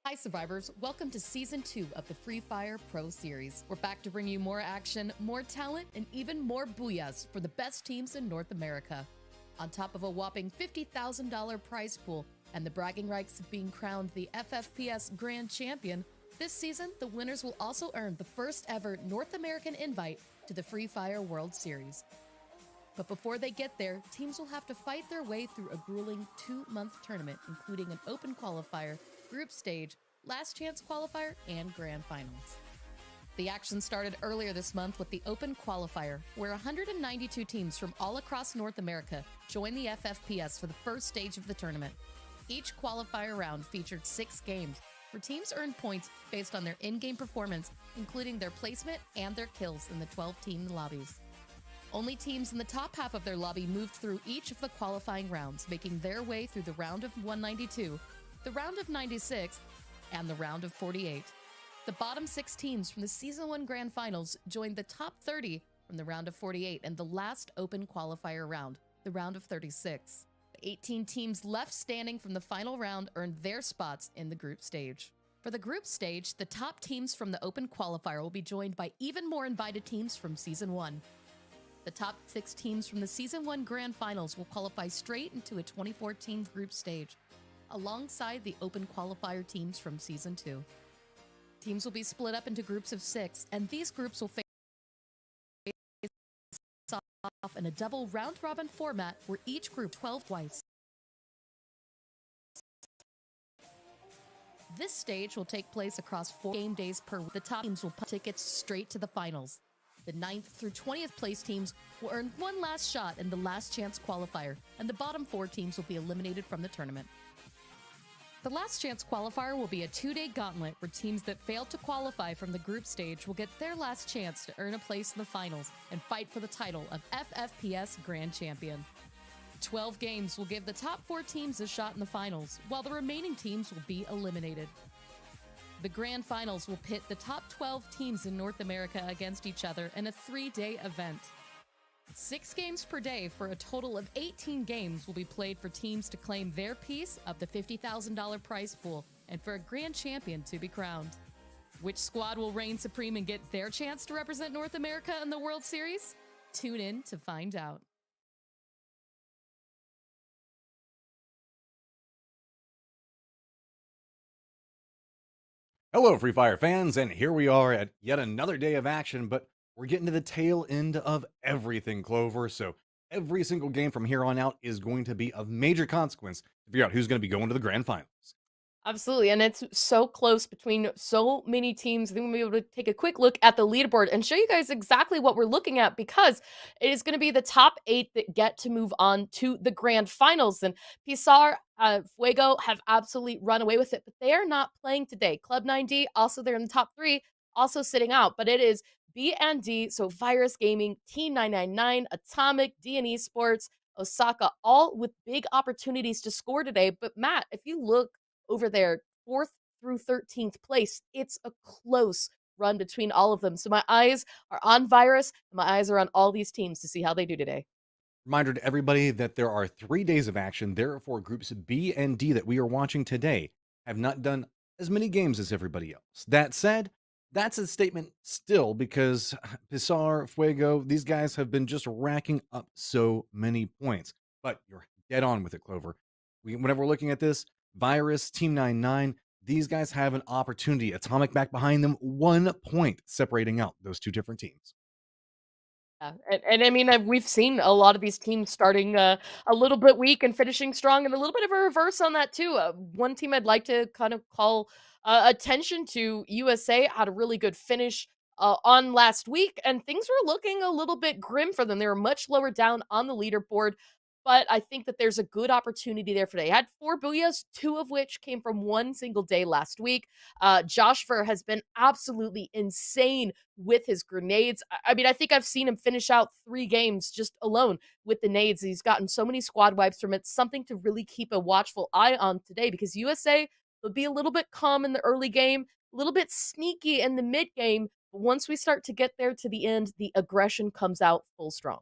Hi, survivors. Welcome to Season 2 of the Free Fire Pro Series. We're back to bring you more action, more talent, and even more booyahs for the best teams in North America. On top of a whopping $50,000 prize pool and the bragging rights of being crowned the FFPS Grand Champion, this season, the winners will also earn the first ever North American invite to the Free Fire World Series. But before they get there, teams will have to fight their way through a grueling 2-month tournament, including an open qualifier, group stage, last chance qualifier, and grand finals. The action started earlier this month with the open qualifier, where 192 teams from all across North America joined the FFPS for the first stage of the tournament. Each qualifier round featured 6 games, where teams earned points based on their in-game performance, including their placement and their kills in the 12-team lobbies. Only teams in the top half of their lobby moved through each of the qualifying rounds, making their way through the round of 192, the round of 96, and the round of 48. The bottom 6 teams from the Season 1 Grand Finals joined the top 30 from the round of 48 and the last open qualifier round, the round of 36. The 18 teams left standing from the final round earned their spots in the group stage. For the group stage, the top teams from the open qualifier will be joined by even more invited teams from Season 1. The top 6 teams from the Season 1 Grand Finals will qualify straight into a 2014 group stage, alongside the open qualifier teams from Season 2. Teams will be split up into groups of 6, and these groups will face off in a double round-robin format where each group 12 twice. This stage will take place across 4 game days per week. The top teams will put tickets straight to the finals. The 9th through 20th place teams will earn one last shot in the last chance qualifier, and the bottom 4 teams will be eliminated from the tournament. The last chance qualifier will be a 2-day gauntlet where teams that fail to qualify from the group stage will get their last chance to earn a place in the finals and fight for the title of FFPS Grand Champion. 12 games will give the top 4 teams a shot in the finals, while the remaining teams will be eliminated. The Grand Finals will pit the top 12 teams in North America against each other in a 3-day event. 6 games per day for a total of 18 games will be played for teams to claim their piece of the $50,000 prize pool and for a grand champion to be crowned. Which squad will reign supreme and get their chance to represent North America in the World Series? Tune in to find out. Hello, Free Fire fans, and here we are at yet another day of action, but we're getting to the tail end of everything, Clover, so every single game from here on out is going to be of major consequence to figure out who's going to be going to the grand finals. Absolutely, and it's so close between so many teams. I think we'll be able to take a quick look at the leaderboard and show you guys exactly what we're looking at, because it is going to be the top 8 that get to move on to the grand finals. And Pisar, Fuego have absolutely run away with it, but they are not playing today. Club 9D, also they're in the top 3, also sitting out, but it is B&D, so Virus Gaming, Team 999, Atomic, D&E Sports, Osaka, all with big opportunities to score today. But Matt, if you look over there, 4th through 13th place, it's a close run between all of them. So my eyes are on Virus, and my eyes are on all these teams to see how they do today. Reminder to everybody that there are 3 days of action. Therefore, groups B and D that we are watching today have not done as many games as everybody else. That said, that's a statement still, because Pisar, Fuego, these guys have been just racking up so many points. But you're dead on with it, Clover. Whenever we're looking at this, Virus, Team 99, these guys have an opportunity. Atomic back behind them, 1 point separating out those 2 different teams. Yeah, and I mean, we've seen a lot of these teams starting a little bit weak and finishing strong, and a little bit of a reverse on that too. One team I'd like to kind of call attention to, USA, had a really good finish on last week, and things were looking a little bit grim for them. They were much lower down on the leaderboard, but I think that there's a good opportunity there for today. Had 4 booyahs, 2 of which came from one single day last week. Josh Ver has been absolutely insane with his grenades. I mean, I think I've seen him finish out 3 games just alone with the nades. He's gotten so many squad wipes from it. Something to really keep a watchful eye on today, because USA will be a little bit calm in the early game, a little bit sneaky in the mid game. But once we start to get there to the end, the aggression comes out full strong.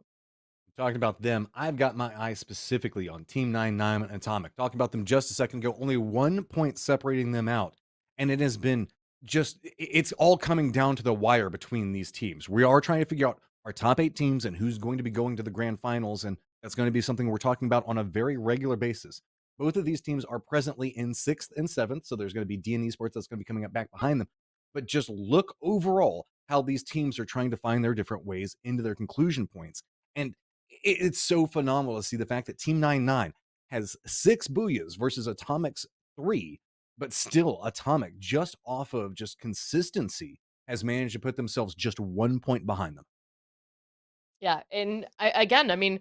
Talking about them, I've got my eye specifically on Team 99 and Atomic. Talking about them just a second ago, only 1 point separating them out. and it has been just it's all coming down to the wire between these teams. We are trying to figure out our top 8 teams and who's going to be going to the grand finals, and that's going to be something we're talking about on a very regular basis. Both of these teams are presently in 6th and 7th, so there's going to be D&E Sports that's going to be coming up back behind them. But just look overall how these teams are trying to find their different ways into their conclusion points. And it's so phenomenal to see the fact that Team 99 has 6 Booyahs versus Atomic's 3, but still Atomic, just off of just consistency, has managed to put themselves just 1 point behind them. Yeah, and again, I mean,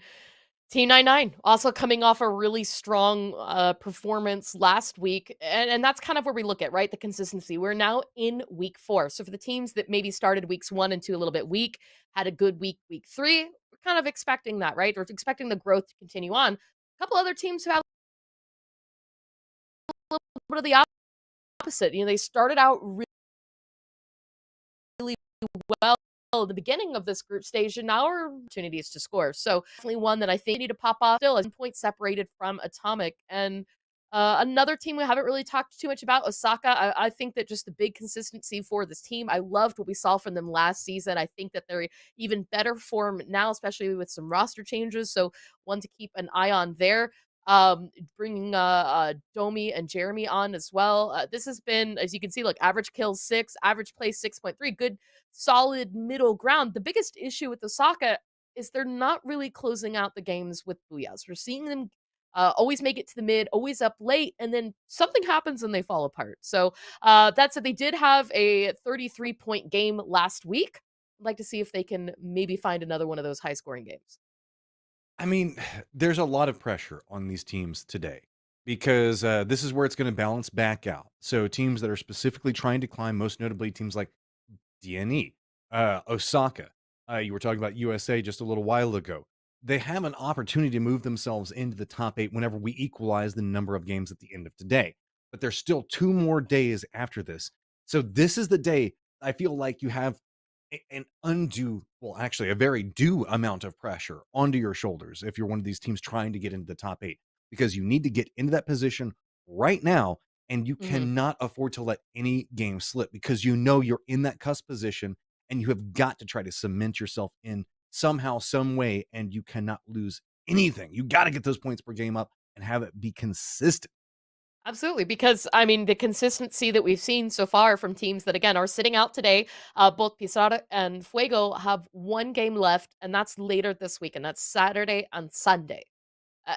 Team 99 also coming off a really strong performance last week. And that's kind of where we look at, right? The consistency. We're now in week 4. So for the teams that maybe started weeks 1 and 2 a little bit weak, had a good week 3, we're kind of expecting that, right? We're expecting the growth to continue on. A couple other teams who have a little bit of the opposite. They started out really well at the beginning of this group stage, and now are opportunities to score. So definitely one that I think need to pop off. Still, is point separated from Atomic, and another team we haven't really talked too much about, Osaka. I think that just the big consistency for this team. I loved what we saw from them last season. I think that they're even better form now, especially with some roster changes. So one to keep an eye on there. Bringing Domi and Jeremy on as well. This has been, as you can see, like average kills 6, average play 6.3. Good solid middle ground. The biggest issue with Osaka is they're not really closing out the games with Booyahs. We're seeing them always make it to the mid, always up late, and then something happens and they fall apart. So that said, they did have a 33-point game last week. I'd like to see if they can maybe find another one of those high-scoring games. I mean, there's a lot of pressure on these teams today because this is where it's going to balance back out. So teams that are specifically trying to climb, most notably teams like DNE, Osaka. You were talking about USA just a little while ago. They have an opportunity to move themselves into the top 8 whenever we equalize the number of games at the end of today. But there's still 2 more days after this. So this is the day I feel like you have an undue, well, actually, a very due amount of pressure onto your shoulders if you're one of these teams trying to get into the top 8, because you need to get into that position right now, and you Mhm. cannot afford to let any game slip because you know you're in that cusp position and you have got to try to cement yourself in somehow, some way, and you cannot lose anything. You got to get those points per game up and have it be consistent. Absolutely, because I mean the consistency that we've seen so far from teams that again are sitting out today, both Pizarra and Fuego have 1 game left, and that's later this week, and that's Saturday and Sunday.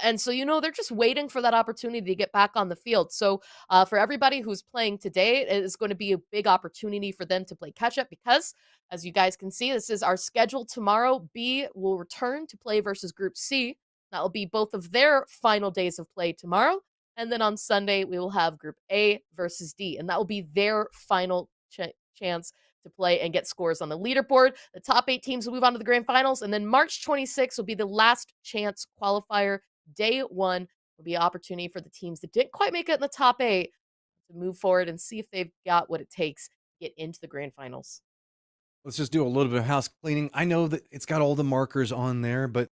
And so, they're just waiting for that opportunity to get back on the field. So, for everybody who's playing today, it is going to be a big opportunity for them to play catch up because, as you guys can see, this is our schedule tomorrow. B will return to play versus Group C. That will be both of their final days of play tomorrow. And then on Sunday, we will have Group A versus D, and that will be their final chance to play and get scores on the leaderboard. The top 8 teams will move on to the grand finals, and then March 26th will be the last chance qualifier. Day 1 will be an opportunity for the teams that didn't quite make it in the top 8 to move forward and see if they've got what it takes to get into the grand finals. Let's just do a little bit of house cleaning. I know that it's got all the markers on there, but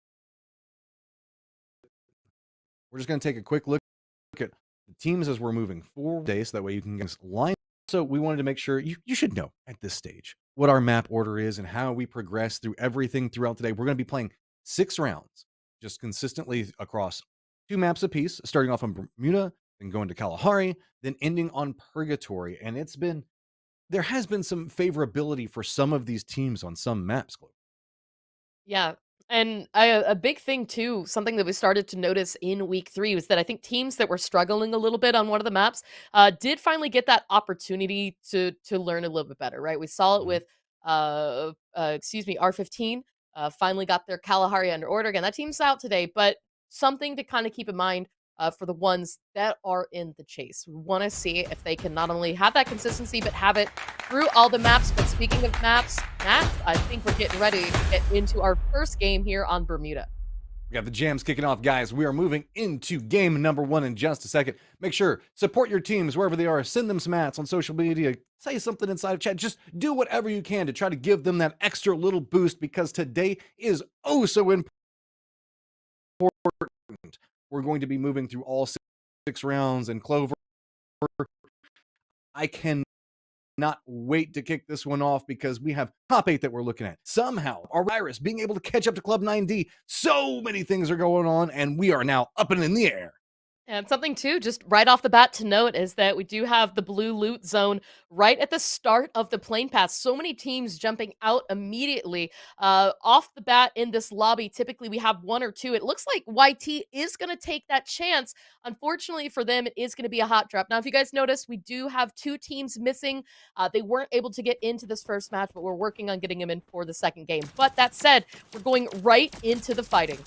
we're just going to take a quick look at the teams as we're moving forward today, so that way you can get us line. So we wanted to make sure you should know at this stage what our map order is and how we progress through everything throughout the day. We're going to be playing 6 rounds just consistently across 2 maps apiece, starting off on Bermuda, then going to Kalahari, then ending on Purgatory. And there has been some favorability for some of these teams on some maps, Chloe. Yeah. And a big thing too, something that we started to notice in week 3 was that I think teams that were struggling a little bit on one of the maps did finally get that opportunity to learn a little bit better, right? We saw it with R15 finally got their Kalahari under order again. That team's out today, but something to kind of keep in mind for the ones that are in the chase. We want to see if they can not only have that consistency, but have it through all the maps. But speaking of maps, Matt, I think we're getting ready to get into our first game here on Bermuda. We got the jams kicking off, guys. We are moving into game number 1 in just a second. Make sure, support your teams wherever they are. Send them some ads on social media. Say something inside of chat. Just do whatever you can to try to give them that extra little boost, because today is oh so important. We're going to be moving through all 6 rounds, and Clover, I cannot wait to kick this one off because we have top 8 that we're looking at. Somehow, our virus being able to catch up to Club 9D. So many things are going on, and we are now up and in the air. And something too, just right off the bat to note is that we do have the blue loot zone right at the start of the plane pass. So many teams jumping out immediately off the bat in this lobby. Typically, we have 1 or 2. It looks like YT is going to take that chance. Unfortunately for them, it is going to be a hot drop. Now, if you guys notice, we do have 2 teams missing. They weren't able to get into this first match, but we're working on getting them in for the second game. But that said, we're going right into the fighting.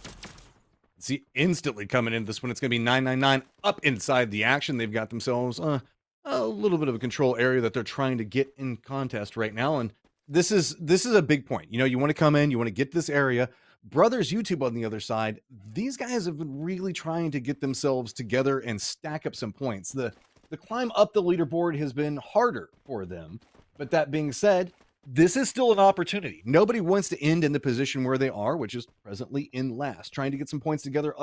See, instantly coming into this one, it's going to be 999 up inside the action. They've got themselves a little bit of a control area that they're trying to get in contest right now. And this is a big point. You know, you want to come in, you want to get this area. Brothers YouTube on the other side, these guys have been really trying to get themselves together and stack up some points. The climb up the leaderboard has been harder for them. But that being said, this is still an opportunity. Nobody wants to end in the position where they are, which is presently in last. Trying to get some points together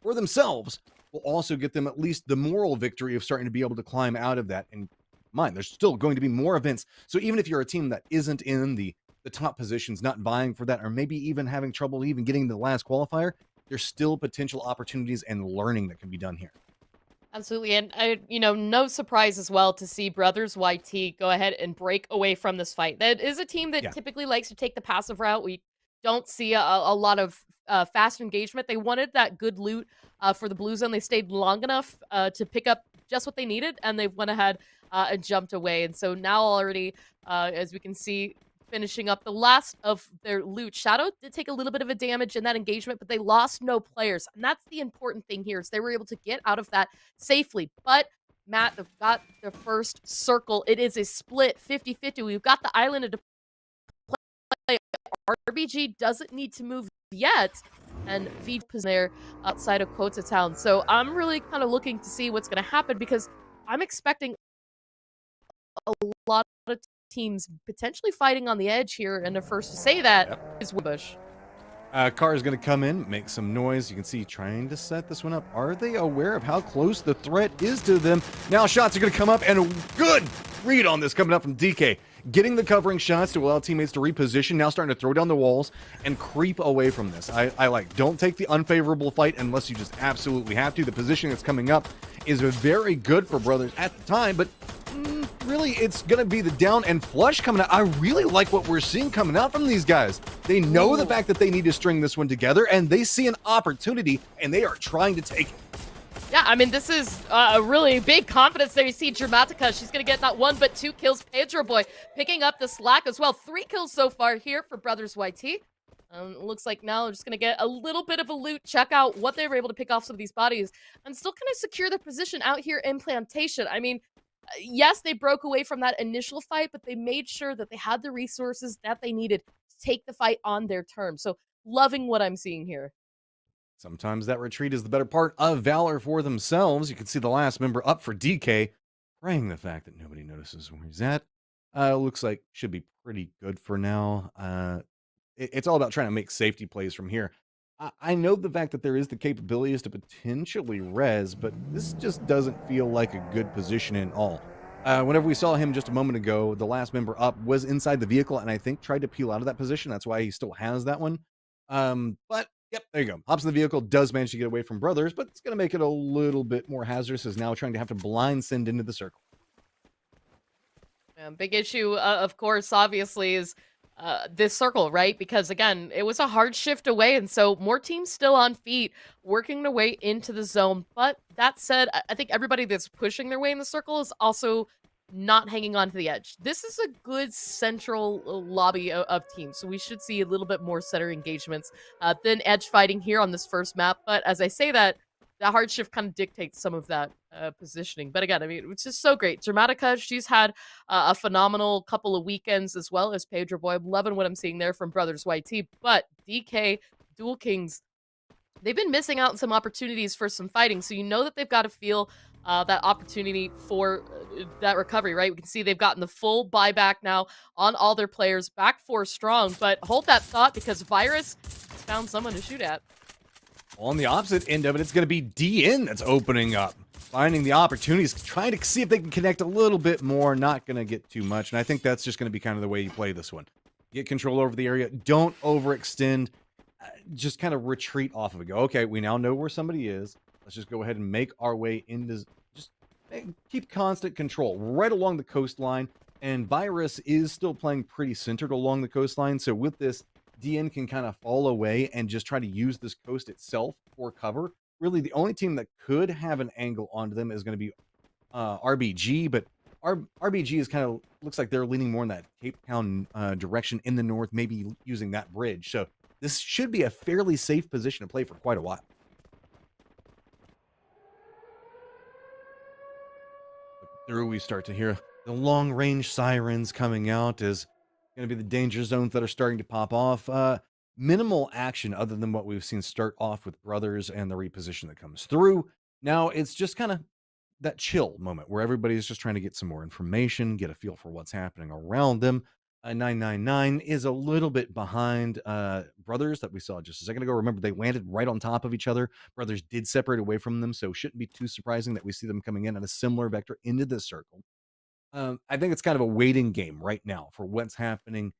for themselves will also get them at least the moral victory of starting to be able to climb out of that. And mind, there's still going to be more events. So even if you're a team that isn't in the top positions, not vying for that, or maybe even having trouble even getting the last qualifier, there's still potential opportunities and learning that can be done here. Absolutely. And, no surprise as well to see Brothers YT go ahead and break away from this fight. That is a team that typically likes to take the passive route. We don't see a lot of fast engagement. They wanted that good loot for the blue zone. They stayed long enough to pick up just what they needed, and they went ahead and jumped away. And so now already, as we can see, finishing up the last of their loot. Shadow did take a little bit of a damage in that engagement, but they lost no players. And that's the important thing here, is they were able to get out of that safely. But Matt, they've got their first circle. It is a split 50-50. We've got the island to play. RBG doesn't need to move yet, and V is there outside of Quota Town. So I'm really kind of looking to see what's going to happen, because I'm expecting a lot of teams potentially fighting on the edge here, and the first to say that is Bush. Car is going to come in, make some noise. You can see trying to set this one up. Are they aware of how close the threat is to them? Now shots are going to come up, and a good read on this coming up from DK. Getting the covering shots to allow teammates to reposition, now starting to throw down the walls and creep away from this. I like, don't take the unfavorable fight unless you just absolutely have to. The position that's coming up is very good for Brothers at the time, but really, it's going to be the down and flush coming out. I really like what we're seeing coming out from these guys. They know the fact that they need to string this one together, and they see an opportunity, and they are trying to take it. Yeah, I mean, this is a really big confidence there. You see Dramatica. She's going to get not 1, but 2 kills. Pedro Boy picking up the slack as well. 3 kills so far here for Brothers YT. Looks like now they're just going to get a little bit of a loot, check out what they were able to pick off some of these bodies, and still kind of secure their position out here in Plantation. I mean, yes, they broke away from that initial fight, but they made sure that they had the resources that they needed to take the fight on their terms. So loving what I'm seeing here. Sometimes that retreat is the better part of valor for themselves. You can see the last member up for DK, praying the fact that nobody notices where he's at. Looks like should be pretty good for now. It's all about trying to make safety plays from here. I know the fact that there is the capabilities to potentially res, but this just doesn't feel like a good position at all. Whenever we saw him just a moment ago, the last member up was inside the vehicle, and I think tried to peel out of that position. That's why he still has that one. But yep, there you go. Hops in the vehicle, does manage to get away from Brothers, but it's going to make it a little bit more hazardous, as now trying to have to blind send into the circle. Big issue, of course, obviously, is this circle, right? Because again, it was a hard shift away, and so more teams still on feet, working their way into the zone. But that said, I think everybody that's pushing their way in the circle is also not hanging on to the edge. This is a good central lobby of teams, so we should see a little bit more center engagements than edge fighting here on this first map. But as I say that, the hard shift kind of dictates some of that positioning. But again, I mean, it's just so great. Dramatica, she's had a phenomenal couple of weekends, as well as Pedro Boy. I'm loving what I'm seeing there from Brothers YT. But DK, Dual Kings, they've been missing out on some opportunities for some fighting. So you know that they've got to feel that opportunity for that recovery, right? We can see they've gotten the full buyback now on all their players. Back 4 strong, but hold that thought, because Virus found someone to shoot at. On the opposite end of it, it's going to be DN that's opening up. finding the opportunities, trying to see if they can connect a little bit more, not going to get too much. And I think that's just going to be kind of the way you play this one. Get control over the area. Don't overextend. Just kind of retreat off of it. Go, okay, we now know where somebody is. Let's just go ahead and make our way into, just keep constant control right along the coastline. And Virus is still playing pretty centered along the coastline. So with this, DN can kind of fall away and just try to use this coast itself for cover. Really, the only team that could have an angle onto them is going to be RBG, but RBG is kind of, looks like they're leaning more in that Cape Town direction in the north, maybe using that bridge. So this should be a fairly safe position to play for quite a while. Through, we start to hear the long-range sirens coming out as going to be the danger zones that are starting to pop off. Minimal action other than what we've seen start off with Brothers and the reposition that comes through. Now it's just kind of that chill moment where everybody's just trying to get some more information, get a feel for what's happening around them. 999 is a little bit behind Brothers that we saw just a second ago. Remember, they landed right on top of each other. Brothers did separate away from them, so it shouldn't be too surprising that we see them coming in at a similar vector into this circle. I think it's kind of a waiting game right now for what's happening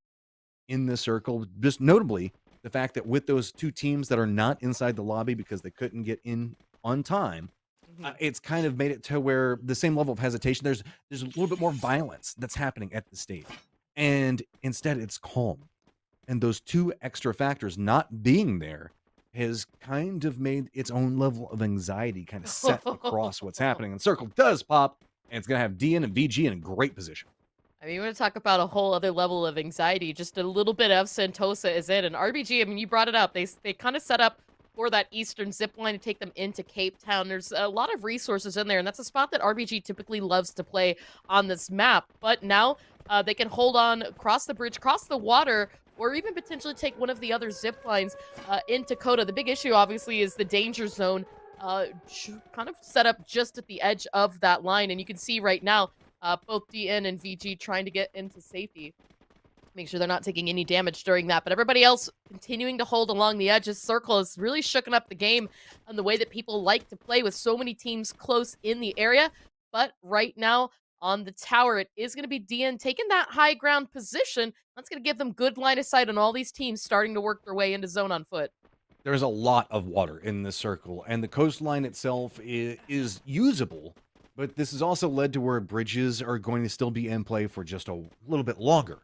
in the circle. Just notably, the fact that with those two teams that are not inside the lobby because they couldn't get in on time, it's kind of made it to where the same level of hesitation, there's a little bit more violence that's happening at the stage. And instead, it's calm. And those two extra factors not being there has kind of made its own level of anxiety kind of set across what's happening. And Circle does pop, and it's going to have DN and VG in a great position. I mean, you want to talk about a whole other level of anxiety. Just a little bit of Sentosa is in. And RBG, I mean, you brought it up. They kind of set up for that eastern zip line to take them into Cape Town. There's a lot of resources in there, and that's a spot that RBG typically loves to play on this map. But now they can hold on, cross the bridge, cross the water, or even potentially take one of the other zip lines into Coda. The big issue, obviously, is the danger zone kind of set up just at the edge of that line. And you can see right now, both DN and VG trying to get into safety. Make sure they're not taking any damage during that. But everybody else continuing to hold along the edges. Circle has really shooken up the game on the way that people like to play with so many teams close in the area. But right now on the tower, it is going to be DN taking that high ground position. That's going to give them good line of sight on all these teams starting to work their way into zone on foot. There's a lot of water in this circle, and the coastline itself is usable. But this has also led to where bridges are going to still be in play for just a little bit longer.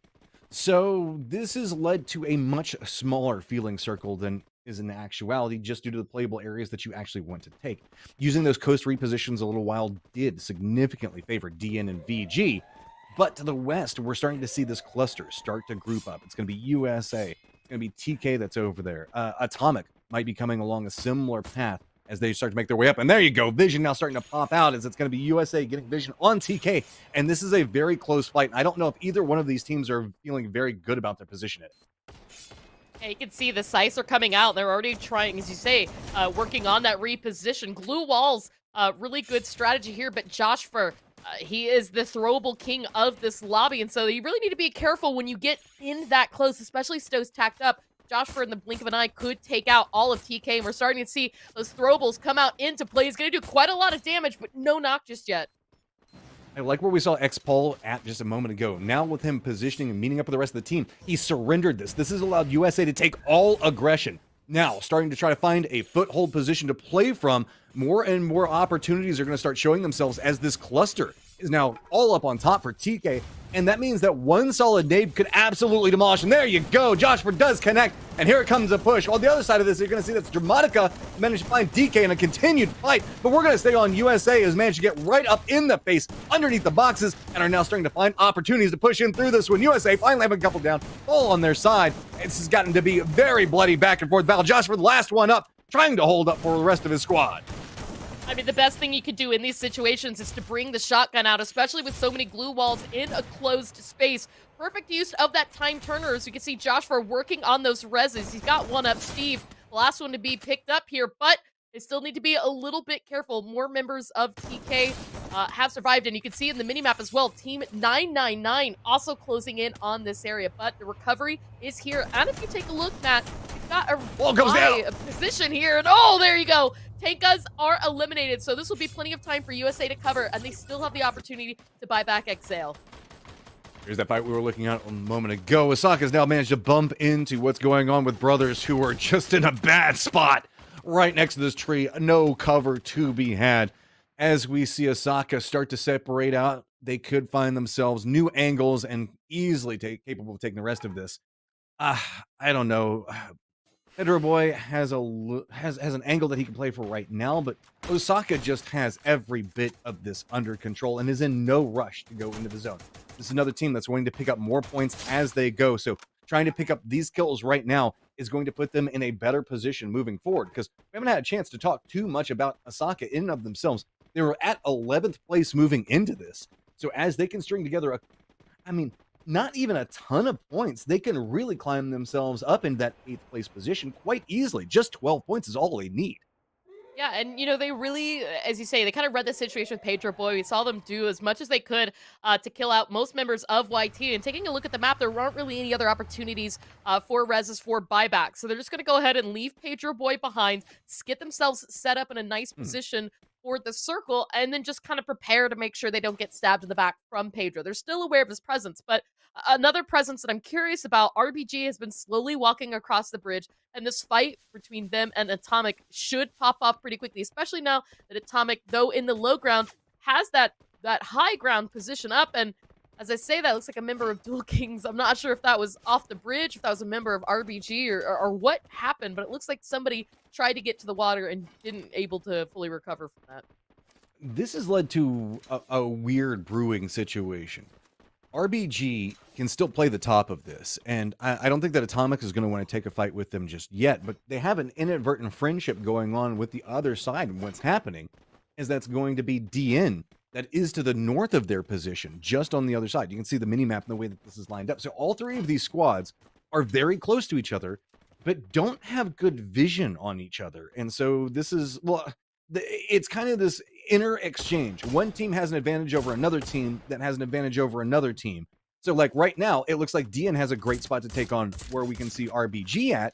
So this has led to a much smaller feeling circle than is in actuality, just due to the playable areas that you actually want to take. Using those coast repositions a little while did significantly favor DN and VG. But to the west, we're starting to see this cluster start to group up. It's going to be USA. It's going to be TK that's over there. Atomic might be coming along a similar path as they start to make their way up. And there you go. Vision now starting to pop out as it's going to be USA getting Vision on TK. And this is a very close fight. I don't know if either one of these teams are feeling very good about their position in it. Yeah, you can see the Sice are coming out. They're already trying, as you say, working on that reposition. Glue walls, really good strategy here. But Joshfer, he is the throwable king of this lobby. And so you really need to be careful when you get in that close, especially Stowe's tacked up. Joshua in the blink of an eye could take out all of TK, and we're starting to see those throwables come out into play. He's going to do quite a lot of damage, but no knock just yet. I like where we saw X-Paul at just a moment ago. Now with him positioning and meeting up with the rest of the team, he surrendered this. This has allowed USA to take all aggression. Now, starting to try to find a foothold position to play from, more and more opportunities are going to start showing themselves as this cluster is now all up on top for TK. And that means that one solid nade could absolutely demolish. And there you go. Joshua does connect. And here comes a push. On the other side of this, you're going to see that Dramatica managed to find DK in a continued fight. But we're going to stay on USA, who's managed to get right up in the face underneath the boxes and are now starting to find opportunities to push in through this one. USA finally have a couple down, all on their side. This has gotten to be a very bloody back and forth battle. Joshua, the last one up, trying to hold up for the rest of his squad. I mean, the best thing you could do in these situations is to bring the shotgun out, especially with so many glue walls in a closed space. Perfect use of that time turner, as you can see Joshua working on those reses. He's got one up. Steve, the last one to be picked up here, but they still need to be a little bit careful. More members of TK have survived, and you can see in the minimap as well, Team 999 also closing in on this area, but the recovery is here. And if you take a look, Matt, you've got a position here, and oh, there you go. Tenkas are eliminated, so this will be plenty of time for USA to cover, and they still have the opportunity to buy back Exhale. Here's that fight we were looking at a moment ago. Osaka's now managed to bump into what's going on with brothers who are just in a bad spot right next to this tree. No cover to be had. As we see Osaka start to separate out, they could find themselves new angles and easily capable of taking the rest of this. I don't know. Pedro Boy has an angle that he can play for right now, but Osaka just has every bit of this under control and is in no rush to go into the zone. This is another team that's going to pick up more points as they go, so trying to pick up these kills right now is going to put them in a better position moving forward, because we haven't had a chance to talk too much about Osaka in and of themselves. They were at 11th place moving into this, so as they can string together not even a ton of points, they can really climb themselves up in that 8th place position quite easily. Just 12 points is all they need. Yeah, and they really, as you say, they kind of read the situation with Pedro Boy. We saw them do as much as they could to kill out most members of YT. And taking a look at the map, there aren't really any other opportunities for reses for buyback. So they're just going to go ahead and leave Pedro Boy behind, get themselves set up in a nice position for the circle, and then just kind of prepare to make sure they don't get stabbed in the back from Pedro. They're still aware of his presence, but another presence that I'm curious about, RBG has been slowly walking across the bridge, and this fight between them and Atomic should pop off pretty quickly, especially now that Atomic, though in the low ground, has that high ground position up. And as I say that, looks like a member of Dual Kings. I'm not sure if that was off the bridge, if that was a member of RBG, or what happened, but it looks like somebody tried to get to the water and didn't able to fully recover from that. This has led to a weird brewing situation. RBG can still play the top of this, and I don't think that Atomic is going to want to take a fight with them just yet, but they have an inadvertent friendship going on with the other side, and what's happening is that's going to be DN that is to the north of their position, just on the other side. You can see the mini-map and the way that this is lined up. So all three of these squads are very close to each other, but don't have good vision on each other, and so this is, it's kind of this inner exchange. One team has an advantage over another team that has an advantage over another team. So like right now, it looks like DN has a great spot to take on where we can see RBG at,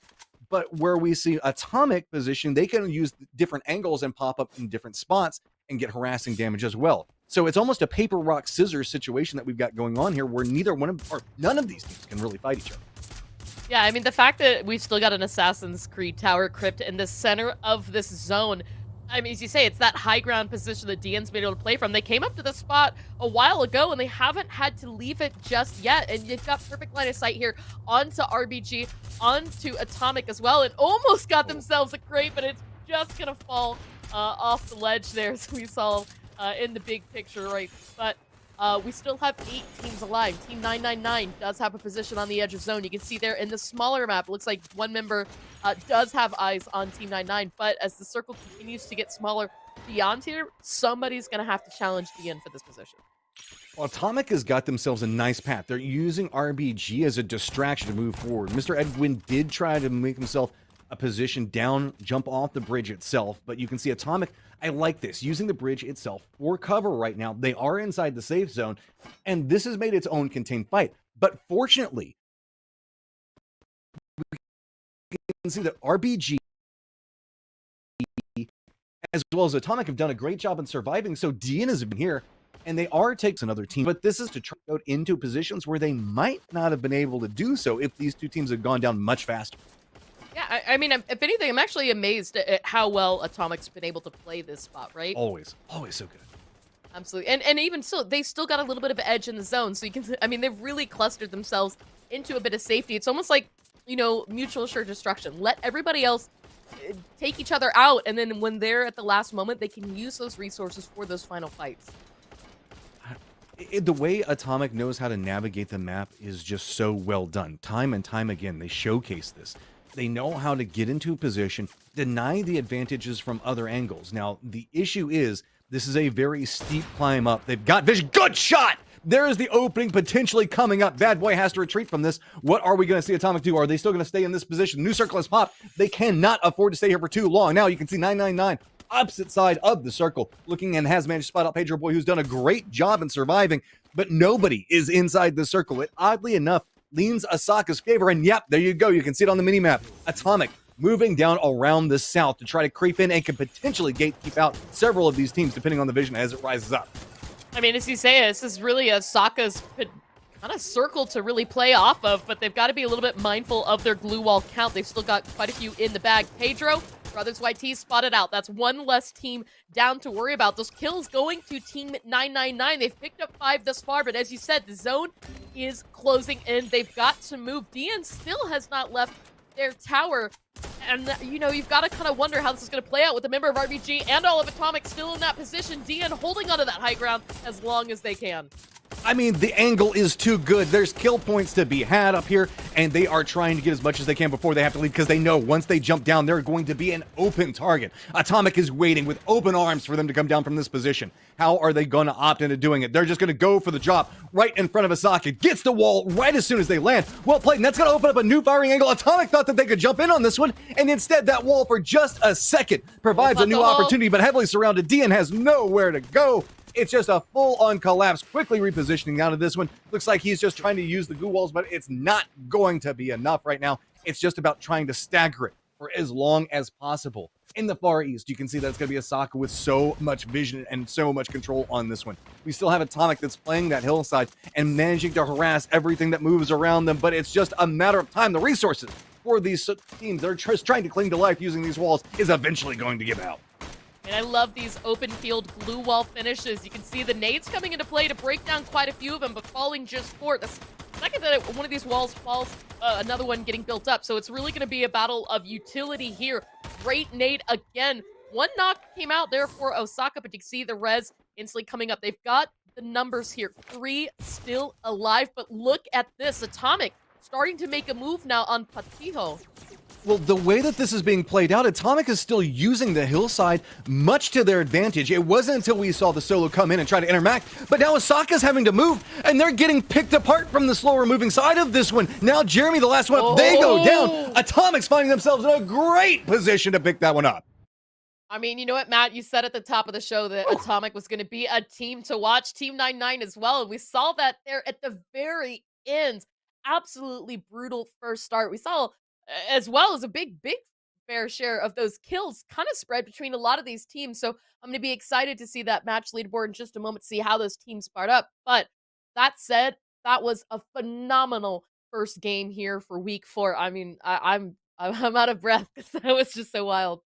but where we see Atomic position, they can use different angles and pop up in different spots and get harassing damage as well. So it's almost a paper, rock, scissors situation that we've got going on here where none of these teams can really fight each other. Yeah, I mean, the fact that we've still got an Assassin's Creed Tower Crypt in the center of this zone, I mean, as you say, it's that high ground position that DN's been able to play from. They came up to the spot a while ago, and they haven't had to leave it just yet. And you've got perfect line of sight here onto RBG, onto Atomic as well, and almost got themselves a crate, but it's just going to fall off the ledge there, as we saw in the big picture, right? But we still have 8 teams alive. Team 999 does have a position on the edge of zone. You can see there in the smaller map, it looks like one member does have eyes on Team 99, but as the circle continues to get smaller beyond here, somebody's going to have to challenge DN for this position. Well, Atomic has got themselves a nice path. They're using RBG as a distraction to move forward. Mr. Edwin did try to make himself a position down, jump off the bridge itself, but you can see Atomic, I like this, using the bridge itself for cover right now. They are inside the safe zone, and this has made its own contained fight. But fortunately, we can see that RBG as well as Atomic have done a great job in surviving, so DN has been here, and they are taking another team, but this is to try out into positions where they might not have been able to do so if these two teams had gone down much faster. Yeah, I mean, if anything, I'm actually amazed at how well Atomic's been able to play this spot, right? Always so good. Absolutely. And even so, they still got a little bit of edge in the zone. So you can, I mean, they've really clustered themselves into a bit of safety. It's almost like, mutual assured destruction. Let everybody else take each other out. And then when they're at the last moment, they can use those resources for those final fights. The way Atomic knows how to navigate the map is just so well done. Time and time again, they showcase this. They know how to get into a position, deny the advantages from other angles. Now, the issue is, this is a very steep climb up. They've got vision. Good shot! There is the opening potentially coming up. Bad Boy has to retreat from this. What are we going to see Atomic do? Are they still going to stay in this position? New circle has popped. They cannot afford to stay here for too long. Now, you can see 999 opposite side of the circle, looking and has managed to spot out Pedro Boy, who's done a great job in surviving, but nobody is inside the circle. It, oddly enough, leans Osaka's favor, and yep, there you go. You can see it on the mini-map. Atomic moving down around the south to try to creep in and can potentially gatekeep out several of these teams depending on the vision as it rises up. I mean, as you say, this is really a Sokka's kind of circle to really play off of, but they've got to be a little bit mindful of their glue wall count. They've still got quite a few in the bag. Pedro, Brothers YT spotted out. That's one less team down to worry about. Those kills going to Team 999. They've picked up 5 thus far, but as you said, the zone is closing in. They've got to move. DN still has not left their tower. And, you know, you've got to kind of wonder how this is going to play out with a member of RBG and all of Atomic still in that position. DN holding onto that high ground as long as they can. I mean, the angle is too good. There's kill points to be had up here, and they are trying to get as much as they can before they have to leave because they know once they jump down, they're going to be an open target. Atomic is waiting with open arms for them to come down from this position. How are they going to opt into doing it? They're just going to go for the drop right in front of Asaka. Gets the wall right as soon as they land. Well played, and that's going to open up a new firing angle. Atomic thought that they could jump in on this one, and instead that wall for just a second provides a new opportunity, but heavily surrounded. DN has nowhere to go. It's just a full-on collapse, quickly repositioning out of this one. Looks like he's just trying to use the goo walls, but it's not going to be enough right now. It's just about trying to stagger it for as long as possible. In the Far East, you can see that it's going to be Asaka with so much vision and so much control on this one. We still have Atomic that's playing that hillside and managing to harass everything that moves around them, but it's just a matter of time. The resources for these teams that are just trying to cling to life using these walls is eventually going to give out. And I love these open field glue wall finishes. You can see the nades coming into play to break down quite a few of them, but falling just for it. The second that one of these walls falls, another one getting built up. So it's really going to be a battle of utility here. Great nade again. One knock came out there for Osaka, but you can see the res instantly coming up. They've got the numbers here. 3 still alive, but look at this. Atomic starting to make a move now on Patijo. Well, the way that this is being played out, Atomic is still using the hillside much to their advantage. It wasn't until we saw the solo come in and try to interact, but now Osaka's having to move, and they're getting picked apart from the slower moving side of this one. Now Jeremy, the last one, they go down. Atomic's finding themselves in a great position to pick that one up. I mean, you know what, Matt? You said at the top of the show that Atomic was going to be a team to watch. Team 99 as well, and we saw that there at the very end. Absolutely brutal first start. We saw as well as a big fair share of those kills kind of spread between a lot of these teams. So I'm going to be excited to see that match leaderboard in just a moment to see how those teams part up. But that said, that was a phenomenal first game here for week 4. I mean, I'm out of breath because that was just so wild.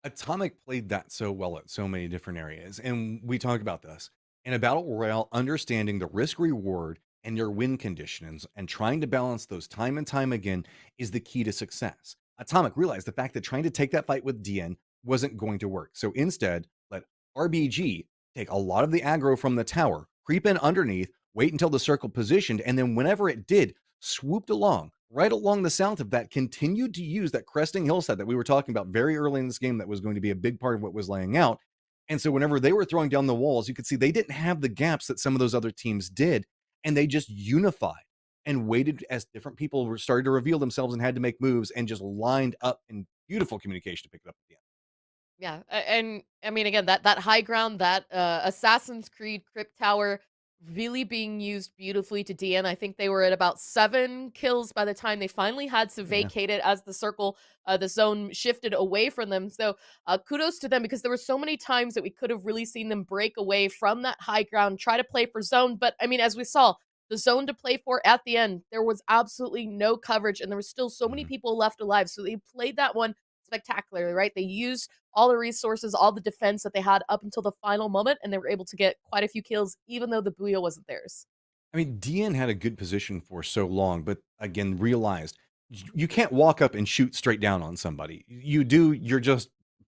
Atomic played that so well at so many different areas, and we talk about this. In a battle royale, understanding the risk reward and your win conditions and trying to balance those time and time again is the key to success. Atomic realized the fact that trying to take that fight with DN wasn't going to work. So instead, let RBG take a lot of the aggro from the tower, creep in underneath, wait until the circle positioned, and then whenever it did, swooped along, right along the south of that, continued to use that cresting hillside that we were talking about very early in this game that was going to be a big part of what was laying out. And so whenever they were throwing down the walls, you could see they didn't have the gaps that some of those other teams did. And they just unified and waited as different people were started to reveal themselves and had to make moves and just lined up in beautiful communication to pick it up at the end. Yeah, and I mean, again, that high ground, that Assassin's Creed Crypt Tower really being used beautifully to DN. I think they were at about 7 kills by the time they finally had to vacate it as the circle, the zone shifted away from them. So kudos to them because there were so many times that we could have really seen them break away from that high ground, try to play for zone. But I mean, as we saw, the zone to play for at the end, there was absolutely no coverage and there was still so many people left alive. So they played that one spectacularly, right? They used all the resources, all the defense that they had up until the final moment, and they were able to get quite a few kills, even though the Booyah wasn't theirs. I mean, DN had a good position for so long, but again, realized you can't walk up and shoot straight down on somebody. You do, you're just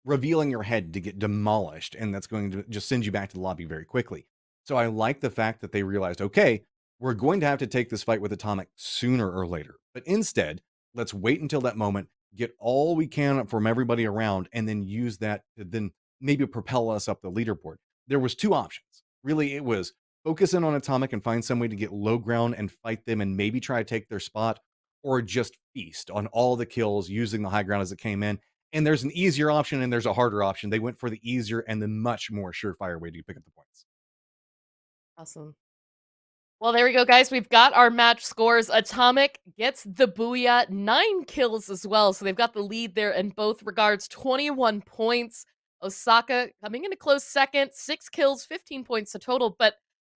revealing your head to get demolished, and that's going to just send you back to the lobby very quickly. So I like the fact that they realized, okay, we're going to have to take this fight with Atomic sooner or later. But instead, let's wait until that moment, get all we can from everybody around, and then use that to then maybe propel us up the leaderboard. There was 2 options. Really, it was focus in on Atomic and find some way to get low ground and fight them and maybe try to take their spot, or just feast on all the kills using the high ground as it came in. And there's an easier option and there's a harder option. They went for the easier and the much more surefire way to pick up the points. Awesome. Well, there we go, guys. We've got our match scores. Atomic gets the Booyah, 9 kills as well. So they've got the lead there in both regards, 21 points. Osaka coming in a close second, 6 kills, 15 points to total. But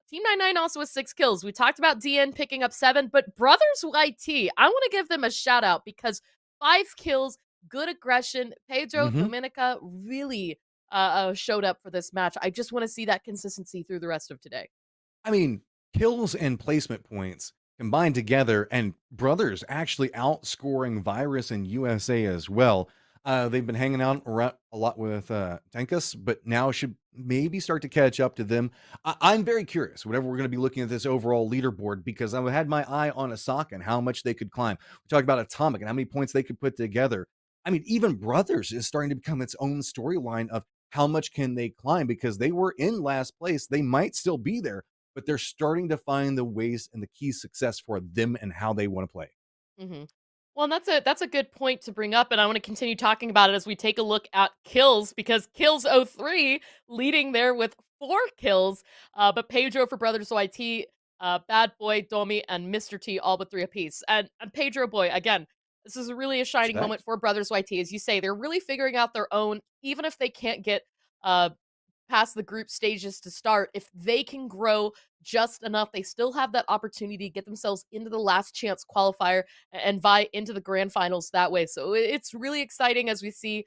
Team 99 also has 6 kills. We talked about DN picking up 7, but Brothers YT, I want to give them a shout out because 5 kills, good aggression. Pedro, Hmm. Dominica really showed up for this match. I just want to see that consistency through the rest of today. I mean, kills and placement points combined together, and Brothers actually outscoring Virus and USA as well. They've been hanging out a lot with Tenkus, but now should maybe start to catch up to them. I'm very curious, whenever we're going to be looking at this overall leaderboard, because I had my eye on Osaka and how much they could climb. We talked about Atomic and how many points they could put together. I mean, even Brothers is starting to become its own storyline of how much can they climb, because they were in last place. They might still be there, but they're starting to find the ways and the key success for them and how they want to play. Mhm. Well, and that's a good point to bring up, and I want to continue talking about it as we take a look at kills because Kills 03 leading there with 4 kills, but Pedro for Brothers YT, Bad Boy, Domi, and Mr. T all but 3 apiece. And Pedro Boy again, this is really a shining moment Respect. for Brothers YT, as you say, they're really figuring out their own, even if they can't get uh past the group stages to start, if they can grow just enough, they still have that opportunity to get themselves into the last chance qualifier and vie into the grand finals that way. So it's really exciting as we see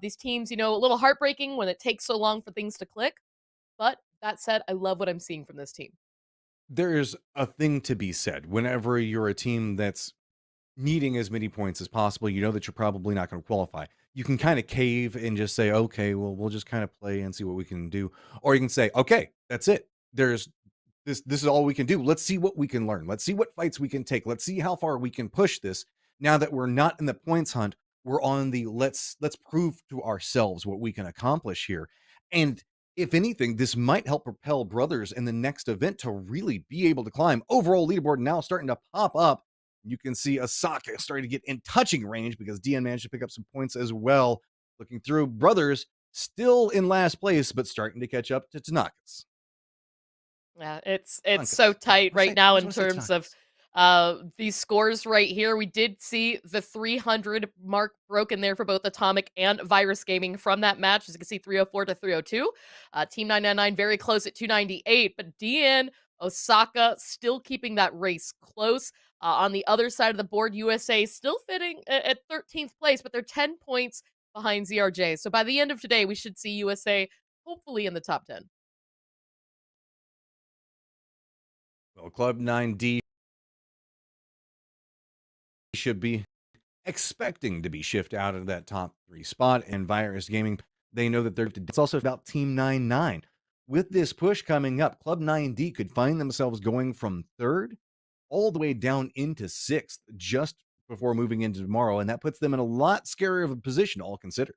these teams, a little heartbreaking when it takes so long for things to click. But that said, I love what I'm seeing from this team. There's a thing to be said whenever you're a team that's needing as many points as possible. You know that you're probably not going to qualify. You can kind of cave and just say, okay, well, we'll just kind of play and see what we can do. Or you can say, okay, that's it. There's this is all we can do. Let's see what we can learn. Let's see what fights we can take. Let's see how far we can push this. Now that we're not in the points hunt, we're on the let's prove to ourselves what we can accomplish here. And if anything, this might help propel Brothers in the next event to really be able to climb. Overall leaderboard now starting to pop up. You can see Osaka starting to get in touching range because DN managed to pick up some points as well. Looking through, Brothers still in last place, but starting to catch up to Tanaka's. Yeah, it's so Tanaka's. tight I right say, I now just in want to say terms of Tanaka's. these scores right here. We did see the 300 mark broken there for both Atomic and Virus Gaming from that match. As you can see, 304 to 302. Team 999 very close at 298, but DN Osaka still keeping that race close. On the other side of the board, USA still fitting at 13th place, but they're 10 points behind ZRJ. So by the end of today, we should see USA hopefully in the top 10. Well, Club 9D should be expecting to be shifted out of that top 3 spot, and Virus Gaming, they know that it's also about Team 99. With this push coming up, Club 9D could find themselves going from 3rd all the way down into 6th just before moving into tomorrow, and that puts them in a lot scarier of a position, all considered.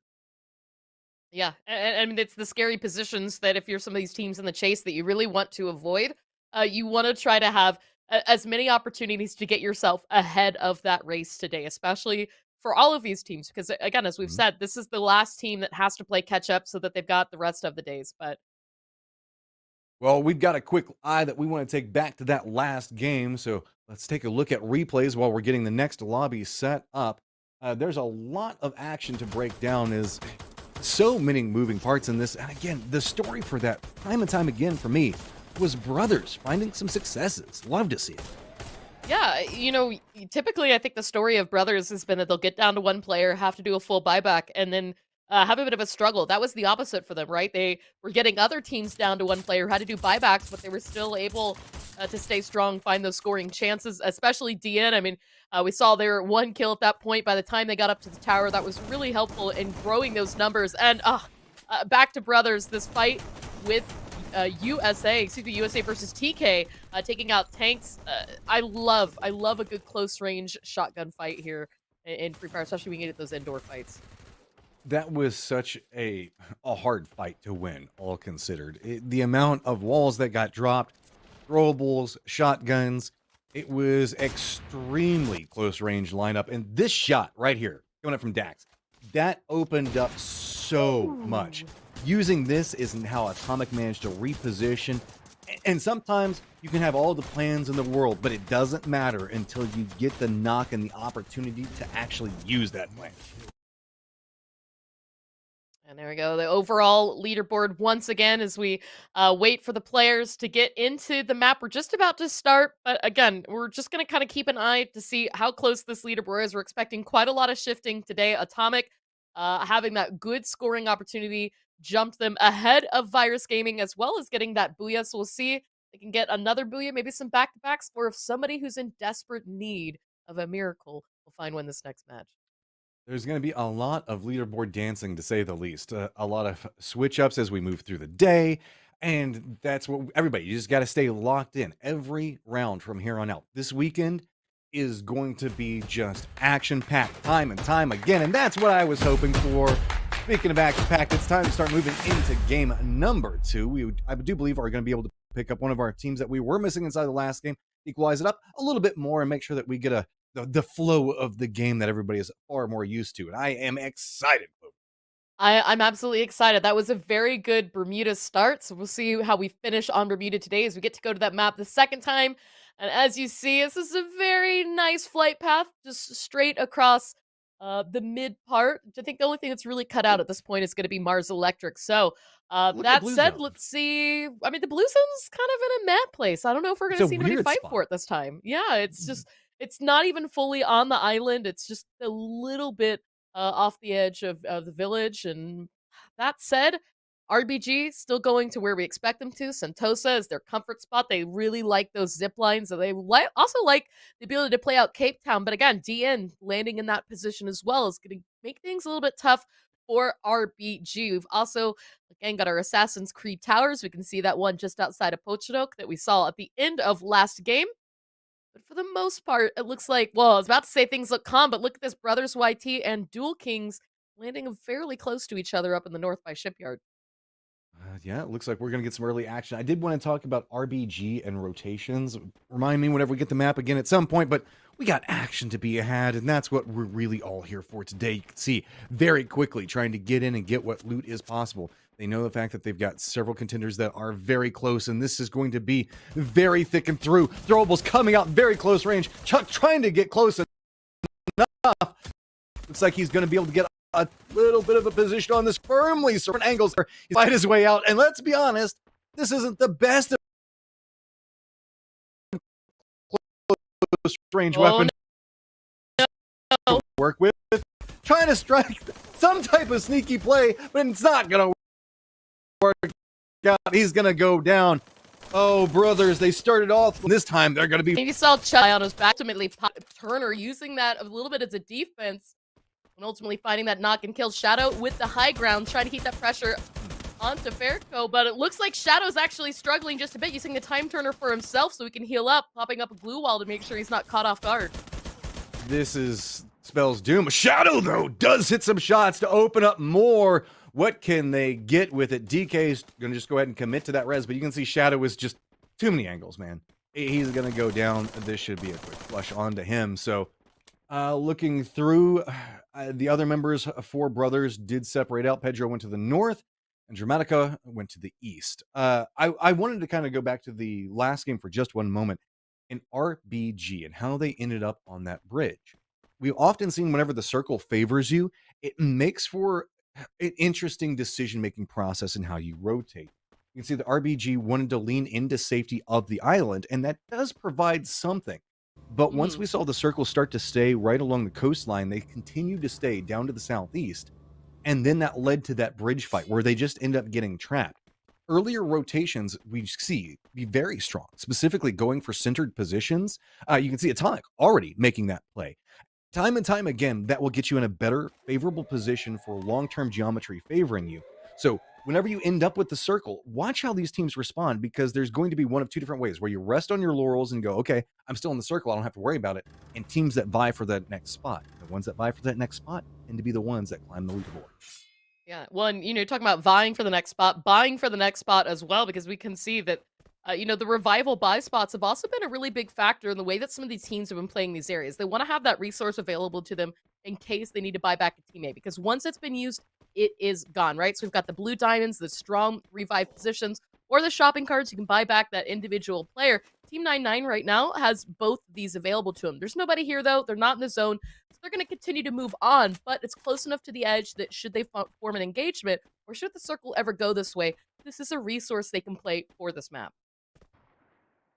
Yeah, and I mean, it's the scary positions that if you're some of these teams in the chase that you really want to avoid, you want to try to have as many opportunities to get yourself ahead of that race today, especially for all of these teams. Because again, as we've Mhm. said, this is the last team that has to play catch up so that they've got the rest of the days. But Well, we've got a quick eye that we want to take back to that last game, so let's take a look at replays while we're getting the next lobby set up. There's a lot of action to break down, as so many moving parts in this. And again, the story for that, time and time again for me, was Brothers finding some successes. Love to see it. yeah, typically I think the story of Brothers has been that they'll get down to one player, have to do a full buyback, and then have a bit of a struggle. That was the opposite for them, right? They were getting other teams down to one player, had to do buybacks, but they were still able to stay strong, find those scoring chances, especially DN. I mean, we saw their 1 kill at that point. By the time they got up to the tower, that was really helpful in growing those numbers. And back to Brothers, this fight with USA versus TK, taking out tanks. I love a good close range shotgun fight here in Free Fire, especially when you get those indoor fights. That was such a hard fight to win, all considered. The amount of walls that got dropped, throwables, shotguns, it was extremely close range lineup. And this shot right here, coming up from Dax, that opened up so much. Ooh. Using this isn't how Atomic managed to reposition And sometimes you can have all the plans in the world, but it doesn't matter until you get the knock and the opportunity to actually use that plan. And there we go. The overall leaderboard once again as we wait for the players to get into the map. We're just about to start, but again, we're just going to kind of keep an eye to see how close this leaderboard is. We're expecting quite a lot of shifting today. Atomic having that good scoring opportunity jumped them ahead of Virus Gaming as well as getting that booyah. So we'll see if they can get another booyah, maybe some back-to-backs, or if somebody who's in desperate need of a miracle will find win this next match. There's going to be a lot of leaderboard dancing, to say the least. A lot of switch ups as we move through the day. And that's what everybody, you just got to stay locked in every round from here on out. This weekend is going to be just action packed time and time again. And that's what I was hoping for. Speaking of action packed, it's time to start moving into game number 2. I do believe are going to be able to pick up one of our teams that we were missing inside the last game, equalize it up a little bit more, and make sure that we get the flow of the game that everybody is far more used to. And I am excited. I'm absolutely excited. That was a very good Bermuda start. So we'll see how we finish on Bermuda today as we get to go to that map the second time. And as you see, this is a very nice flight path, just straight across the mid part. I think the only thing that's really cut out at this point is going to be Mars Electric. So that said, let's see. I mean, the Blue Zone's kind of in a mad place. I don't know if we're going to see anybody fight for it this time. Yeah, it's just, it's not even fully on the island. It's just a little bit off the edge of the village. And that said, RBG still going to where we expect them to. Sentosa is their comfort spot. They really like those zip lines. So they also like the ability to play out Cape Town. But again, DN landing in that position as well is going to make things a little bit tough for RBG. We've also, again, got our Assassin's Creed Towers. We can see that one just outside of Pochadok that we saw at the end of last game. But for the most part, it looks like, well, I was about to say things look calm, but look at this Brothers YT and Dual Kings landing fairly close to each other up in the north by Shipyard. Yeah, it looks like we're going to get some early action. I did want to talk about RBG and rotations. Remind me whenever we get the map again at some point, but we got action to be had, and that's what we're really all here for today. You can see very quickly trying to get in and get what loot is possible. They know the fact that they've got several contenders that are very close, and this is going to be very thick and through. Throwables coming out very close range. Chuck trying to get close enough. Looks like he's going to be able to get a little bit of a position on this firmly certain angles. He's fight his way out, and let's be honest, this isn't the best close range weapon to work with. Trying to strike some type of sneaky play, but it's not going to work out. He's going to go down. Oh, brothers, they started off. This time, they're going to be... You saw Chuck on his back, ultimately Turner using that a little bit as a defense, and ultimately finding that knock and kill. Shadow with the high ground, trying to keep that pressure onto Fairco, but it looks like Shadow's actually struggling just a bit, using the time turner for himself so he can heal up, popping up a glue wall to make sure he's not caught off guard. This spells doom. Shadow, though, does hit some shots to open up more. What can they get with it? DK's going to just go ahead and commit to that res, but you can see Shadow is just too many angles, man. He's going to go down. This should be a quick flush onto him. So looking through, the other members, 4 brothers, did separate out. Pedro went to the north, and Dramatica went to the east. I wanted to kind of go back to the last game for just one moment in RBG and how they ended up on that bridge. We've often seen whenever the circle favors you, it makes for an interesting decision-making process in how you rotate. You can see the RBG wanted to lean into safety of the island, and that does provide something. But once we saw the circle start to stay right along the coastline, they continued to stay down to the southeast. And then that led to that bridge fight where they just end up getting trapped. Earlier rotations we see be very strong, specifically going for centered positions. You can see Atomic already making that play. Time and time again, that will get you in a better, favorable position for long-term geometry favoring you. So whenever you end up with the circle, watch how these teams respond, because there's going to be one of 2 different ways where you rest on your laurels and go, okay, I'm still in the circle, I don't have to worry about it. And teams that vie for that next spot. The ones that vie for that next spot tend to be the ones that climb the leaderboard. Yeah, well, and, you know, talking about vying for the next spot, buying for the next spot as well, because we can see that, you know, the revival buy spots have also been a really big factor in the way that some of these teams have been playing these areas. They want to have that resource available to them in case they need to buy back a teammate, because once it's been used, it is gone, right? So we've got the blue diamonds, the strong revive positions, or the shopping carts. You can buy back that individual player. Team 99 right now has both of these available to them. There's nobody here, though. They're not in the zone, so they're going to continue to move on, but it's close enough to the edge that should they form an engagement, or should the circle ever go this way, this is a resource they can play for this map.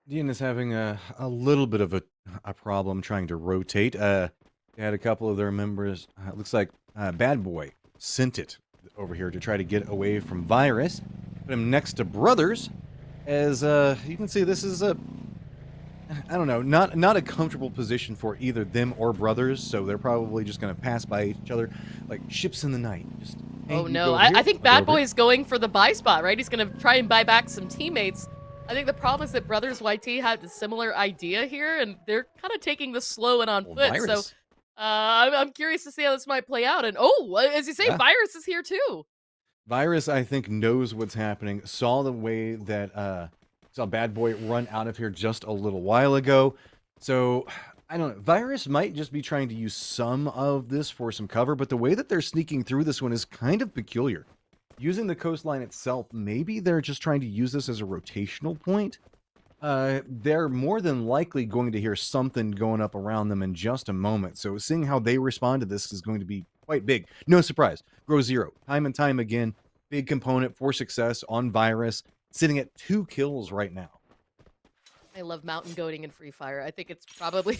Dean is having a little bit of a problem trying to rotate. They had a couple of their members, looks like Bad Boy sent it over here to try to get away from Virus. Put him next to Brothers, as you can see, this is I don't know, not a comfortable position for either them or Brothers, so they're probably just going to pass by each other like ships in the night. Just, hey, oh no, I think Bad Boy is going for the buy spot, right? He's going to try and buy back some teammates. I think the problem is that Brothers YT had a similar idea here, and they're kind of taking this slow and on foot. Virus. So I'm curious to see how this might play out. And as you say, Yeah. Virus is here too. Virus, I think, knows what's happening. Saw the way that saw Bad Boy run out of here just a little while ago. So I don't know. Virus might just be trying to use some of this for some cover, but the way that they're sneaking through this one is kind of peculiar. Using the coastline itself, maybe they're just trying to use this as a rotational point. They're more than likely going to hear something going up around them in just a moment. So seeing how they respond to this is going to be quite big. No surprise. Grow Zero, time and time again, big component for success on Virus, sitting at 2 kills right now. I love mountain goating in Free Fire. I think it's probably,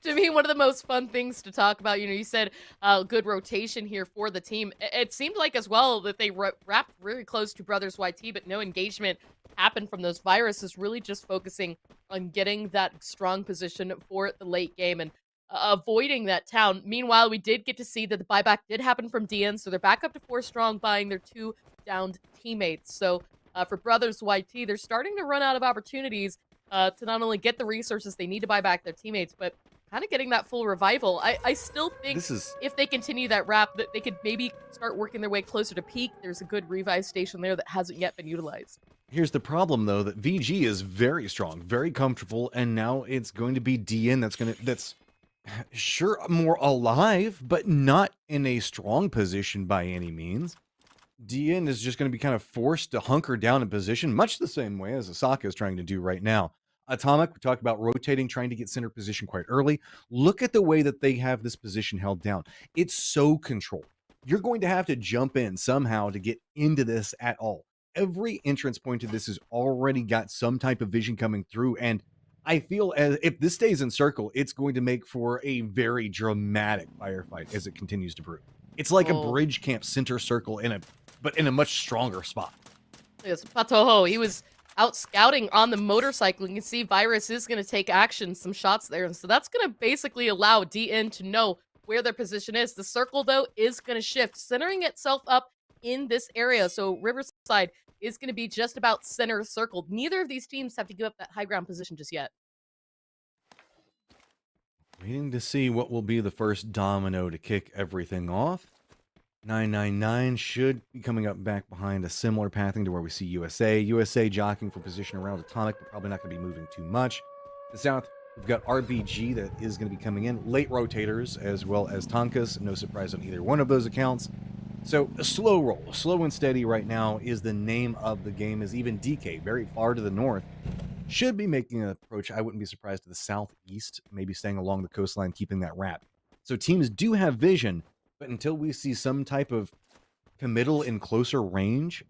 to me, one of the most fun things to talk about. You said good rotation here for the team. It seemed like as well that they wrapped really close to Brothers YT, but no engagement happened from those. Virus is really just focusing on getting that strong position for the late game and avoiding that town. Meanwhile, we did get to see that the buyback did happen from DN, so they're back up to 4 strong, buying their 2 downed teammates. So for Brothers YT, they're starting to run out of opportunities to not only get the resources they need to buy back their teammates, but kind of getting that full revival. I still think if they continue that wrap, that they could maybe start working their way closer to peak. There's a good revive station there that hasn't yet been utilized. Here's the problem, though, that VG is very strong, very comfortable, and now it's going to be DN that's sure more alive, but not in a strong position by any means. DN is just going to be kind of forced to hunker down in position, much the same way as Asaka is trying to do right now. Atomic, we talked about rotating, trying to get center position quite early. Look at the way that they have this position held down. It's so controlled. You're going to have to jump in somehow to get into this at all. Every entrance point to this has already got some type of vision coming through, and I feel as if this stays in circle, it's going to make for a very dramatic firefight as it continues to brew. It's like a bridge camp center circle but in a much stronger spot. Yes, Patoho, he was out scouting on the motorcycle. You can see Virus is going to take action, some shots there. And so that's going to basically allow DN to know where their position is. The circle, though, is going to shift, centering itself up in this area. So Riverside is going to be just about center circled. Neither of these teams have to give up that high ground position just yet. Waiting to see what will be the first domino to kick everything off. 999 should be coming up back behind a similar pathing to where we see USA. USA jockeying for position around Atomic, but probably not going to be moving too much. The south, we've got RBG that is going to be coming in. Late rotators as well as Tonkas. No surprise on either one of those accounts. So a slow roll, slow and steady right now is the name of the game, as even DK, very far to the north, should be making an approach. I wouldn't be surprised to the southeast, maybe staying along the coastline, keeping that wrap. So teams do have vision, but until we see some type of committal in closer range,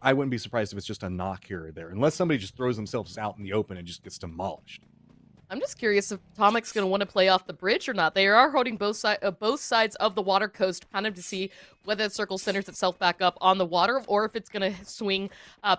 I wouldn't be surprised if it's just a knock here or there, unless somebody just throws themselves out in the open and just gets demolished. I'm just curious if Atomic's going to want to play off the bridge or not. They are holding both sides of the water coast, kind of to see whether the circle centers itself back up on the water, or if it's going to swing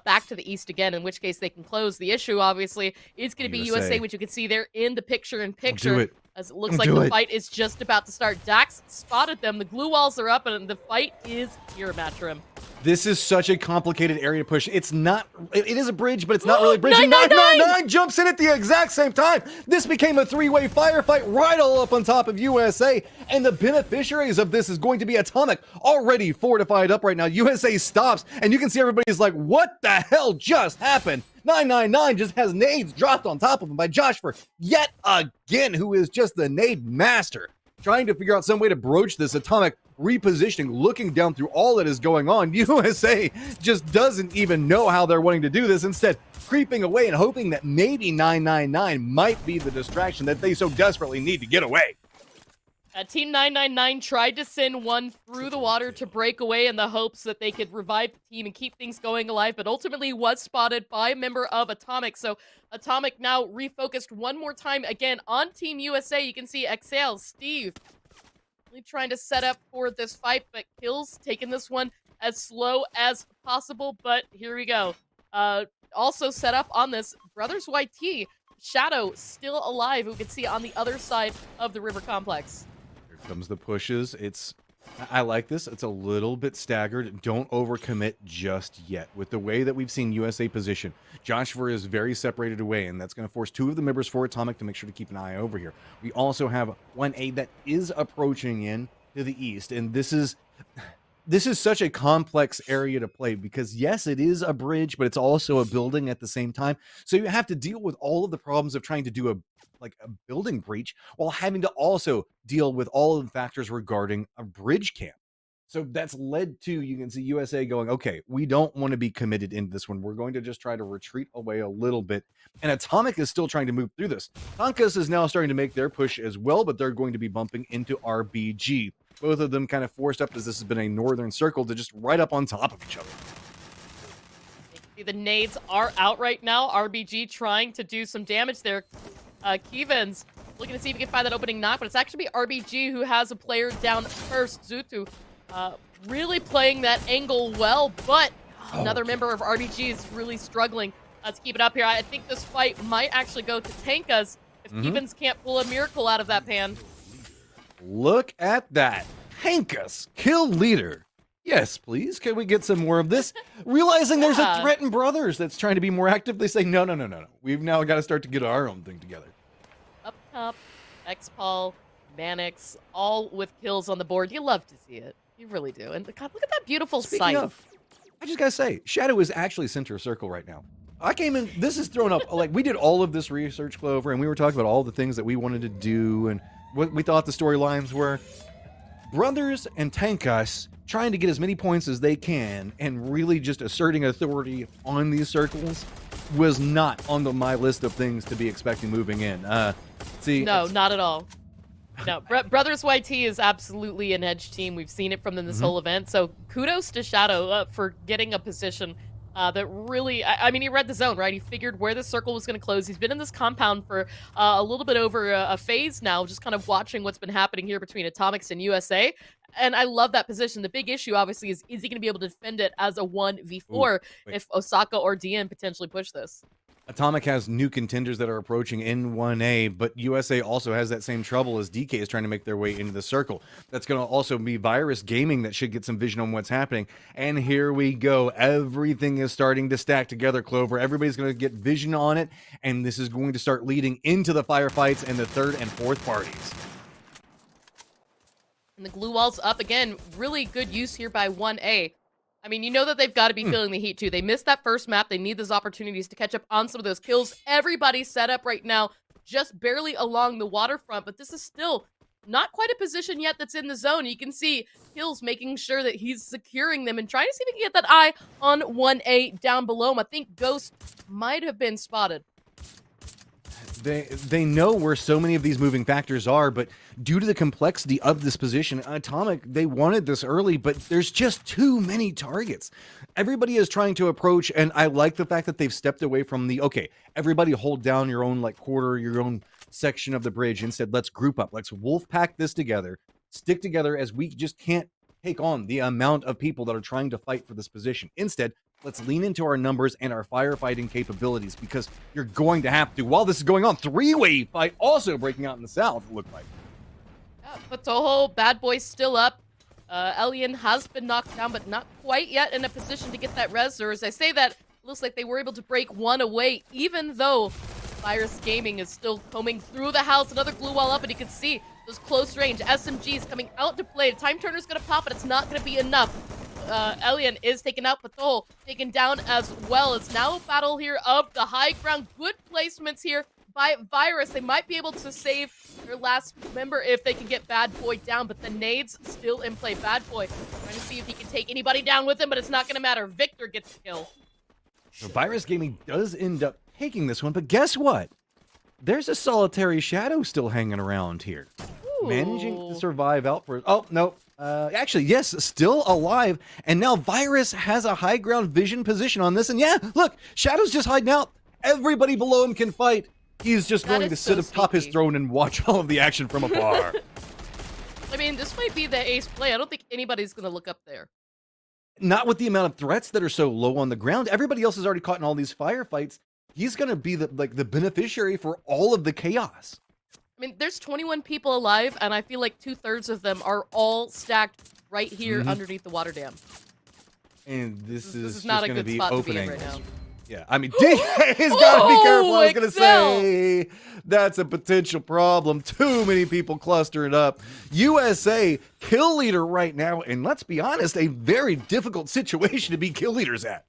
back to the east again, in which case they can close. The issue, obviously, is going to be USA, which you can see there in the picture-in-picture. As it looks like the fight is just about to start. Dax spotted them. The glue walls are up, and the fight is here, Matrim. This is such a complicated area to push. It's not, it is a bridge, but it's not really a bridge. 999 jumps in at the exact same time. This became a 3-way firefight right all up on top of USA. And the beneficiaries of this is going to be Atomic, already fortified up right now. USA stops, and you can see everybody's like, what the hell just happened? 999 just has nades dropped on top of him by Josh for yet again, who is just the nade master. Trying to figure out some way to broach this. Atomic repositioning, looking down through all that is going on. USA just doesn't even know how they're wanting to do this. Instead, creeping away and hoping that maybe 999 might be the distraction that they so desperately need to get away. Team 999 tried to send one through the water to break away in the hopes that they could revive the team and keep things going alive, but ultimately was spotted by a member of Atomic. So Atomic now refocused one more time again on Team USA. You can see Exhale, Steve, really trying to set up for this fight, but Kills taking this one as slow as possible. But here we go. Also set up on this, Brothers YT, Shadow still alive, who we can see on the other side of the river complex. Comes the pushes. I like this. It's a little bit staggered. Don't overcommit just yet. With the way that we've seen USA position, Joshua is very separated away, and that's going to force two of the members for Atomic to make sure to keep an eye over here. We also have 1A that is approaching in to the east, and this is such a complex area to play because, yes, it is a bridge, but it's also a building at the same time. So you have to deal with all of the problems of trying to do a building breach while having to also deal with all of the factors regarding a bridge camp. So that's led to, you can see USA going, okay, we don't want to be committed into this one. We're going to just try to retreat away a little bit. And Atomic is still trying to move through this. Tonkas is now starting to make their push as well, but they're going to be bumping into RBG. Both of them kind of forced up as this has been a northern circle to just right up on top of each other. The nades are out right now. RBG trying to do some damage there. Kevins looking to see if he can find that opening knock, but it's actually RBG who has a player down first. Zutu really playing that angle well, but another member of RBG is really struggling to keep it up here. I think this fight might actually go to Tankas if Kevins can't pull a miracle out of that pan. Look at that. Tankas, kill leader. Yes, please. Can we get some more of this? Realizing there's a threat in Brothers that's trying to be more active, they say, no. We've now got to start to get our own thing together. Up top, X-Paul, Manix, all with kills on the board. You love to see it. You really do. And God, look at that beautiful sight. I just got to say, Shadow is actually center circle right now. I came in, this is thrown up, like we did all of this research, Clover, and we were talking about all the things that we wanted to do and what we thought the storylines were. Brothers and Tankas trying to get as many points as they can and really just asserting authority on these circles was not on my list of things to be expecting moving in. No, not at all. No, Brothers YT is absolutely an edge team. We've seen it from them this whole event. So kudos to Shadow for getting a position that really, I mean, he read the zone, right? He figured where the circle was going to close. He's been in this compound for a little bit over a phase now, just kind of watching what's been happening here between Atomics and USA. And I love that position. The big issue, obviously, is he going to be able to defend it as a 1v4 if Osaka or DN potentially push this? Atomic has new contenders that are approaching in 1A, but USA also has that same trouble as DK is trying to make their way into the circle. That's going to also be Virus Gaming that should get some vision on what's happening. And here we go. Everything is starting to stack together, Clover. Everybody's going to get vision on it, and this is going to start leading into the firefights and the third and fourth parties. And the glue wall's up again. Really good use here by 1A. I mean, you know that they've got to be feeling the heat, too. They missed that first map. They need those opportunities to catch up on some of those kills. Everybody's set up right now, just barely along the waterfront, but this is still not quite a position yet that's in the zone. You can see Kills making sure that he's securing them and trying to see if he can get that eye on 1A down below him. I think Ghost might have been spotted. They know where so many of these moving factors are, but due to the complexity of this position, Atomic, they wanted this early, but there's just too many targets. Everybody is trying to approach, and I like the fact that they've stepped away from the, okay, everybody hold down your own quarter, your own section of the bridge. Instead, let's group up. Let's wolf pack this together, stick together, as we just can't take on the amount of people that are trying to fight for this position. Instead, let's lean into our numbers and our firefighting capabilities, because you're going to have to, while this is going on, three-way fight also breaking out in the south, it looked like. Yeah, Patojo, Bad Boy still up. Elian has been knocked down, but not quite yet in a position to get that res. Or as I say that, it looks like they were able to break one away, even though Virus Gaming is still combing through the house. Another glue wall up, and you can see those close range SMGs coming out to play. The Time Turner's going to pop, but it's not going to be enough. Elian is taken out, Patol taken down as well. It's now a battle here of the high ground. Good placements here Virus, they might be able to save their last member if they can get Bad Boy down, but the nades still in play. Bad Boy trying to see if he can take anybody down with him, but it's not going to matter. Victor gets the kill. So Virus Gaming does end up taking this one, but guess what? There's a solitary Shadow still hanging around here. Ooh. Managing to survive out for... Oh, no. Actually, yes, still alive. And now Virus has a high ground vision position on this. And yeah, look, Shadow's just hiding out. Everybody below him can fight. He's just going to sit atop his throne and watch all of the action from afar. I mean, this might be the ace play. I don't think anybody's going to look up there. Not with the amount of threats that are so low on the ground. Everybody else is already caught in all these firefights. He's going to be the beneficiary for all of the chaos. I mean, there's 21 people alive, and I feel like 2/3 of them are all stacked right here underneath the water dam. And this is not just a going to good be spot opening. to be in right now. Yeah, I mean, he's got to be careful. I was going to Excel. say that's a potential problem. Too many people clustering up. USA kill leader right now, and let's be honest, a very difficult situation to be kill leaders at.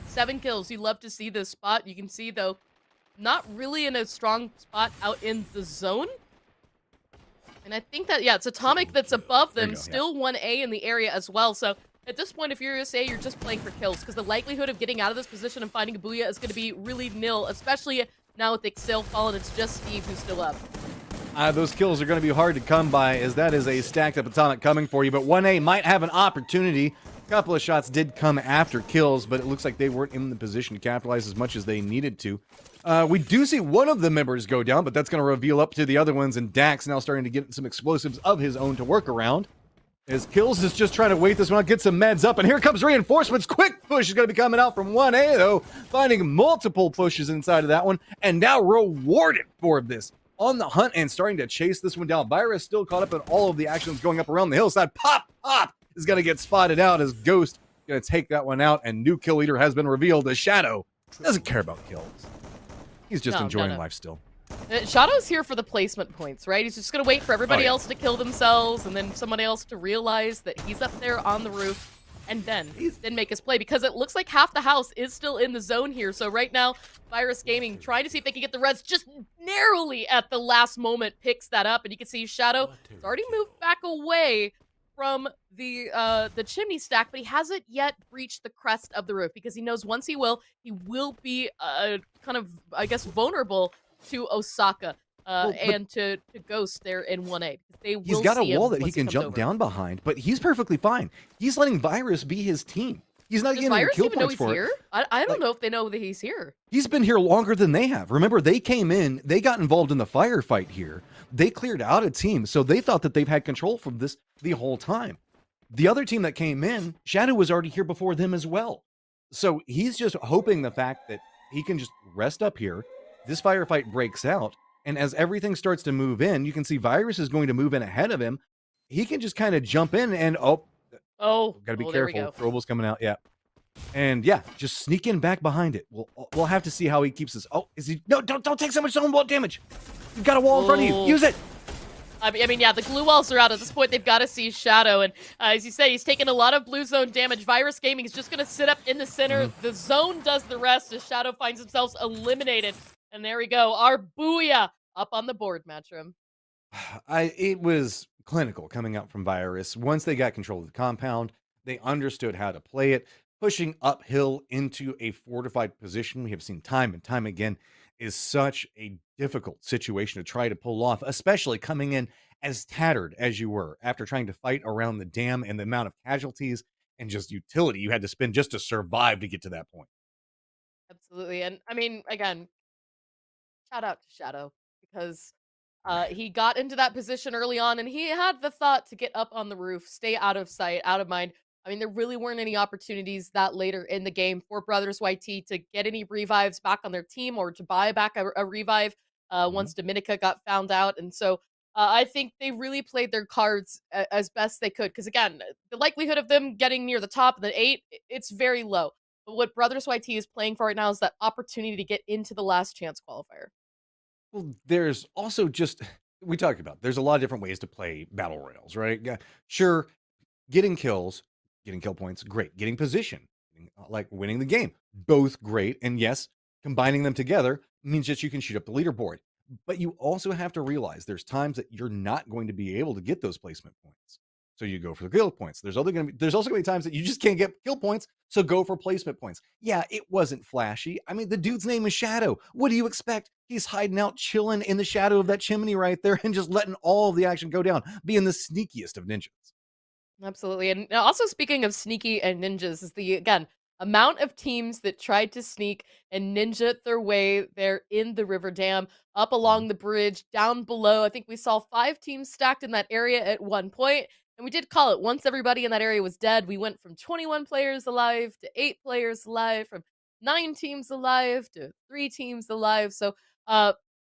7 kills. You love to see this spot. You can see, though, not really in a strong spot out in the zone. And I think that, yeah, it's Atomic that's above them. Still 1A in the area as well. So at this point, if you're USA, you're just playing for kills, because the likelihood of getting out of this position and finding a Booyah is going to be really nil, especially now with Excel fallen. It's just Steve who's still up. Those kills are going to be hard to come by, as that is a stacked up Atomic coming for you. But 1A might have an opportunity. A couple of shots did come after kills, but it looks like they weren't in the position to capitalize as much as they needed to. We do see one of the members go down, but that's going to reveal up to the other ones, and Dax now starting to get some explosives of his own to work around. As Kills is just trying to wait this one out, get some meds up, and here comes reinforcements. Quick push is going to be coming out from 1A, though, finding multiple pushes inside of that one, and now rewarded for this. On the hunt and starting to chase this one down. Virus still caught up in all of the actions going up around the hillside. Pop is going to get spotted out as Ghost going to take that one out, and new kill leader has been revealed as Shadow. Doesn't care about kills. He's just enjoying life still. Shadow's here for the placement points, right? He's just going to wait for everybody else to kill themselves and then someone else to realize that he's up there on the roof and then make his play, because it looks like half the house is still in the zone here. So right now, Virus Gaming trying to see if they can get the res, just narrowly at the last moment picks that up, and you can see Shadow has already moved back away from the chimney stack, but he hasn't yet breached the crest of the roof, because he knows once he will be kind of, I guess, vulnerable to Osaka and to Ghost there in 1A. He's got a wall that he can jump down behind, but he's perfectly fine. He's letting Virus be his team. He's not getting any kill points for it. I don't know if they know that he's here. He's been here longer than they have. Remember, they came in, they got involved in the firefight here. They cleared out a team, so they thought that they've had control from this the whole time. The other team that came in, Shadow was already here before them as well. So he's just hoping the fact that he can just rest up here. This firefight breaks out, and as everything starts to move in, you can see Virus is going to move in ahead of him. He can just kind of jump in and, gotta be careful. Robo's coming out, yeah. And yeah, just sneak in back behind it. We'll have to see how he keeps this. Oh, is he? No, don't take so much zone wall damage. You've got a wall in front of you. Use it. I mean, yeah, the glue walls are out. At this point, they've got to see Shadow. And as you say, he's taking a lot of blue zone damage. Virus Gaming is just going to sit up in the center. The zone does the rest as Shadow finds himself eliminated. And there we go. Our Booyah up on the board, Matchroom. It was clinical coming out from Virus. Once they got control of the compound, they understood how to play it. Pushing uphill into a fortified position, we have seen time and time again, is such a difficult situation to try to pull off, especially coming in as tattered as you were after trying to fight around the dam and the amount of casualties and just utility you had to spend just to survive to get to that point. Absolutely. And I mean, again, shout out to Shadow, because he got into that position early on and he had the thought to get up on the roof, stay out of sight, out of mind. I mean, there really weren't any opportunities that later in the game for Brothers YT to get any revives back on their team or to buy back a revive once Dominica got found out. And so I think they really played their cards as best they could. Because again, the likelihood of them getting near the top of the 8, it's very low. But what Brothers YT is playing for right now is that opportunity to get into the last chance qualifier. Well, there's also just, we talked about, there's a lot of different ways to play battle royals, right? Yeah, sure, getting kills, getting kill points, great. Getting position, like winning the game, both great. And yes, combining them together means that you can shoot up the leaderboard. But you also have to realize there's times that you're not going to be able to get those placement points. So you go for the kill points. There's also going to be times that you just can't get kill points, so go for placement points. Yeah, it wasn't flashy. I mean, the dude's name is Shadow. What do you expect? He's hiding out, chilling in the shadow of that chimney right there, and just letting all of the action go down, being the sneakiest of ninjas. Absolutely. And also speaking of sneaky and ninjas is the again amount of teams that tried to sneak and ninja their way there in the river dam, up Mhm. along the bridge, down below. I think we saw 5 teams stacked in that area at one point, and we did call it once everybody in that area was dead. We went from 21 players alive to 8 players alive, from 9 teams alive to 3 teams alive. So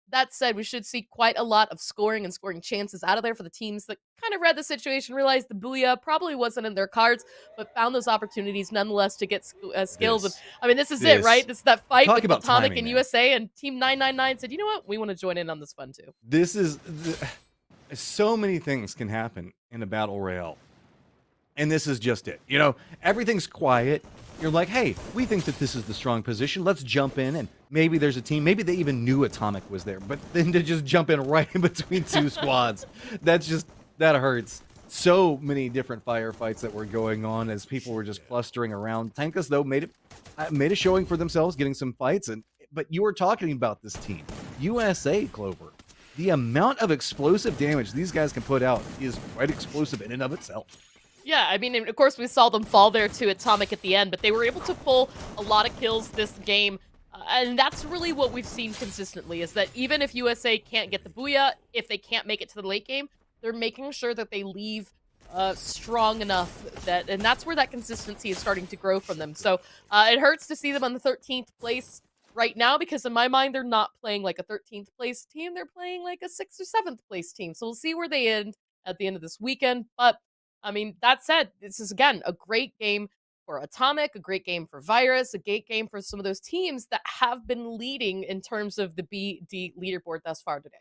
that said, we should see quite a lot of scoring and scoring chances out of there for the teams that kind of read the situation, realized the booyah probably wasn't in their cards, but found those opportunities nonetheless to get skills. And This, I mean, this is it, right? this, This is that fight talk with about Atomic timing, and man. USA, and Team 999 said, you know what? We want to join in on this fun too. This is so many things can happen in a battle royale. And this is just it. Everything's quiet. You're like, hey, we think that this is the strong position. Let's jump in. And maybe there's a team. Maybe they even knew Atomic was there. But then to just jump in right in between two squads, that hurts. So many different firefights that were going on as people were just clustering around. Tankas, though, made a showing for themselves, getting some fights. But you were talking about this team, USA, Clover. The amount of explosive damage these guys can put out is quite explosive in and of itself. Yeah, I mean, of course, we saw them fall there to Atomic at the end, but they were able to pull a lot of kills this game. And that's really what we've seen consistently, is that even if USA can't get the booyah, if they can't make it to the late game, they're making sure that they leave strong enough and that's where that consistency is starting to grow from them. So it hurts to see them on the 13th place right now, because in my mind, they're not playing like a 13th place team. They're playing like a 6th or 7th place team. So we'll see where they end at the end of this weekend. But I mean, that said, this is again a great game for Atomic, a great game for Virus, a great game for some of those teams that have been leading in terms of the BD leaderboard thus far today.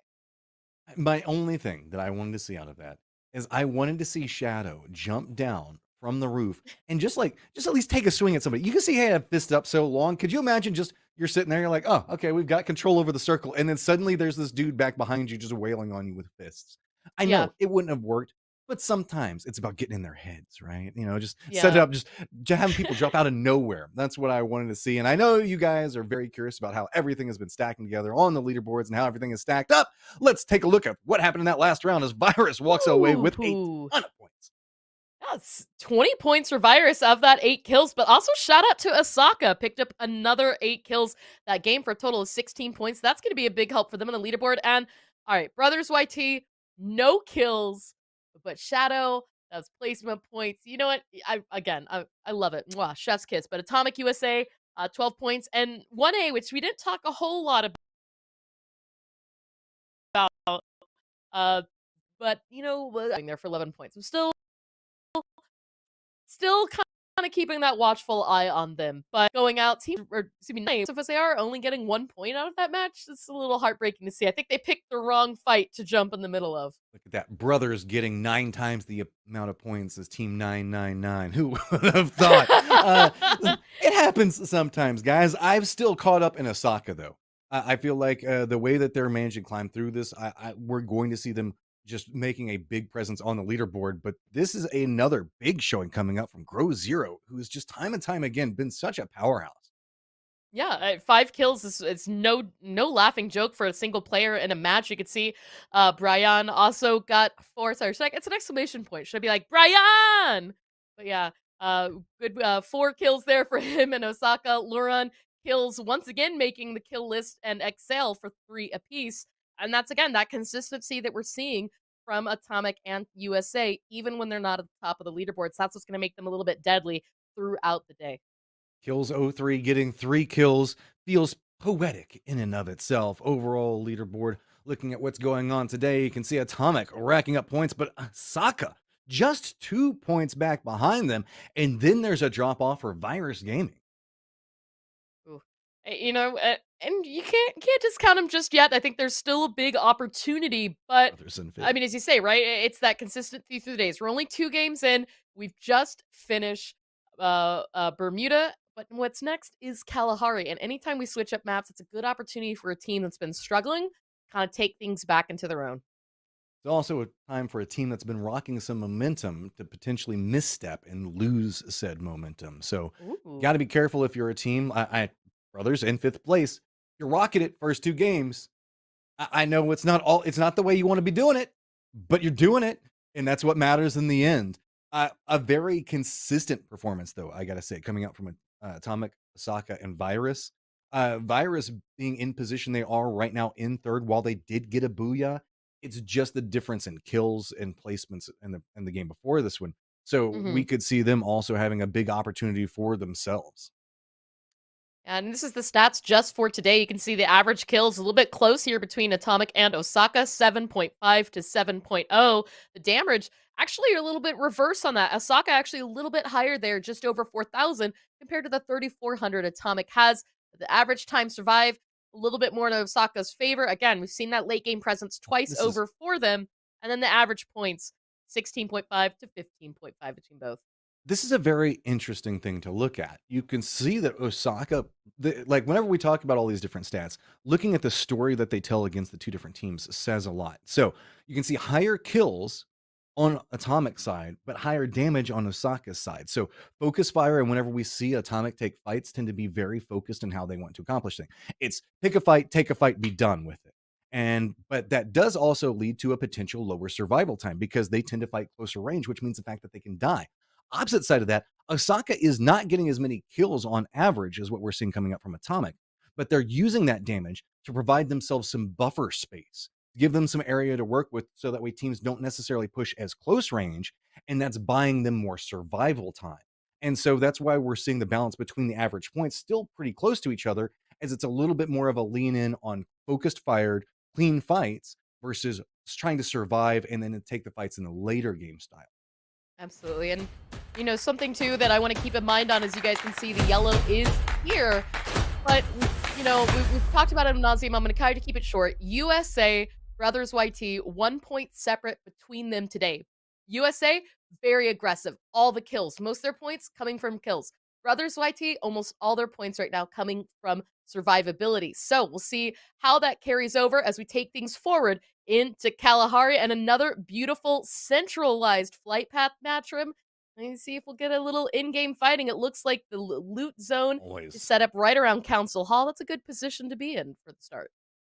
My only thing that I wanted to see out of that is I wanted to see Shadow jump down from the roof and just at least take a swing at somebody. You can see he had fist up so long. Could you imagine just you're sitting there, you're like, oh, okay, we've got control over the circle. And then suddenly there's this dude back behind you just wailing on you with fists. I Yeah, know it wouldn't have worked, but sometimes it's about getting in their heads, right? Just set it yeah. up, just having people drop out of nowhere. That's what I wanted to see. And I know you guys are very curious about how everything has been stacking together on the leaderboards and how everything is stacked up. Let's take a look at what happened in that last round as Virus walks away with a Ooh. ton of points. That's 20 points for Virus of that 8 kills, but also shout out to Asaka. Picked up another 8 kills that game for a total of 16 points. That's going to be a big help for them on the leaderboard. And all right, Brothers YT, no kills, but Shadow, that's placement points. You know what? I love it. Mwah, chef's kiss. But Atomic USA, 12 points. And 1A, which we didn't talk a whole lot about. Uh, but, there for 11 points. I'm still kind of keeping that watchful eye on them. But going out, nice. If they are only getting 1 point out of that match, it's a little heartbreaking to see. I think they picked the wrong fight to jump in the middle of. Look at that. Brothers getting 9 times the amount of points as Team 999. Who would have thought? It happens sometimes, guys. I've still caught up in Osaka, though. I feel like the way that they're managing to climb through this, we're going to see them just making a big presence on the leaderboard. But this is another big showing coming up from Grow Zero, who has just time and time again been such a powerhouse. Yeah, 5 kills is it's no laughing joke for a single player in a match. You could see Brian also got 4. Sorry, it's an exclamation point. Should I be like Brian? But yeah, good 4 kills there for him and Osaka. Luran kills once again, making the kill list, and Excel for 3 apiece. And that's again that consistency that we're seeing from Atomic and USA, even when they're not at the top of the leaderboards. That's what's going to make them a little bit deadly throughout the day. Kills 03, getting 3 kills feels poetic in and of itself. Overall leaderboard, looking at what's going on today, you can see Atomic racking up points, but Saka just 2 points back behind them. And then there's a drop off for Virus Gaming. Ooh. And you can't discount him just yet. I think there's still a big opportunity, but I mean, as you say, right? It's that consistency through the days. We're only 2 games in. We've just finished Bermuda But what's next is Kalahari, and anytime we switch up maps, it's a good opportunity for a team that's been struggling kind of take things back into their own. It's also a time for a team that's been rocking some momentum to potentially misstep and lose said momentum. So, Ooh. got to be careful if you're a team. Brothers in fifth place, you're rocking it first two games. I know it's not the way you want to be doing it, but you're doing it, and that's what matters in the end. A very consistent performance, though, I gotta say, coming out from Atomic, Osaka, and Virus. Virus being in position they are right now in third, while they did get a booyah, it's just the difference in kills and placements in the game before this one. So we Mhm. could see them also having a big opportunity for themselves. And this is the stats just for today. You can see the average kills a little bit close here between Atomic and Osaka, 7.5 to 7.0. The damage actually a little bit reverse on that. Osaka actually a little bit higher there, just over 4,000 compared to the 3,400 Atomic has. The average time survive a little bit more in Osaka's favor. Again, we've seen that late game presence twice This is over for them. And then the average points, 16.5 to 15.5 between both. This is a very interesting thing to look at. You can see that Osaka, like whenever we talk about all these different stats, looking at the story that they tell against the two different teams says a lot. So you can see higher kills on Atomic side, but higher damage on Osaka's side. So focus fire, and whenever we see Atomic take fights, tend to be very focused in how they want to accomplish things. It's pick a fight, take a fight, be done with it. And but that does also lead to a potential lower survival time because they tend to fight closer range, which means the fact that they can die. Opposite side of that, Osaka is not getting as many kills on average as what we're seeing coming up from Atomic, but they're using that damage to provide themselves some buffer space, give them some area to work with so that way teams don't necessarily push as close range, and that's buying them more survival time. And so that's why we're seeing the balance between the average points still pretty close to each other, as it's a little bit more of a lean in on focused, fired, clean fights versus trying to survive and then to take the fights in the later game style. Absolutely. And, something too that I want to keep in mind on is you guys can see the yellow is here. But, we've talked about it ad nauseum. I'm going to kind of keep it short. USA, Brothers YT, 1 point separate between them today. USA, very aggressive. All the kills. Most of their points coming from kills. Brothers YT, almost all their points right now coming from survivability. So we'll see how that carries over as we take things forward into Kalahari and another beautiful centralized flight path match. And see if we'll get a little in-game fighting. It looks like the loot zone is Always. set up right around Council Hall. That's a good position to be in for the start.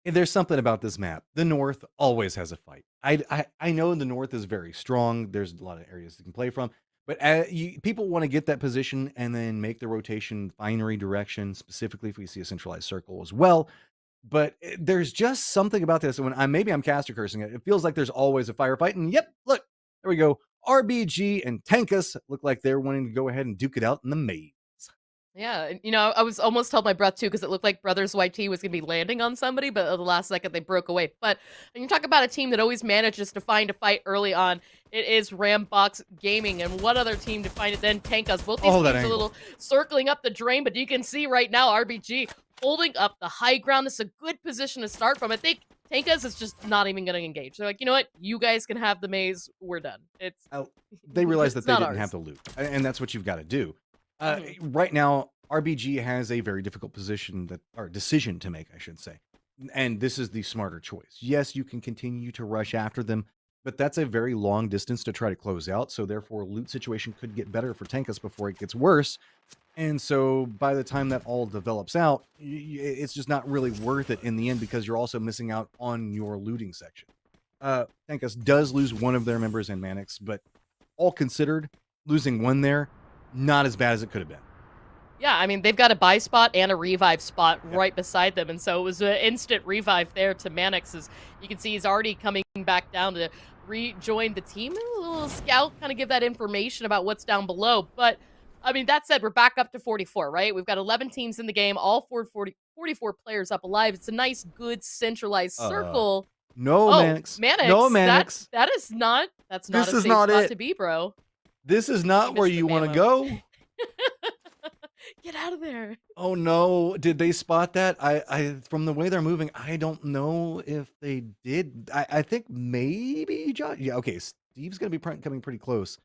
And there's something about this map. The North always has a fight. I know the North is very strong. There's a lot of areas you can play from, but people want to get that position and then make the rotation binary direction. Specifically, if we see a centralized circle as well. But there's just something about this. And maybe I'm caster cursing it. It feels like there's always a firefight. And yep, look, there we go. RBG and Tankus look like they're wanting to go ahead and duke it out in the maze. Yeah, and, I was almost held my breath too because it looked like Brothers YT was going to be landing on somebody, but at the last second they broke away. But when you talk about a team that always manages to find a fight early on, it is Rambox Gaming. And what other team to find it then? Tankus. Both these Oh, that teams a angle. little circling up the drain, but you can see right now RBG holding up the high ground. This is a good position to start from. I think Tankas is just not even going to engage. They're like, you know what? You guys can have the maze. We're done. Oh, they realized that it's they not didn't ours. have the loot, and that's what you've got to do. Mhm. Right now, RBG has a very difficult decision to make, I should say, and this is the smarter choice. Yes, you can continue to rush after them, but that's a very long distance to try to close out. So therefore, loot situation could get better for Tankus before it gets worse. And so by the time that all develops out, it's just not really worth it in the end because you're also missing out on your looting section. Tankus does lose one of their members in Mannix, but all considered, losing one there, not as bad as it could have been. Yeah, I mean, they've got a buy spot and a revive spot Yep. right beside them, and so it was an instant revive there to Mannix. As you can see, he's already coming back down to rejoin the team. A little scout, kind of give that information about what's down below. But, I mean, that said, we're back up to 44, right? We've got 11 teams in the game, all 44 players up alive. It's a nice, good, centralized circle. No Oh, Mannix. Mannix. No Mannix. That's not This a is safe not spot it. to be, bro. This is You not where missed the you want to memo. go. Get out of there. Oh no, did they spot that? I from the way they're moving, I don't know if they did. I think maybe Josh. Yeah, okay. Steve's gonna be coming pretty close.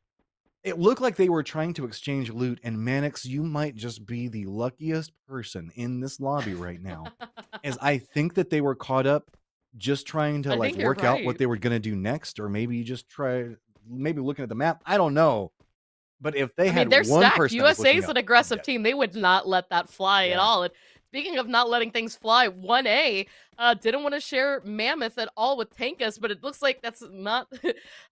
It looked like they were trying to exchange loot, and Mannix, you might just be the luckiest person in this lobby right now, as I think that they were caught up just trying to I like think you're work out what right. they were gonna do next, or maybe just maybe looking at the map. I don't know. But if they I mean, had they're one stacked. person that was looking USA's up, an I'm aggressive dead. team. They would not let that fly at Yeah. all. And speaking of not letting things fly, 1A didn't want to share Mammoth at all with Tankus, but it looks like that's not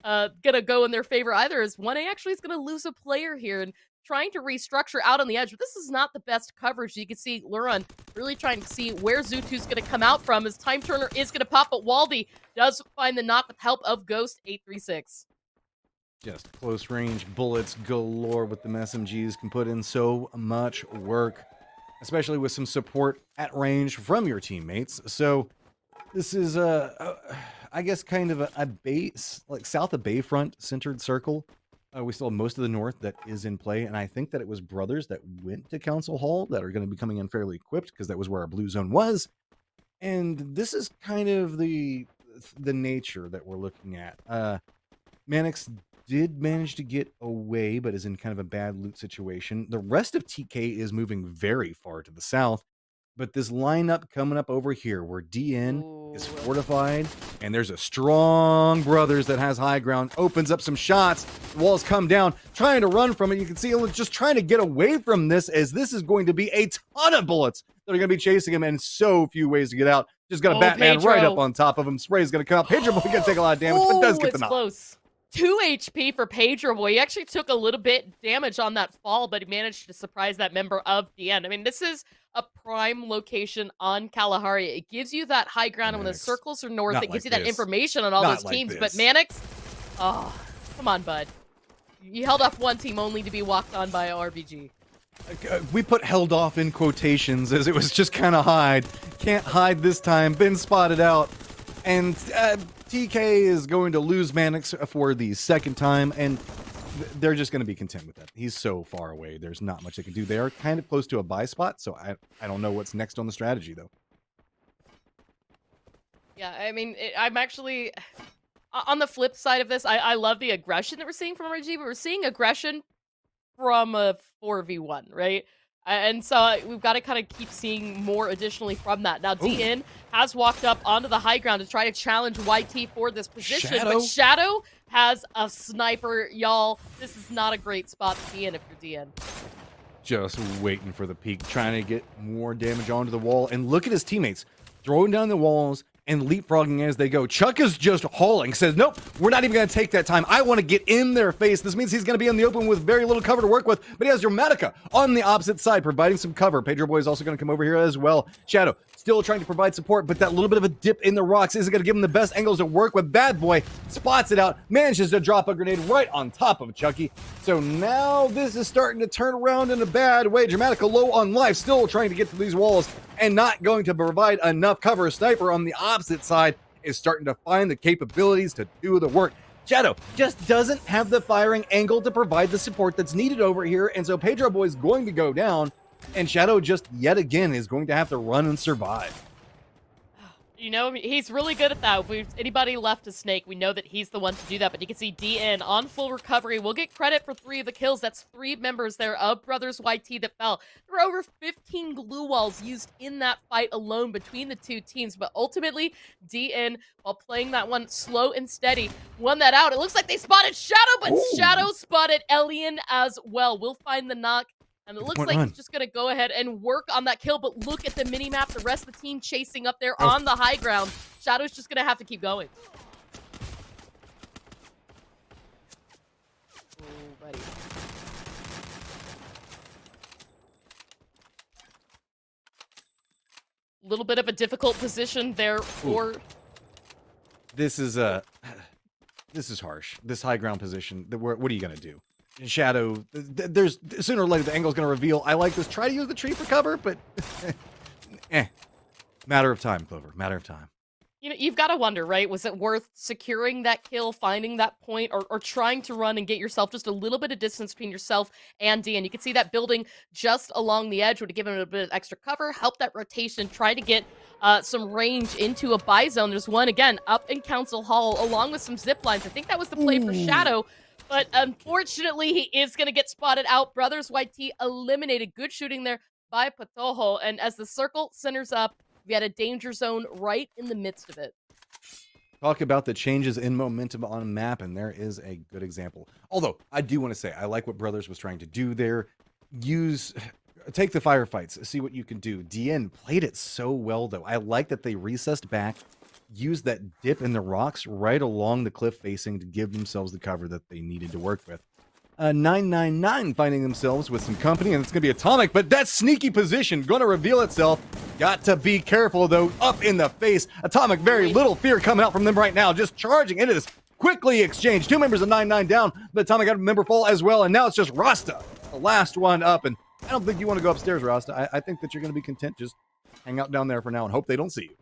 gonna go in their favor either. As 1A actually is gonna lose a player here and trying to restructure out on the edge. But this is not the best coverage. You can see Luron really trying to see where Zutu's gonna come out from. As Time Turner is gonna pop, but Waldy does find the knock with help of Ghost 836. Just close range bullets galore with them SMGs can put in so much work, especially with some support at range from your teammates. So this is I guess kind of a base, like south of Bayfront centered circle. We still have most of the north that is in play, and I think that it was brothers that went to Council Hall that are going to be coming in fairly equipped because that was where our blue zone was. And this is kind of the nature that we're looking at. Mannix did manage to get away, but is in kind of a bad loot situation. The rest of TK is moving very far to the south, but this lineup coming up over here where DN is fortified and there's a strong brothers that has high ground, opens up some shots, the walls come down, trying to run from it. You can see him just trying to get away from this, as this is going to be a ton of bullets that are going to be chasing him and so few ways to get out. Just got a Batman Pedro. right up on top of him. Spray is going to come out. Pedro Boy going to take a lot of damage, but does get the knock. Close. 2 HP for Pedro Boy. He actually took a little bit damage on that fall, but he managed to surprise that member of the end. I mean, this is a prime location on Kalahari. It gives you that high ground, and when the circles are north, it gives you that information on all those teams. But Mannix, oh, come on, bud. You held off one team only to be walked on by RBG. We put held off in quotations as it was just kind of hide. Can't hide this time. Been spotted out. And TK is going to lose Mannix for the second time, and they're just going to be content with that. He's so far away. There's not much they can do. They are kind of close to a buy spot, so I don't know what's next on the strategy, though. Yeah, I mean, I'm actually... On the flip side of this, I love the aggression that we're seeing from RG, but we're seeing aggression from a 4v1, right? And so we've got to kind of keep seeing more additionally from that. Now, DN has walked up onto the high ground to try to challenge YT for this position, but Shadow has a sniper, y'all. This is not a great spot to be in if you're DN. Just waiting for the peak, trying to get more damage onto the wall. And look at his teammates throwing down the walls and leapfrogging as they go. Chuck is just hauling, says, nope, we're not even going to take that time. I want to get in their face. This means he's going to be in the open with very little cover to work with, but he has Dramatica on the opposite side, providing some cover. Pedro Boy is also going to come over here as well. Shadow still trying to provide support, but that little bit of a dip in the rocks isn't going to give him the best angles to work with. Bad Boy spots it out, manages to drop a grenade right on top of Chucky. So now this is starting to turn around in a bad way. Dramatica low on life, still trying to get to these walls and not going to provide enough cover. Sniper on the opposite side is starting to find the capabilities to do the work. Shadow just doesn't have the firing angle to provide the support that's needed over here, and so Pedro Boy is going to go down, and Shadow just yet again is going to have to run and survive. You know, he's really good at that. If anybody left a snake, we know that he's the one to do that. But you can see DN on full recovery. We'll get credit for 3 of the kills. That's 3 members there of Brothers YT that fell. There were over 15 glue walls used in that fight alone between the 2 teams. But ultimately, DN, while playing that one slow and steady, won that out. It looks like they spotted Shadow, but Shadow spotted Elian as well. We'll find the knock. And it looks like he's just going to go ahead and work on that kill, but look at the mini-map. The rest of the team chasing up there on the high ground. Shadow's just going to have to keep going. Oh, buddy. A little bit of a difficult position there for... This is harsh. This high ground position. What are you going to do? Shadow, there's sooner or later the angle's going to reveal. I like this. Try to use the tree for cover, but matter of time, Clover. Matter of time. You know, you've got to wonder, right? Was it worth securing that kill, finding that point, or trying to run and get yourself just a little bit of distance between yourself and D? And you can see that building just along the edge would have given it a bit of extra cover, help that rotation, try to get some range into a buy zone. There's one, again, up in Council Hall, along with some zip lines. I think that was the play for Shadow. But unfortunately, he is going to get spotted out. Brothers YT eliminated. Good shooting there by Patojo. And as the circle centers up, we had a danger zone right in the midst of it. Talk about the changes in momentum on a map, and there is a good example. Although, I do want to say, I like what Brothers was trying to do there. Take the firefights, see what you can do. DN played it so well, though. I like that they recessed back, used that dip in the rocks right along the cliff facing to give themselves the cover that they needed to work with. 999 finding themselves with some company, and it's going to be Atomic, but that sneaky position going to reveal itself. Got to be careful, though. Up in the face. Atomic, very little fear coming out from them right now, just charging into this. Quickly exchanged. 2 members of 99 down, but Atomic got a member fall as well, and now it's just Rasta, the last one up, and I don't think you want to go upstairs, Rasta. I think that you're going to be content. Just hang out down there for now and hope they don't see you.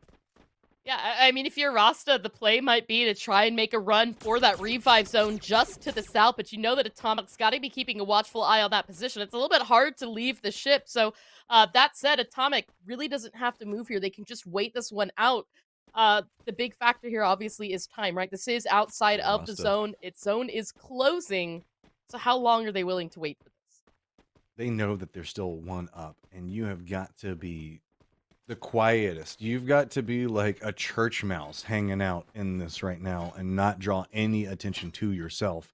Yeah, I mean, if you're Rasta, the play might be to try and make a run for that revive zone just to the south, but you know that Atomic's got to be keeping a watchful eye on that position. It's a little bit hard to leave the ship, so that said, Atomic really doesn't have to move here. They can just wait this one out. The big factor here, obviously, is time, right? This is outside of the zone. Its zone is closing, so how long are they willing to wait for this? They know that they're still one up, and you have got to be the quietest. You've got to be like a church mouse hanging out in this right now and not draw any attention to yourself.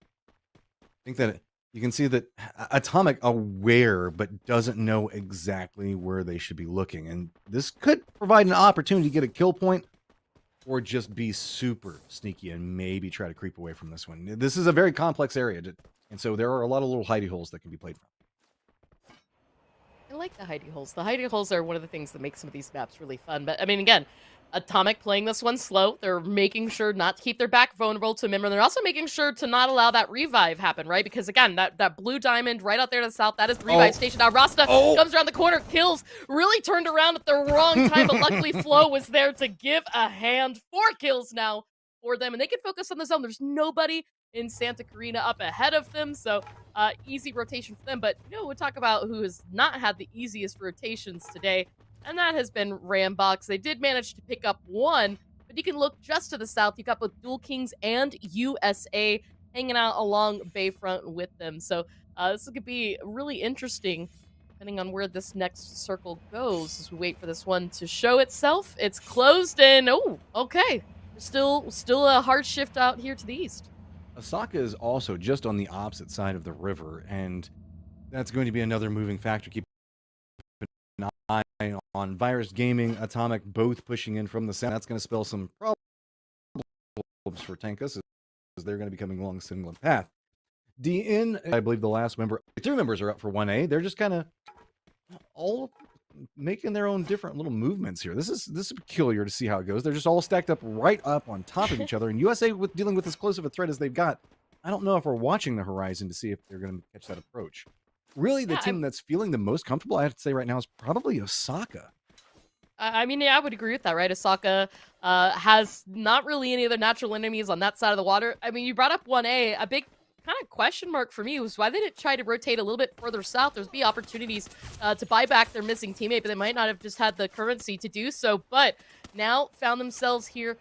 I think that you can see that Atomic aware but doesn't know exactly where they should be looking, and this could provide an opportunity to get a kill point or just be super sneaky and maybe try to creep away from this one. This is a very complex area, and so there are a lot of little hidey holes that can be played from. I like the hidey holes. The hidey holes are one of the things that make some of these maps really fun. But, I mean, again, Atomic playing this one slow. They're making sure not to keep their back vulnerable to a member. They're also making sure to not allow that revive happen, right? Because, again, that blue diamond right out there to the south, that is the revive station. Now, Rasta comes around the corner, kills, really turned around at the wrong time, but luckily Flo was there to give a hand. 4 kills now for them, and they can focus on the zone. There's nobody in Santa Carina up ahead of them, so easy rotation for them. But, you know, we'll talk about who has not had the easiest rotations today, and that has been Rambox. They did manage to pick up 1, but you can look just to the south. You got both Dual Kings and USA hanging out along Bayfront with them. So this could be really interesting, depending on where this next circle goes as we wait for this one to show itself. It's closed, and oh, okay. Still a hard shift out here to the east. Osaka is also just on the opposite side of the river, and that's going to be another moving factor. Keep an eye on Virus Gaming, Atomic, both pushing in from the south. That's going to spell some problems for Tankus, as they're going to be coming along a similar path. DN, I believe the last member, 3 members are up for 1A. They're just kind of all making their own different little movements here. This is peculiar to see how it goes. They're just all stacked up right up on top of each other. And USA, with dealing with as close of a threat as they've got, I don't know if we're watching the horizon to see if they're going to catch that approach. Really, the team that's feeling the most comfortable, I have to say right now, is probably Osaka. I mean, yeah, I would agree with that, right? Osaka has not really any other natural enemies on that side of the water. I mean, you brought up 1A. A big kind of question mark for me was why they didn't try to rotate a little bit further south. There's be opportunities to buy back their missing teammate, but they might not have just had the currency to do so. But now found themselves here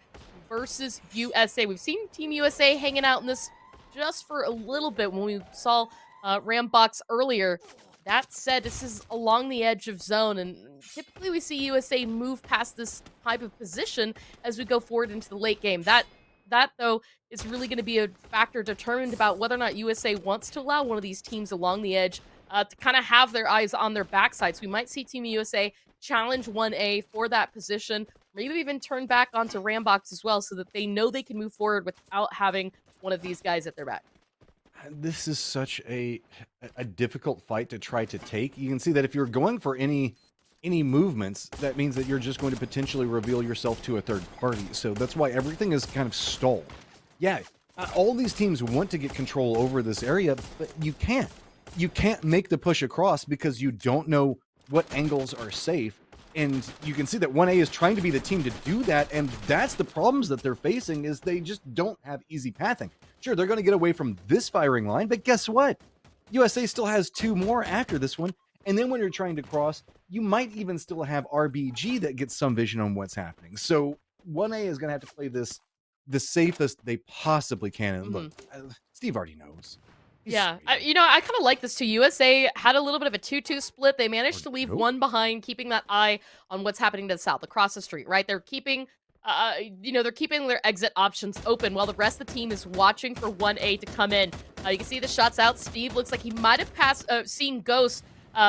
versus USA. We've seen Team USA hanging out in this just for a little bit when we saw Rambox earlier. That said, this is along the edge of zone, and typically we see USA move past this type of position as we go forward into the late game. That though, is really going to be a factor determined about whether or not USA wants to allow one of these teams along the edge to kind of have their eyes on their backside. So we might see Team USA challenge 1A for that position, maybe even turn back onto Rambox as well so that they know they can move forward without having one of these guys at their back. This is such a difficult fight to try to take. You can see that if you're going for any movements, that means that you're just going to potentially reveal yourself to a third party. So that's why everything is kind of stalled. Yeah, all these teams want to get control over this area, but you can't. You can't make the push across because you don't know what angles are safe. And you can see that 1A is trying to be the team to do that, and that's the problems that they're facing, is they just don't have easy pathing. Sure, they're going to get away from this firing line, but guess what? USA still has 2 more after this one, and then when you're trying to cross, you might even still have RBG that gets some vision on what's happening. So 1A is going to have to play this the safest they possibly can. And look, Mhm. Steve already knows. Yeah, I kind of like this too. USA had a little bit of a 2-2 split. They managed to leave Nope. one behind, keeping that eye on what's happening to the south, across the street, right? They're keeping, they're keeping their exit options open while the rest of the team is watching for 1A to come in. You can see the shots out. Steve looks like he might have seen Ghost,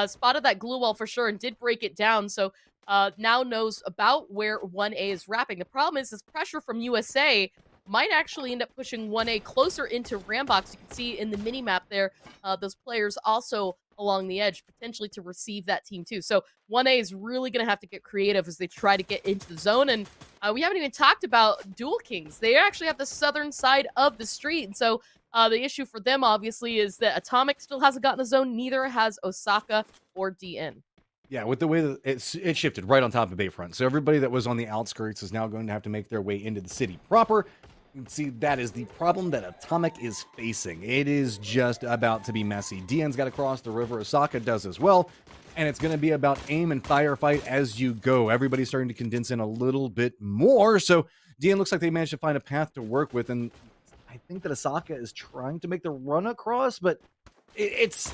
spotted that glue wall for sure, and did break it down. So now knows about where 1A is wrapping. The problem is this pressure from USA might actually end up pushing 1A closer into Rambox. You can see in the mini-map there, those players also along the edge, potentially to receive that team too. So 1A is really going to have to get creative as they try to get into the zone. And we haven't even talked about Dual Kings. They actually have the southern side of the street. And so the issue for them, obviously, is that Atomic still hasn't gotten the zone. Neither has Osaka or DN. Yeah, with the way that it shifted right on top of Bayfront. So everybody that was on the outskirts is now going to have to make their way into the city proper. You can see that is the problem that Atomic is facing. It is just about to be messy. DN's got to cross the river. Osaka does as well. And it's going to be about aim and firefight as you go. Everybody's starting to condense in a little bit more. So DN looks like they managed to find a path to work with. And I think that Osaka is trying to make the run across, but it's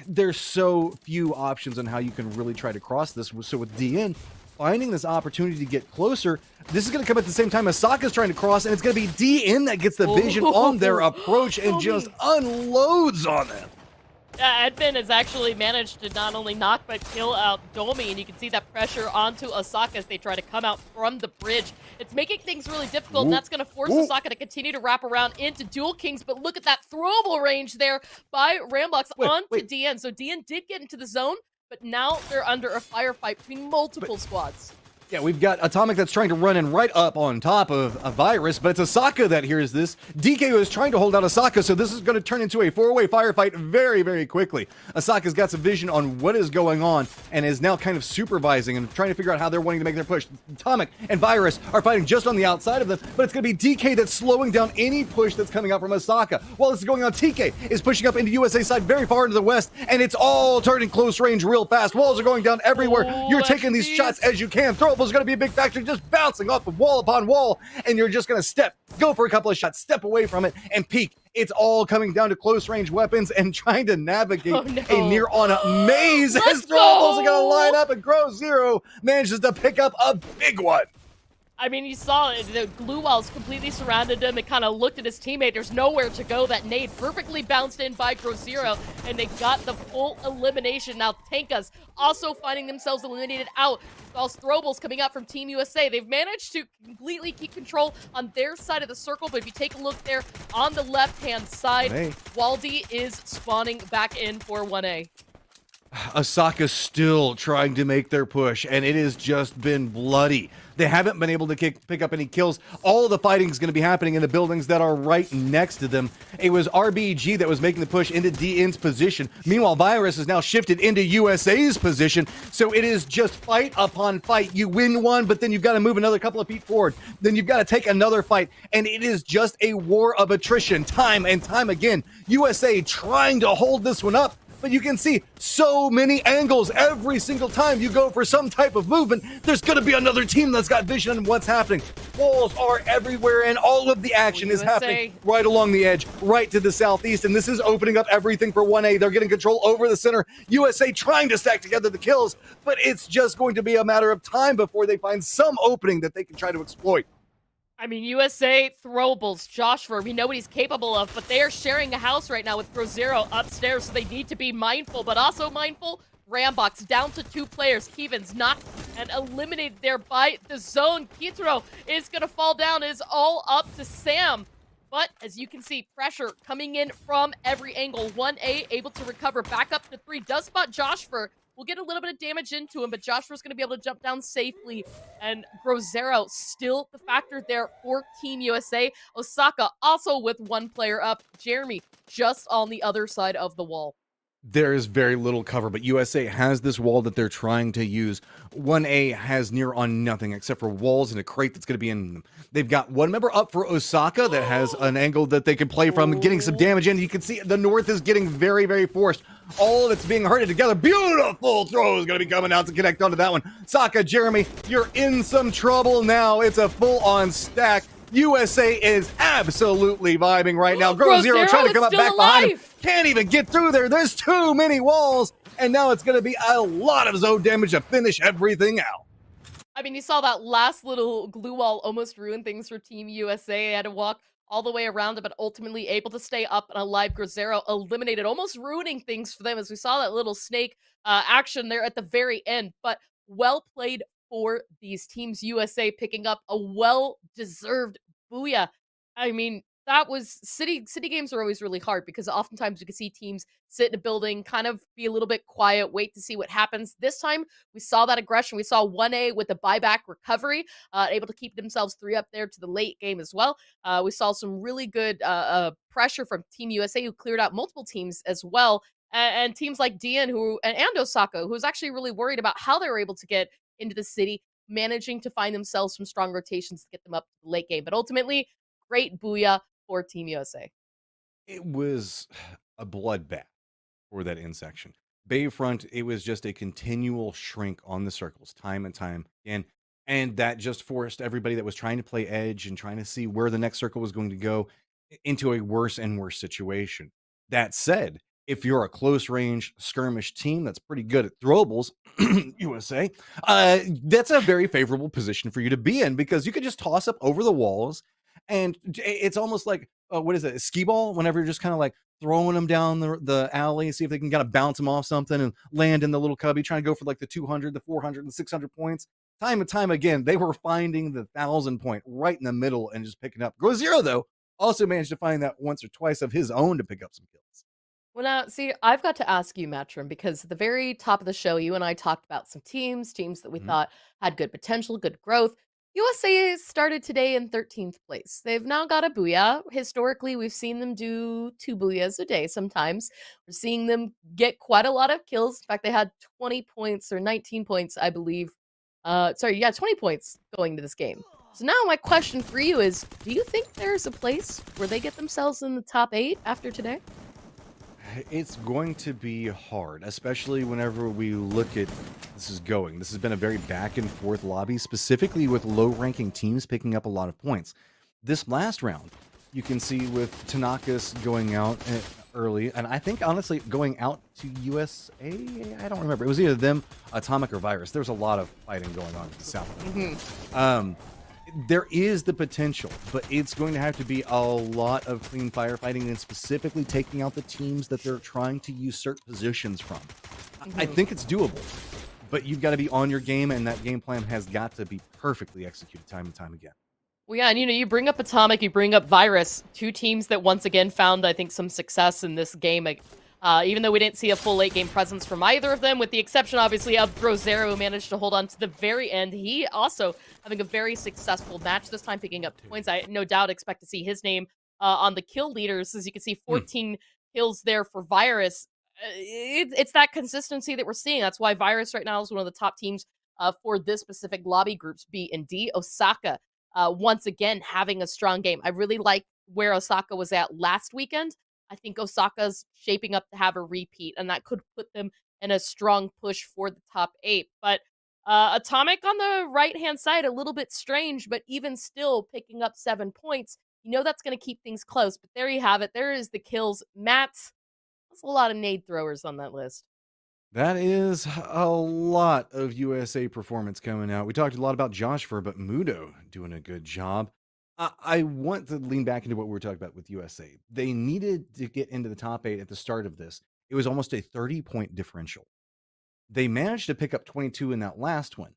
there's so few options on how you can really try to cross this. So with DN finding this opportunity to get closer, this is going to come at the same time Osaka's trying to cross, and it's going to be DN that gets the vision on their approach and just unloads on them. Edmund has actually managed to not only knock but kill out Domi, and you can see that pressure onto Osaka as they try to come out from the bridge. It's making things really difficult, and that's going to force Osaka to continue to wrap around into Dual Kings, but look at that throwable range there by Rambox onto DN. So DN did get into the zone, but now they're under a firefight between multiple squads. Yeah, we've got Atomic that's trying to run in right up on top of a Virus, but it's Osaka that hears this. DKO is trying to hold out Osaka, so this is going to turn into a four-way firefight very, very quickly. Osaka's got some vision on what is going on and is now kind of supervising and trying to figure out how they're wanting to make their push. Atomic and Virus are fighting just on the outside of them, but it's going to be DK that's slowing down any push that's coming out from Osaka. While this is going on, TK is pushing up into USA side very far into the west, and it's all turning close range real fast. Walls are going down everywhere. You're taking these shots as you can. Throw is going to be a big factor, just bouncing off of wall upon wall, and you're just going to go for a couple of shots, step away from it, and peek. It's all coming down to close range weapons and trying to navigate a near on a maze as throwables are going to line up, and Grow Zero manages to pick up a big one. I mean, you saw it. The glue walls completely surrounded him. It kind of looked at his teammate. There's nowhere to go. That nade perfectly bounced in by Grow Zero, and they got the full elimination. Now, Tankas also finding themselves eliminated out. False throwables coming out from Team USA. They've managed to completely keep control on their side of the circle, but if you take a look there on the left-hand side, Waldy is spawning back in for 1A. Osaka's still trying to make their push, and it has just been bloody. They haven't been able to pick up any kills. All the fighting is going to be happening in the buildings that are right next to them. It was RBG that was making the push into DN's position. Meanwhile, Virus is now shifted into USA's position, so it is just fight upon fight. You win one, but then you've got to move another couple of feet forward. Then you've got to take another fight, and it is just a war of attrition time and time again. USA trying to hold this one up, but you can see so many angles. Every single time you go for some type of movement, there's going to be another team that's got vision on what's happening. Walls are everywhere, and all of the action is happening right along the edge, right to the southeast, and this is opening up everything for 1A. They're getting control over the center. USA trying to stack together the kills, but it's just going to be a matter of time before they find some opening that they can try to exploit. I mean, USA throwables, Joshua, we know what he's capable of, but they are sharing a house right now with Grow Zero upstairs, so they need to be mindful, but also mindful. Rambox down to 2 players. Kevin's knocked and eliminated there by the zone. Kitaro is going to fall down. It is all up to Sam. But as you can see, pressure coming in from every angle. 1A able to recover back up to 3. Does spot Joshua. We'll get a little bit of damage into him, but Joshua's going to be able to jump down safely. And Grow Zero still the factor there for Team USA. Osaka also with 1 player up. Jeremy just on the other side of the wall. There is very little cover, but USA has this wall that they're trying to use. 1A has near on nothing except for walls and a crate that's going to be in them. They've got 1 member up for Osaka that has an angle that they can play from, getting some damage in. You can see the north is getting very, very forced. All of it's being herded together. Beautiful throw is going to be coming out to connect onto that one. Saka, Jeremy, you're in some trouble now. It's a full-on stack. USA is absolutely vibing right now. Grow Zero trying to come up still back behind him. alive. Can't even get through there. There's too many walls. And now it's going to be a lot of zone damage to finish everything out. I mean, you saw that last little glue wall almost ruin things for Team USA. They had to walk all the way around it, but ultimately able to stay up and alive. Grozero eliminated, almost ruining things for them as we saw that little snake action there at the very end. But well played for these teams. USA picking up a well-deserved booyah. I mean, that was city games are always really hard because oftentimes you can see teams sit in a building, kind of be a little bit quiet, wait to see what happens. This time we saw that aggression. We saw 1A with the buyback recovery, able to keep themselves 3 up there to the late game as well. We saw some really good pressure from Team USA, who cleared out multiple teams as well. And teams like DN and Osaka, who was actually really worried about how they were able to get into the city, managing to find themselves some strong rotations to get them up to the late game. But ultimately, great booyah for Team USA. It was a bloodbath for that end section. Bayfront, it was just a continual shrink on the circles, time and time again. And that just forced everybody that was trying to play edge and trying to see where the next circle was going to go into a worse and worse situation. That said, if you're a close range skirmish team that's pretty good at throwables, USA, that's a very favorable position for you to be in because you could just toss up over the walls. And it's almost like, what is it, a skee ball? Whenever you're just kind of like throwing them down the alley, see if they can kind of bounce them off something and land in the little cubby, trying to go for like the 200, the 400, the 600 points. Time and time again, they were finding the 1,000 point right in the middle and just picking up. Zero, though, also managed to find that once or twice of his own to pick up some kills. Well, now, see, I've got to ask you, Matrim, because at the very top of the show, you and I talked about some teams that we thought had good potential, good growth. USA started today in 13th place. They've now got a booyah. Historically, we've seen them do 2 booyahs a day sometimes. We're seeing them get quite a lot of kills. In fact, they had 20 points or 19 points, I believe. 20 points going to this game. So now my question for you is, do you think there's a place where they get themselves in the top 8 after today? It's going to be hard, especially whenever we look at this is going. This has been a very back and forth lobby, specifically with low ranking teams picking up a lot of points. This last round, you can see with Tanaka's going out early, and I think honestly going out to USA, I don't remember. It was either them, Atomic, or Virus. There's a lot of fighting going on in the South. There is the potential, but it's going to have to be a lot of clean firefighting and specifically taking out the teams that they're trying to usurp positions from. I think it's doable, but you've got to be on your game, and that game plan has got to be perfectly executed time and time again. Well, yeah, and you bring up Atomic, you bring up Virus, 2 teams that once again found, I think, some success in this game. Even though we didn't see a full late game presence from either of them, with the exception, obviously, of Grozero, who managed to hold on to the very end. He also having a very successful match, this time picking up points. I no doubt expect to see his name on the kill leaders. As you can see, 14 kills there for Virus. It's that consistency that we're seeing. That's why Virus right now is one of the top teams for this specific lobby groups, B and D. Osaka, once again, having a strong game. I really like where Osaka was at last weekend. I think Osaka's shaping up to have a repeat, and that could put them in a strong push for the top 8. But Atomic on the right-hand side, a little bit strange, but even still picking up 7 points. That's going to keep things close. But there you have it. There is the kills. Matt, that's a lot of nade throwers on that list. That is a lot of USA performance coming out. We talked a lot about Joshua, but Mudo doing a good job. I want to lean back into what we were talking about with USA. They needed to get into the top 8 at the start of this. It was almost a 30-point differential. They managed to pick up 22 in that last one,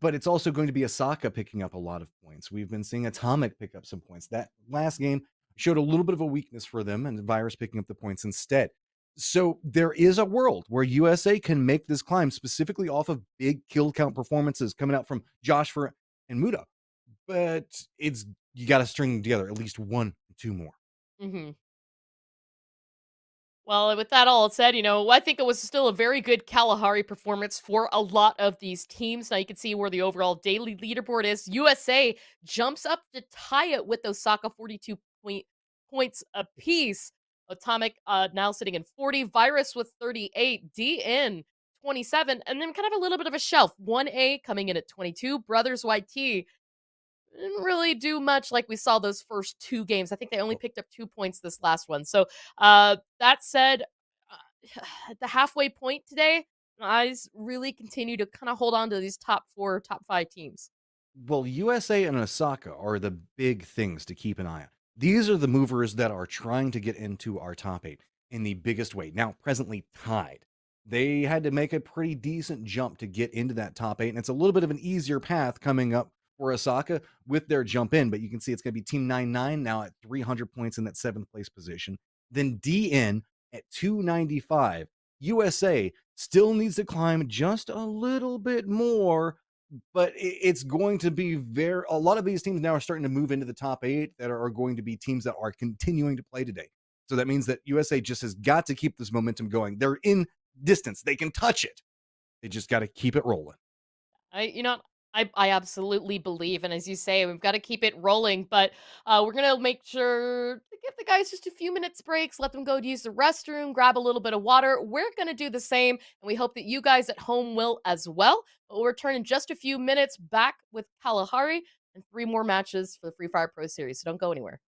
but it's also going to be Osaka picking up a lot of points. We've been seeing Atomic pick up some points. That last game showed a little bit of a weakness for them, and Virus picking up the points instead. So there is a world where USA can make this climb specifically off of big kill count performances coming out from Joshua and Muda. But you got to string together at least 1 or 2 more. Well, with that all said, I think it was still a very good Kalahari performance for a lot of these teams. Now you can see where the overall daily leaderboard is. USA jumps up to tie it with Osaka, 42 points apiece. Atomic now sitting in 40, Virus with 38, DN 27, and then kind of a little bit of a shelf. 1A coming in at 22, Brothers YT didn't really do much like we saw those first 2 games. I think they only picked up 2 points this last one. So, that said, at the halfway point today, eyes really continue to kinda hold on to these top 4, top 5 teams. Well, USA and Osaka are the big things to keep an eye on. These are the movers that are trying to get into our top eight in the biggest way. Now, presently tied. They had to make a pretty decent jump to get into that top eight, and it's a little bit of an easier path coming up for Osaka with their jump in. But you can see it's going to be Team 99 now at 300 points in that seventh place position. Then DN at 295. USA still needs to climb just a little bit more, but it's going to be a lot of these teams now are starting to move into the top eight that are going to be teams that are continuing to play today. So that means that USA just has got to keep this momentum going. They're in distance. They can touch it. They just got to keep it rolling. I you know, I absolutely believe, and as you say, we've gotta keep it rolling, but, we're gonna make sure to give the guys just a few minutes breaks, let them go to use the restroom, grab a little bit of water. We're gonna do the same, and we hope that you guys at home will as well. But we'll return in just a few minutes back with Kalahari and 3 more matches for the Free Fire Pro Series, so don't go anywhere.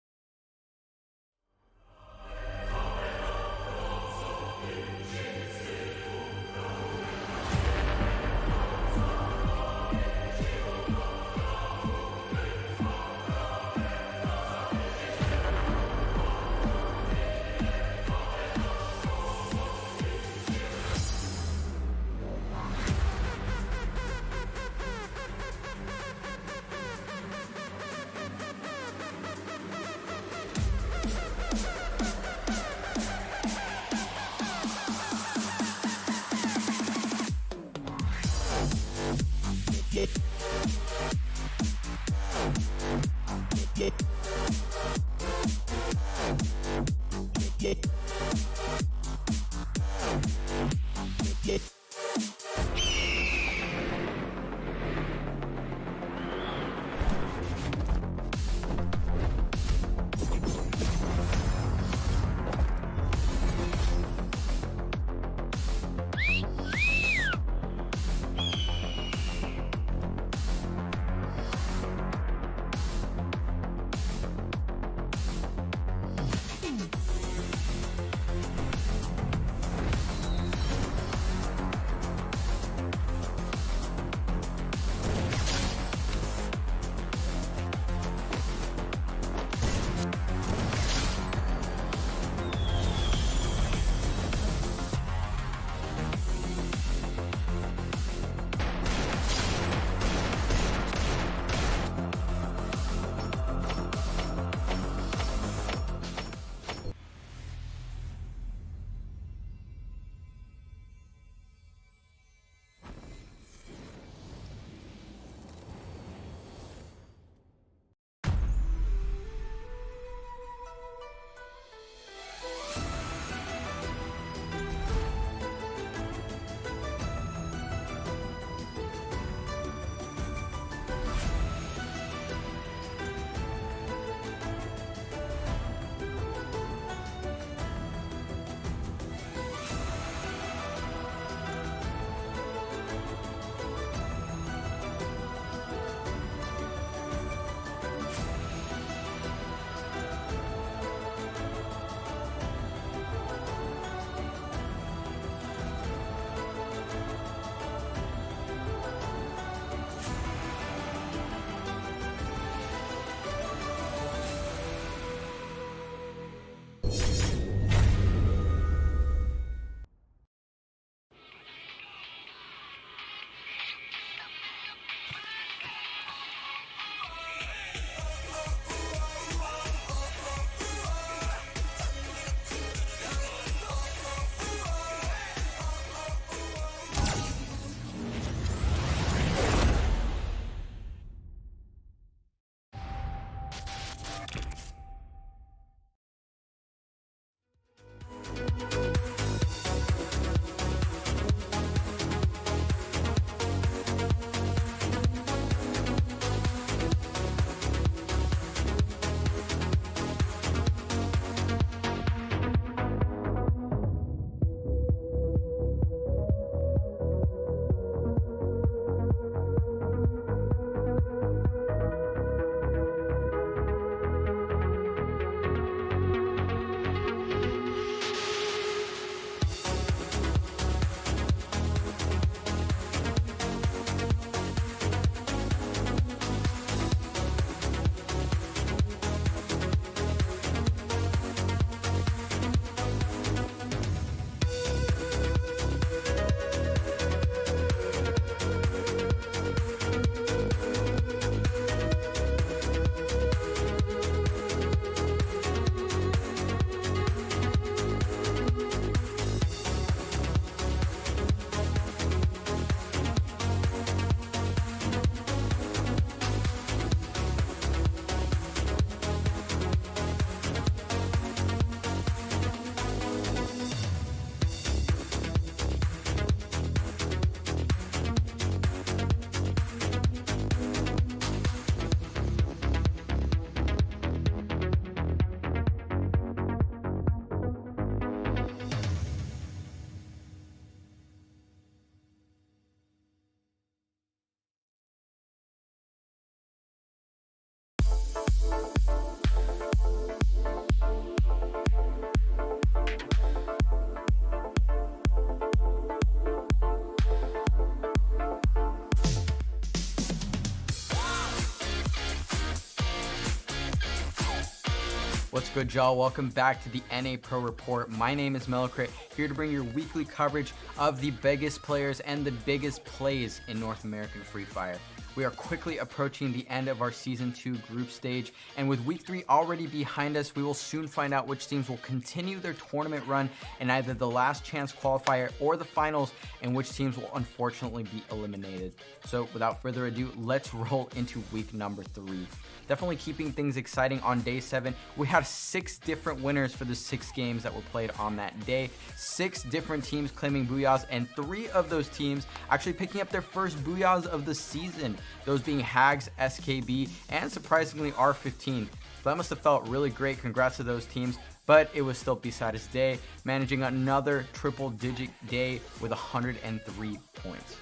What's good, y'all? Welcome back to the NA Pro Report. My name is Melocrit, here to bring your weekly coverage of the biggest players and the biggest plays in North American Free Fire. We are quickly approaching the end of our Season 2 group stage, and with Week 3 already behind us, we will soon find out which teams will continue their tournament run in either the last chance qualifier or the finals, and which teams will unfortunately be eliminated. So without further ado, let's roll into week number 3. Definitely keeping things exciting on day 7. We had 6 different winners for the 6 games that were played on that day. 6 different teams claiming booyahs, and 3 of those teams actually picking up their first booyahs of the season. Those being Hags, SKB, and surprisingly R15. So that must have felt really great. Congrats to those teams. But it was still B-Side's day, managing another triple-digit day with 103 points.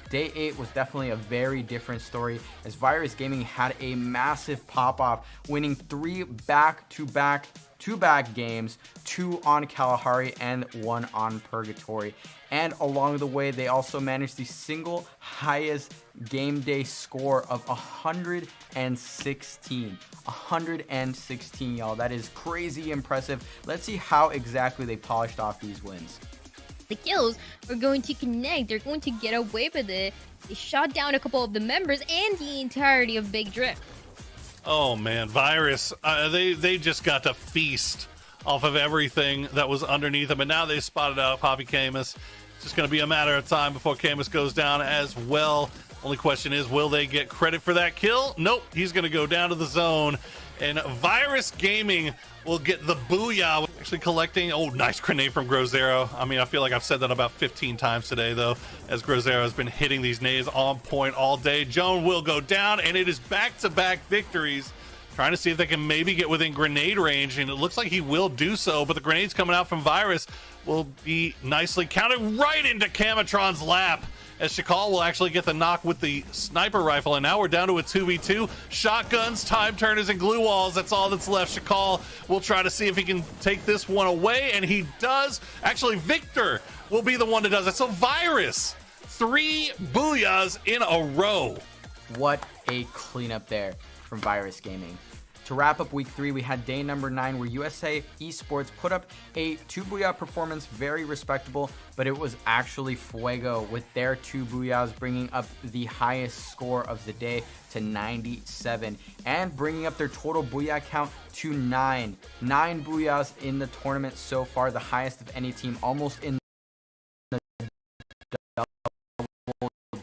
Day 8 was definitely a very different story, as Virus Gaming had a massive pop-off, winning 3 back-to-back games, 2 on Kalahari and 1 on Purgatory. And along the way, they also managed the single highest game day score of 116. 116, y'all. That is crazy impressive. Let's see how exactly they polished off these wins. The kills are going to connect. They're going to get away with it. They shot down a couple of the members and the entirety of Big Drift. Oh man, Virus, they just got to feast off of everything that was underneath them, and now they spotted out Poppy Camus. It's just going to be a matter of time before Camus goes down as well. Only question is, will they get credit for that kill? Nope, he's going to go down to the zone, and Virus Gaming will get the booyah. Actually collecting, oh, nice grenade from Grozero. I mean, I feel like I've said that about 15 times today, though, as Grozero has been hitting these nades on point all day. Joan will go down, and it is back-to-back victories, trying to see if they can maybe get within grenade range, and it looks like he will do so, but the grenades coming out from Virus will be nicely counted right into Camatron's lap, as Shakal will actually get the knock with the sniper rifle, and now we're down to a 2v2. Shotguns, time turners, and glue walls. That's all that's left. Shakal will try to see if he can take this one away, and he does. Actually, Victor will be the one that does it. So Virus, 3 booyahs in a row. What a cleanup there from Virus Gaming. To wrap up week 3, we had day number 9, where USA Esports put up a 2 booyah performance, very respectable, but it was actually Fuego with their 2 booyahs, bringing up the highest score of the day to 97, and bringing up their total booyah count to 9. 9 booyahs in the tournament so far, the highest of any team, almost in the double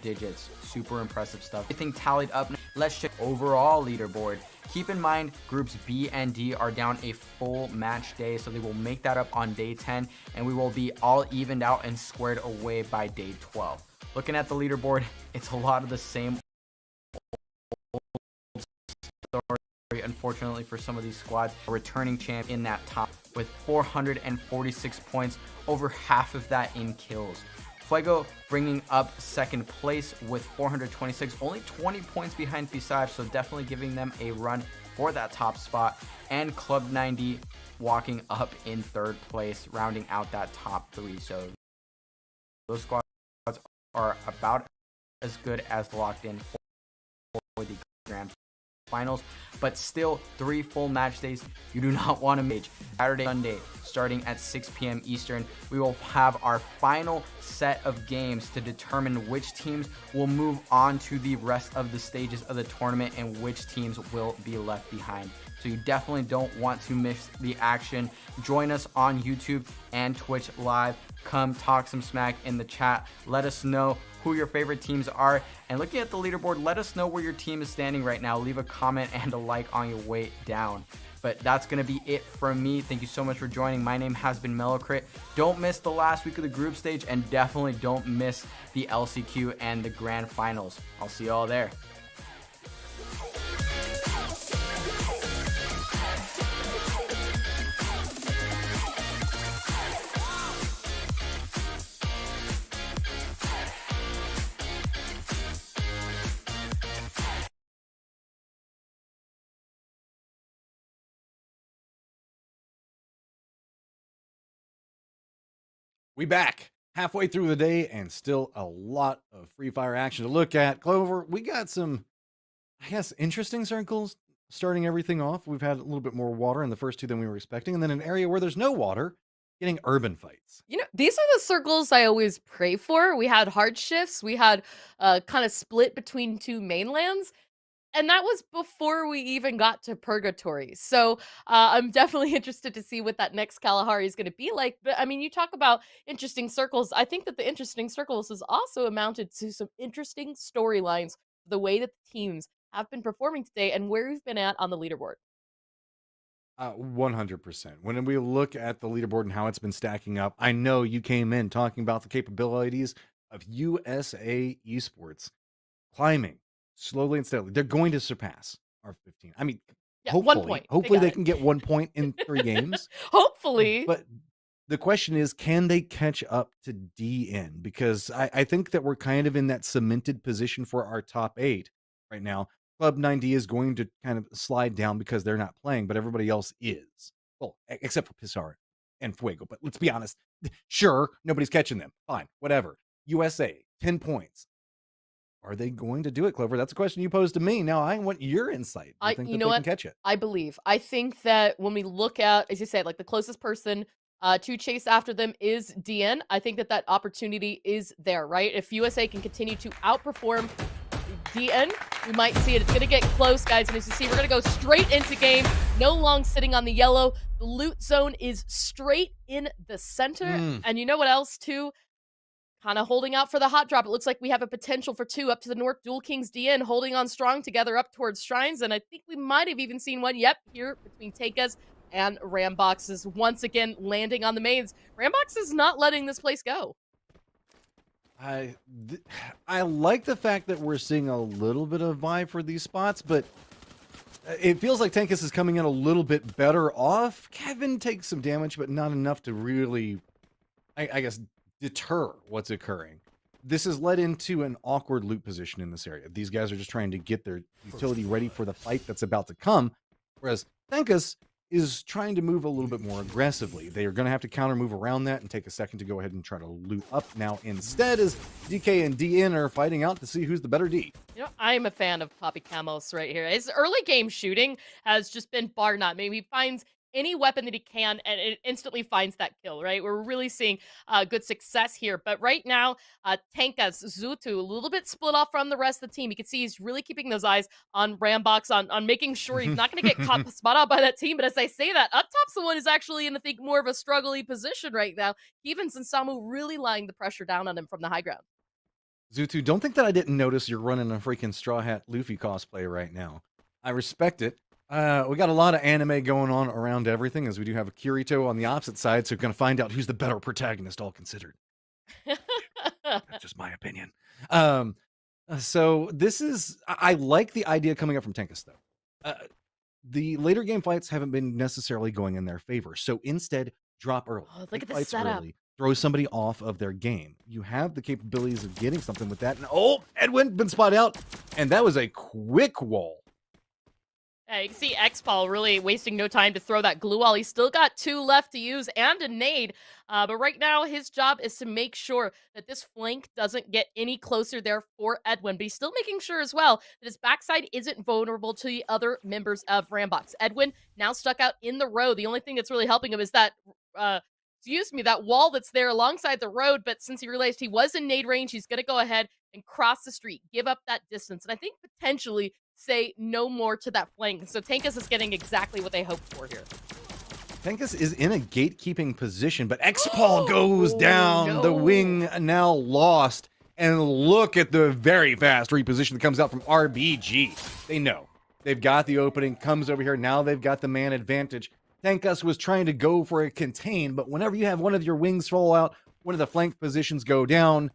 digits. Super impressive stuff. Everything tallied up. Let's check overall leaderboard. Keep in mind, groups B and D are down a full match day, so they will make that up on day 10, and we will be all evened out and squared away by day 12. Looking at the leaderboard, it's a lot of the same story, unfortunately, for some of these squads. A returning champ in that top with 446 points, over half of that in kills. Fuego bringing up second place with 426, only 20 points behind P5, so definitely giving them a run for that top spot. And Club 90 walking up in third place, rounding out that top 3. So those squads are about as good as locked in for the grand finals, but still 3 full match days you do not want to make. Saturday, Sunday, starting at 6 p.m. Eastern, we will have our final set of games to determine which teams will move on to the rest of the stages of the tournament and which teams will be left behind. So you definitely don't want to miss the action. Join us on YouTube and Twitch live. Come talk some smack in the chat. Let us know who your favorite teams are. And looking at the leaderboard, let us know where your team is standing right now. Leave a comment and a like on your way down. But that's going to be it from me. Thank you so much for joining. My name has been Melocrit. Don't miss the last week of the group stage, and definitely don't miss the LCQ and the grand finals. I'll see you all there. We back halfway through the day and still a lot of Free Fire action to look at. Clover, we got some, I guess, interesting circles. starting everything off. We've had a little bit more water in the first two than we were expecting, and then an area where there's no water, getting urban fights. You know, these are the circles I always pray for. We had hard shifts. We had kind of split between two mainlands. And that was before we even got to Purgatory. So I'm definitely interested to see what that next Kalahari is going to be like. But I mean, you talk about interesting circles. I think that the interesting circles has also amounted to some interesting storylines, the way that the teams have been performing today and where we've been at on the leaderboard. 100%. When we look at the leaderboard and how it's been stacking up, I know you came in talking about the capabilities of USA esports climbing slowly and steadily. They're going to surpass our 15. I mean, Yeah, 1 hopefully, point. hopefully got they it. can get 1 point in 3 games. Hopefully. But the question is, can they catch up to DN? Because I think that we're kind of in that cemented position for our top 8 right now. Club 9D is going to kind of slide down because they're not playing, but everybody else is. Well, except for Pizarro and Fuego. But let's be honest. Sure, nobody's catching them. Fine, whatever. USA, 10 points. Are they going to do it, Clover? That's a question you posed to me. Now I want your insight. Do you think You that know they what? can catch it? I believe. I think that when we look at, as you said, like the closest person to chase after them is DN. I think that that opportunity is there, right? If USA can continue to outperform DN, we might see it. It's going to get close, guys. And as you see, we're going to go straight into game. No long sitting on the yellow. The loot zone is straight in the center. And you know what else, too? Kind of holding out for the hot drop. It looks like we have a potential for 2 up to the north. Dual Kings DN holding on strong together up towards Shrines. And I think we might have even seen one, yep, here between Takas and Rambox is once again landing on the mains. Rambox is not letting this place go. I like the fact that we're seeing a little bit of vibe for these spots, but it feels like Tankus is coming in a little bit better off. Kevin takes some damage, but not enough to really, I guess, deter what's occurring. This has led into an awkward loot position in this area. These guys are just trying to get their utility ready for the fight that's about to come, whereas Tankus is trying to move a little bit more aggressively. They are going to have to counter move around that and take a second to go ahead and try to loot up. Now, instead, as DK and DN are fighting out to see who's the better D. You know, I'm a fan of Poppy Camos right here. His early game shooting has just been bar none. Maybe he finds any weapon that he can and it instantly finds that kill, right? We're really seeing good success here. But right now, Tankas, Zutu, a little bit split off from the rest of the team. You can see he's really keeping those eyes on Rambox, on making sure he's not going to get caught spot out by that team. But as I say that, up top's the one who's actually in, I think, more of a struggly position right now. Evans and Samu really laying the pressure down on him from the high ground. Zutu, don't think that I didn't notice you're running a freaking Straw Hat Luffy cosplay right now. I respect it. We got a lot of anime going on around everything, as we do have a Kirito on the opposite side, so we're going to find out who's the better protagonist, all considered. That's just my opinion. So this is, I like the idea coming up from Tankus, though. The later game fights haven't been necessarily going in their favor, so instead, drop early. Oh, look at the Fights setup. early, throw somebody off of their game. You have the capabilities of getting something with that. And Edwin been spotted out, and that was a quick wall. Yeah, you can see X-Paul really wasting no time to throw that glue wall. He's still got 2 left to use and a nade. But right now, his job is to make sure that this flank doesn't get any closer there for Edwin. But he's still making sure as well that his backside isn't vulnerable to the other members of Rambox. Edwin now stuck out in the road. The only thing that's really helping him is that, that wall that's there alongside the road. But since he realized he was in nade range, he's going to go ahead and cross the street, give up that distance. And I think potentially say no more to that flank. So Tankus is getting exactly what they hoped for here. Tankus is in a gatekeeping position, but X-Paul goes down. No. The wing now lost. And look at the very fast reposition that comes out from RBG. They know. They've got the opening, comes over here. Now they've got the man advantage. Tankus was trying to go for a contain, but whenever you have one of your wings fall out, one of the flank positions go down,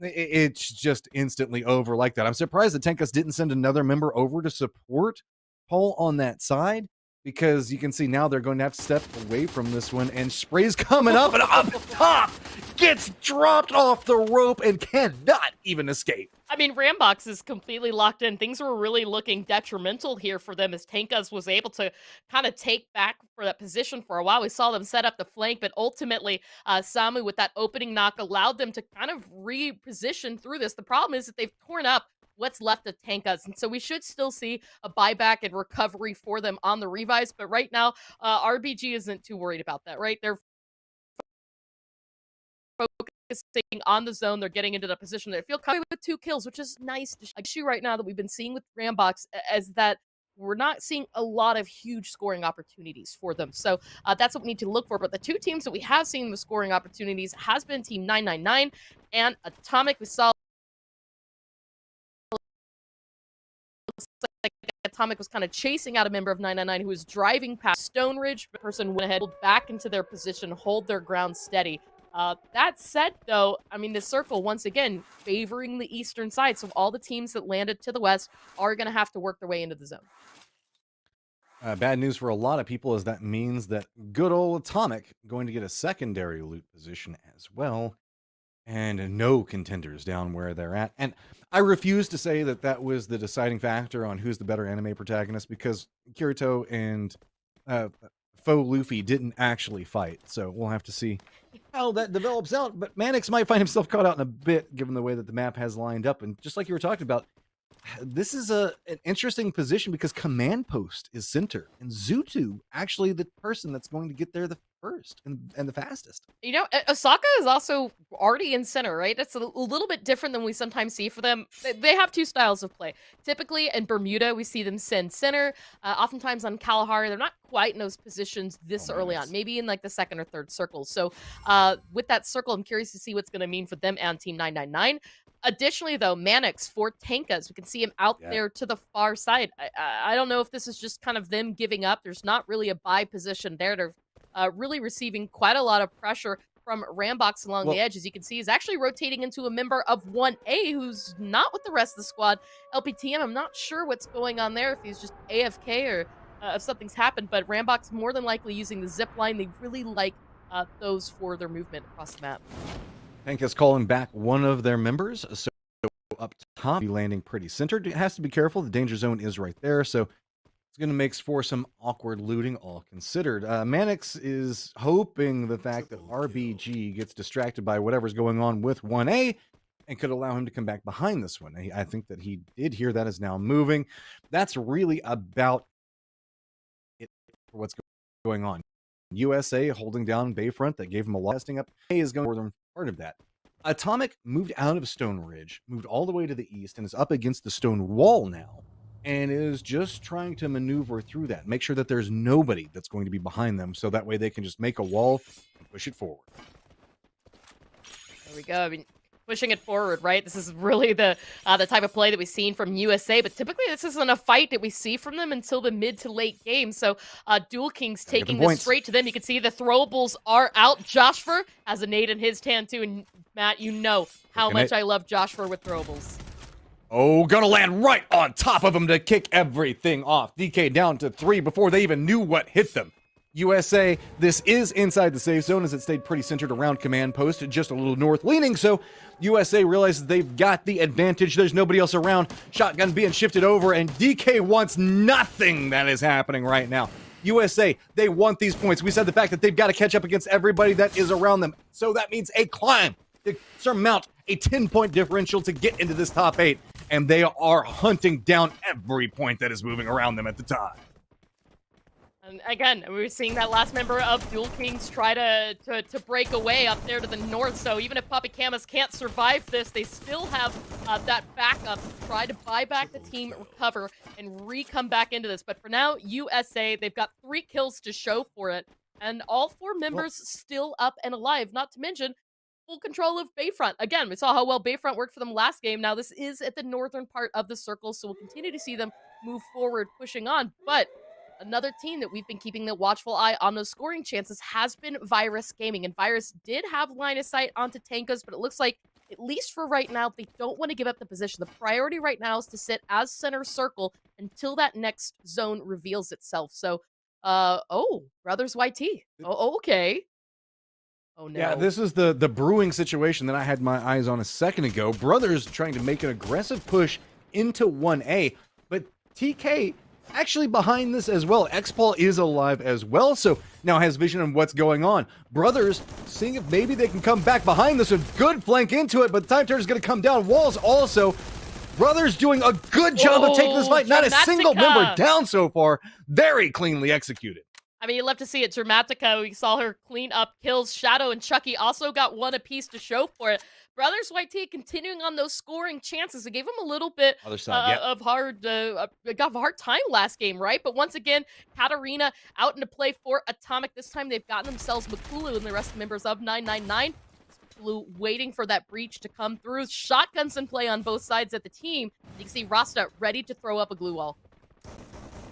it's just instantly over like that. I'm surprised that Tankus didn't send another member over to support Paul on that side, because you can see now they're going to have to step away from this one, and Spray's coming up and up top gets dropped off the rope and cannot even escape. I mean, Rambox is completely locked in. Things were really looking detrimental here for them as Tankas was able to kind of take back for that position for a while. We saw them set up the flank, but ultimately Samu with that opening knock allowed them to kind of reposition through this. The problem is that they've torn up what's left of Tankas. And so we should still see a buyback and recovery for them on the revise. But right now, RBG isn't too worried about that, right? They're focusing on the zone. They're getting into the position they feel comfortable with 2 kills, which is nice. The issue right now that we've been seeing with Rambox is that we're not seeing a lot of huge scoring opportunities for them. So that's what we need to look for. But the 2 teams that we have seen the scoring opportunities has been Team 999 and Atomic. We saw like Atomic was kind of chasing out a member of 999 who was driving past Stone Ridge. The person went ahead, pulled back into their position, hold their ground steady. That said, though, I mean, the circle, once again, favoring the eastern side. So all the teams that landed to the west are going to have to work their way into the zone. Bad news for a lot of people is that means that good old Atomic going to get a secondary loot position as well. And no contenders down where they're at. And I refuse to say that that was the deciding factor on who's the better anime protagonist, because Kirito and Faux Luffy didn't actually fight. So we'll have to see how that develops out. But Mannix might find himself caught out in a bit, given the way that the map has lined up. And just like you were talking about, this is an interesting position because Command Post is center, and Zutu actually the person that's going to get there the first and the fastest. You know, Osaka is also already in center, right? That's a little bit different than we sometimes see for them. They have 2 styles of play. Typically in Bermuda, we see them send center. Oftentimes on Kalahari, they're not quite in those positions this early on, maybe in like the 2nd or 3rd circle. So with that circle, I'm curious to see what's going to mean for them and Team 999. Additionally, though, Mannix for Tankas, we can see him out there to the far side. I don't know if this is just kind of them giving up. There's not really a buy position there. They're really receiving quite a lot of pressure from Rambox along the edge. As you can see, he's actually rotating into a member of 1A who's not with the rest of the squad. LPTM, I'm not sure what's going on there, if he's just AFK or if something's happened, but Rambox more than likely using the zip line. They really like those for their movement across the map. Tankas calling back one of their members, so up top, be landing pretty centered. It has to be careful. The danger zone is right there, so it's going to make for some awkward looting, all considered. Mannix is hoping the fact that RBG gets distracted by whatever's going on with 1A and could allow him to come back behind this one. I think that he did hear that is now moving. That's really about it for what's going on. USA holding down Bayfront. That gave him a lot of testing up. A is going for part of that. Atomic moved out of Stone Ridge, moved all the way to the east, and is up against the stone wall now, and is just trying to maneuver through that, make sure that there's nobody that's going to be behind them, so that way they can just make a wall and push it forward. There we go. I mean, pushing it forward, right? This is really the type of play that we've seen from USA, but typically this isn't a fight that we see from them until the mid to late game. So Dual Kings taking this straight to them. You can see the throwables are out. Joshfer has a nade in his hand too, and Matt, you know how much I love Joshfer with throwables. Oh, gonna land right on top of him to kick everything off. DK down to 3 before they even knew what hit them. USA, this is inside the safe zone as it stayed pretty centered around Command Post, just a little north leaning, so USA realizes they've got the advantage. There's nobody else around. Shotgun being shifted over, and DK wants nothing that is happening right now. USA, they want these points. We said the fact that they've got to catch up against everybody that is around them, so that means a climb to surmount a 10-point differential to get into this top 8, and they are hunting down every point that is moving around them at the time. And again, we're seeing that last member of Dual Kings try to break away up there to the north. So even if Papi Camus can't survive this, they still have that backup to try to buy back the team, recover, and come back into this. But for now, USA, they've got 3 kills to show for it. And all 4 members still up and alive, not to mention full control of Bayfront. Again, we saw how well Bayfront worked for them last game. Now this is at the northern part of the circle, so we'll continue to see them move forward, pushing on. But another team that we've been keeping the watchful eye on those scoring chances has been Virus Gaming. And Virus did have line of sight onto Tankas, but it looks like, at least for right now, they don't want to give up the position. The priority right now is to sit as center circle until that next zone reveals itself. So, Brothers YT. Oh, okay. Oh, no. Yeah, this is the brewing situation that I had my eyes on a second ago. Brothers trying to make an aggressive push into 1A, but TK actually behind this as well. X-Paul is alive as well, so now has vision on what's going on. Brothers seeing if maybe they can come back behind this. A good flank into it, but the Time Turner's going to come down. Walls also Brothers doing a good job of taking this fight. Not a single member down so far. Very cleanly executed. I mean, you love to see it. Dramatica, we saw her clean up kills. Shadow and Chucky also got one apiece to show for it. Brothers YT continuing on those scoring chances. It gave them a little bit of hard time last game, right? But once again, Katarina out into play for Atomic. This time they've gotten themselves Makulu and the rest of the members of 999. Blue waiting for that breach to come through. Shotguns in play on both sides of the team. You can see Rasta ready to throw up a glue wall.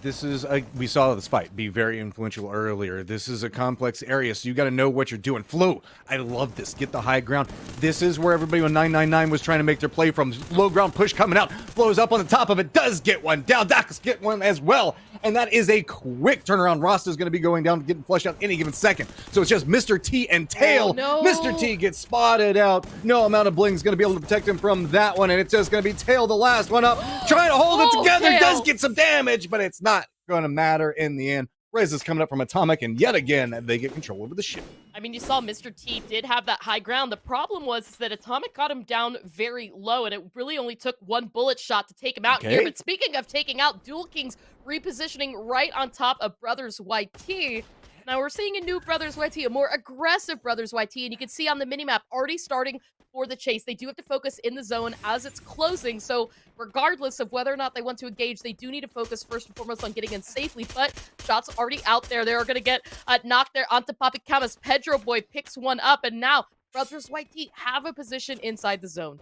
This is we saw this fight be very influential earlier. This is a complex area, so you got to know what you're doing. Flo, I love this. Get the high ground. This is where everybody on 999 was trying to make their play from. Low ground push coming out. Flo's up on the top of it. Does get one down. Dax get one as well. And that is a quick turnaround. Rasta's going to be going down, getting flushed out any given second. So it's just Mr. T and Tail. Oh, no. Mr. T gets spotted out. No amount of bling's going to be able to protect him from that one. And it's just going to be Tail, the last one up. Trying to hold it together. Tail Does get some damage, but it's not going to matter in the end. Rez is coming up from Atomic, and yet again, they get control over the ship. I mean, you saw Mr. T did have that high ground. The problem was that Atomic got him down very low, and it really only took one bullet shot to take him out here. But speaking of taking out, Dual Kings repositioning right on top of Brothers YT. Now we're seeing a new Brothers YT, a more aggressive Brothers YT, and you can see on the minimap already starting for the chase. They do have to focus in the zone as it's closing, so regardless of whether or not they want to engage, they do need to focus first and foremost on getting in safely, but shots already out there. They're going to get knocked there onto Papi Camus. Pedro Boy picks one up, and now Brothers YT have a position inside the zone.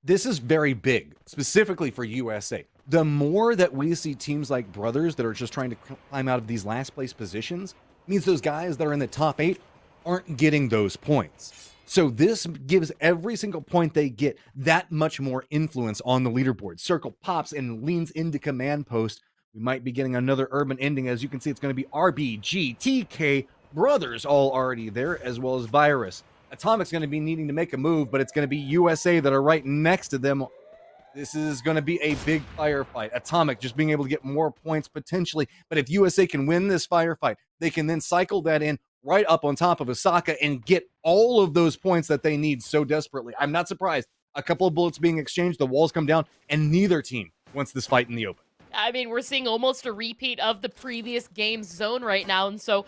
This is very big, specifically for USA. The more that we see teams like Brothers that are just trying to climb out of these last place positions, means those guys that are in the top 8 aren't getting those points. So this gives every single point they get that much more influence on the leaderboard. Circle pops and leans into command post. We might be getting another urban ending. As you can see, it's going to be RBG, TK, Brothers all already there, as well as Virus. Atomic's going to be needing to make a move, but it's going to be USA that are right next to them. This is going to be a big firefight. Atomic just being able to get more points potentially. But if USA can win this firefight, they can then cycle that in right up on top of Osaka and get all of those points that they need so desperately. I'm not surprised. A couple of bullets being exchanged, the walls come down, and neither team wants this fight in the open. I mean, we're seeing almost a repeat of the previous game's zone right now, and so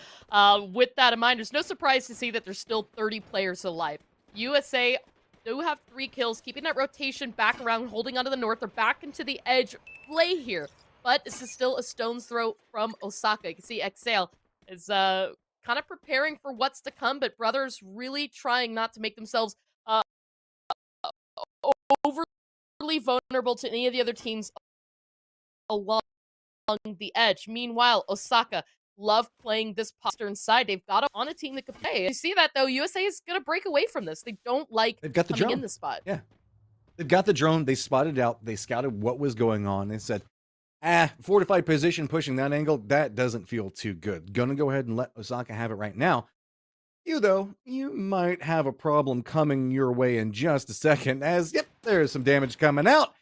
with that in mind, there's no surprise to see that there's still 30 players alive. USA do have 3 kills, keeping that rotation back around, holding onto the north. They're back into the edge play here, but this is still a stone's throw from Osaka. You can see Exhale is kind of preparing for what's to come, but Brothers really trying not to make themselves overly vulnerable to any of the other teams along the edge. Meanwhile, Osaka love playing this posture inside. They've got on a team that could play. You see that, though, USA is going to break away from this. They don't like They've got the coming drone in the spot. Yeah. They've got the drone. They spotted out. They scouted what was going on. They said, fortified position, pushing that angle, that doesn't feel too good. Gonna go ahead and let Osaka have it right now. You, though, you might have a problem coming your way in just a second, as, yep, there's some damage coming out.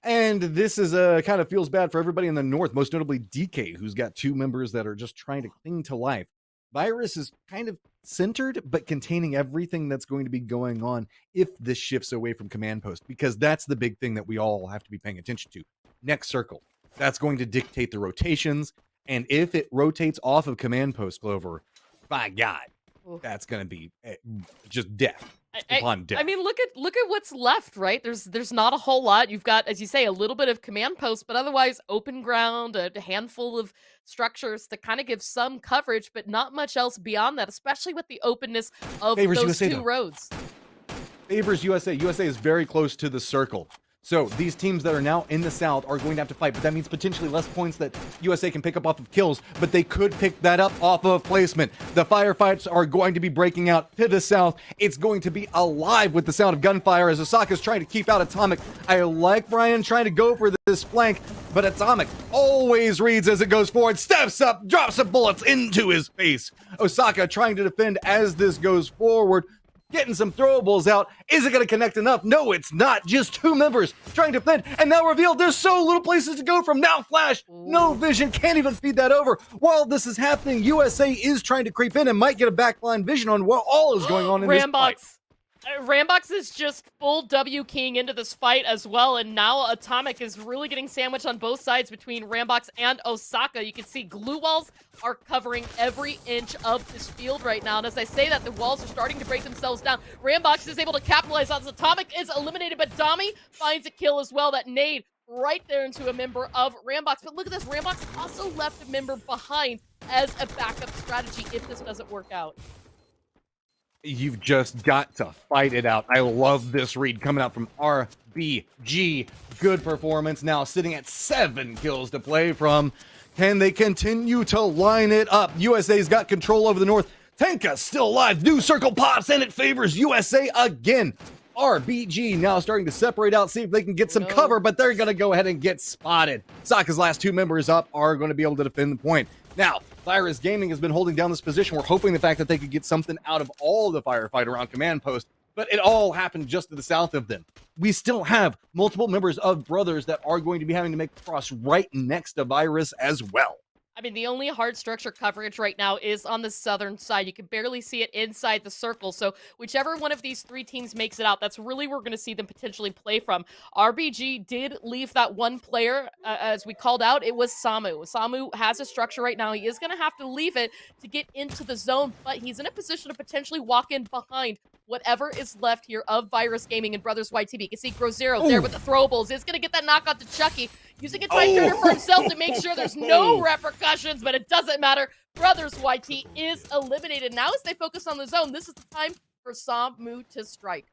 And this is kind of feels bad for everybody in the north, most notably DK, who's got 2 members that are just trying to cling to life. Virus is kind of centered, but containing everything that's going to be going on if this shifts away from command post, because that's the big thing that we all have to be paying attention to. Next circle. That's going to dictate the rotations, and if it rotates off of command post, Clover, by God, that's going to be just death upon death. I mean, look at what's left, right? There's not a whole lot. You've got, as you say, a little bit of command post, but otherwise open ground, a handful of structures to kind of give some coverage, but not much else beyond that, especially with the openness of Favors those USA, 2 though. roads. Favors USA. USA is very close to the circle. So these teams that are now in the south are going to have to fight, but that means potentially less points that USA can pick up off of kills, but they could pick that up off of placement. The firefights are going to be breaking out to the south. It's going to be alive with the sound of gunfire as Osaka's trying to keep out Atomic. I like Brian trying to go for this flank, but Atomic always reads as it goes forward, steps up, drops some bullets into his face. Osaka trying to defend as this goes forward. Getting some throwables out. Is it going to connect enough? No, it's not. Just 2 members trying to defend. And now revealed there's so little places to go from. Now Flash, no vision, can't even feed that over. While this is happening, USA is trying to creep in and might get a backline vision on what all is going on in this fight. Rambox. Rambox is just full W keying into this fight as well, and now Atomic is really getting sandwiched on both sides between Rambox and Osaka. You can see glue walls are covering every inch of this field right now, and as I say that, the walls are starting to break themselves down. Rambox is able to capitalize on this. Atomic is eliminated, but Dami finds a kill as well. That nade right there into a member of Rambox. But look at this, Rambox also left a member behind as a backup strategy if this doesn't work out. You've just got to fight it out. I love this read coming out from RBG. Good performance now, sitting at 7 kills to play from. Can they continue to line it up? USA's got control over the north. Tenka still alive. New circle pops, and it favors USA again. RBG now starting to separate out, see if they can get some cover, but they're going to go ahead and get spotted. Sokka's last 2 members up are going to be able to defend the point. Now, Virus Gaming has been holding down this position. We're hoping the fact that they could get something out of all the firefight around command post, but it all happened just to the south of them. We still have multiple members of Brothers that are going to be having to make the cross right next to Virus as well. I mean, the only hard structure coverage right now is on the southern side. You can barely see it inside the circle. So whichever one of these 3 teams makes it out, that's really where we're going to see them potentially play from. RBG did leave that one player, as we called out. It was Samu. Samu has a structure right now. He is going to have to leave it to get into the zone, but he's in a position to potentially walk in behind whatever is left here of Virus Gaming and Brothers YTB. You can see Grozero there with the throwables. It's going to get that knockout to Chucky, using a time turner for himself to make sure there's no repercussions, but it doesn't matter. Brothers YT is eliminated. Now as they focus on the zone, this is the time for Samu to strike.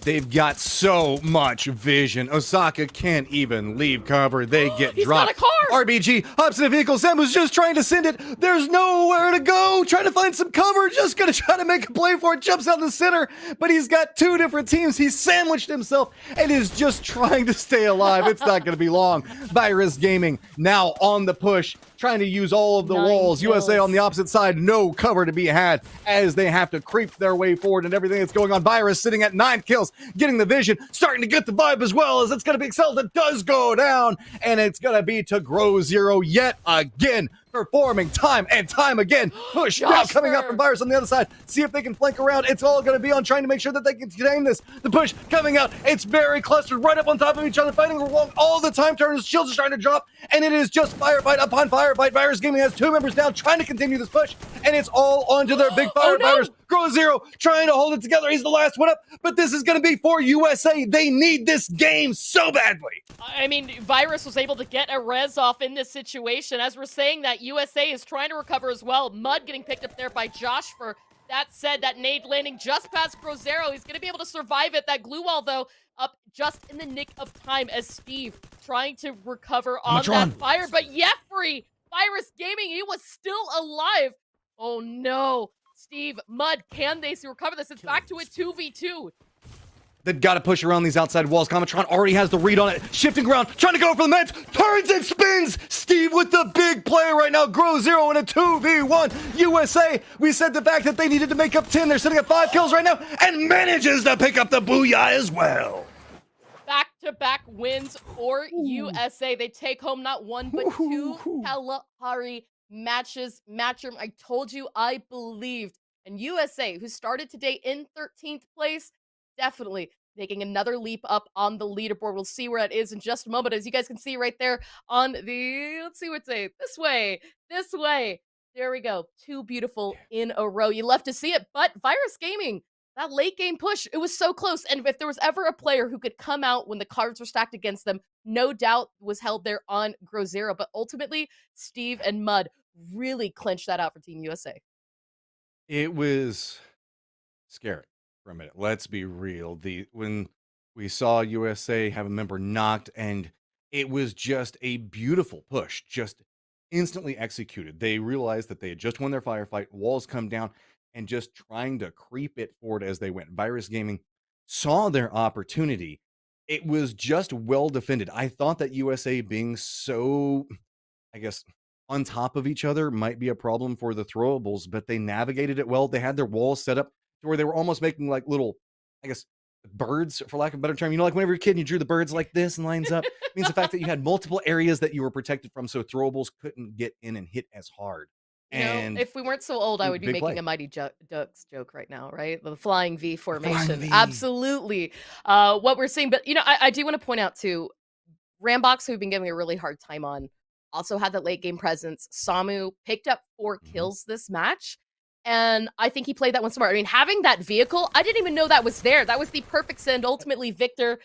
They've got so much vision. Osaka can't even leave cover. They get dropped. He's got a car! RBG hops in a vehicle. Samu's just trying to send it. There's nowhere to go. Trying to find some cover. Just going to try to make a play for it. Jumps out in the center. But he's got 2 different teams. He's sandwiched himself and is just trying to stay alive. It's not going to be long. Virus Gaming now on the push, trying to use all of the walls. USA on the opposite side, no cover to be had as they have to creep their way forward and everything that's going on. Virus sitting at 9 kills, getting the vision, starting to get the vibe as well as it's going to be Excel that does go down, and it's going to be to Grow Zero yet again. Performing time and time again. Push now coming up from Virus on the other side. See if they can flank around. It's all going to be on trying to make sure that they can contain this. The push coming out. It's very clustered right up on top of each other, fighting along all the time turners. Shields are starting to drop, and it is just firefight upon firefight. Virus Gaming has 2 members down, trying to continue this push, and it's all onto their big firefighters. Grow Zero trying to hold it together. He's the last one up, but this is going to be for USA. They need this game so badly. I mean, Virus was able to get a res off in this situation. As we're saying that, USA is trying to recover as well. Mud getting picked up there by Josh. For that said, that nade landing just past Grozero. He's going to be able to survive it. That glue wall, though, up just in the nick of time as Steve trying to recover on that fire. But Jeffrey, Virus Gaming, he was still alive. Oh, no. Steve, Mud, can they recover this? It's back to a 2v2. They've got to push around these outside walls. Cometron already has the read on it. Shifting ground, trying to go for the meds. Turns and spins. Steve with the big play right now. Grow Zero in a 2v1. USA, we said the fact that they needed to make up 10. They're sitting at 5 kills right now and manages to pick up the booyah as well. Back-to-back wins for USA. They take home not 1, but 2 Kalahari matches. Matchroom, I told you I believed. And USA, who started today in 13th place, definitely making another leap up on the leaderboard. We'll see where that is in just a moment. As you guys can see right there on the, let's see what's it, this way. There we go. 2 beautiful in a row. You love to see it, but Virus Gaming, that late game push, it was so close. And if there was ever a player who could come out when the cards were stacked against them, no doubt was held there on Grozero. But ultimately, Steve and Mud really clinched that out for Team USA. It was scary for a minute. Let's be real. When we saw USA have a member knocked, and it was just a beautiful push, just instantly executed. They realized that they had just won their firefight, walls come down, and just trying to creep it forward as they went. Virus Gaming saw their opportunity. It was just well defended. I thought that USA being so, I guess, on top of each other might be a problem for the throwables, but they navigated it well. They had their walls set up to where they were almost making like little, I guess, birds, for lack of a better term. You know, like whenever you're a kid and you drew the birds like this and lines up, it means the fact that you had multiple areas that you were protected from, so throwables couldn't get in and hit as hard. You know, and if we weren't so old, I would be big making play. a Mighty Ducks joke right now, right? The flying V The flying formation. V. Absolutely. What we're seeing. But, I do want to point out, too, Rambox, who we've been giving a really hard time on, also had that late game presence. Samu picked up 4 Mhm. kills this match, and I think he played that one smart. I mean, having that vehicle, I didn't even know that was there. That was the perfect send. Ultimately, Victor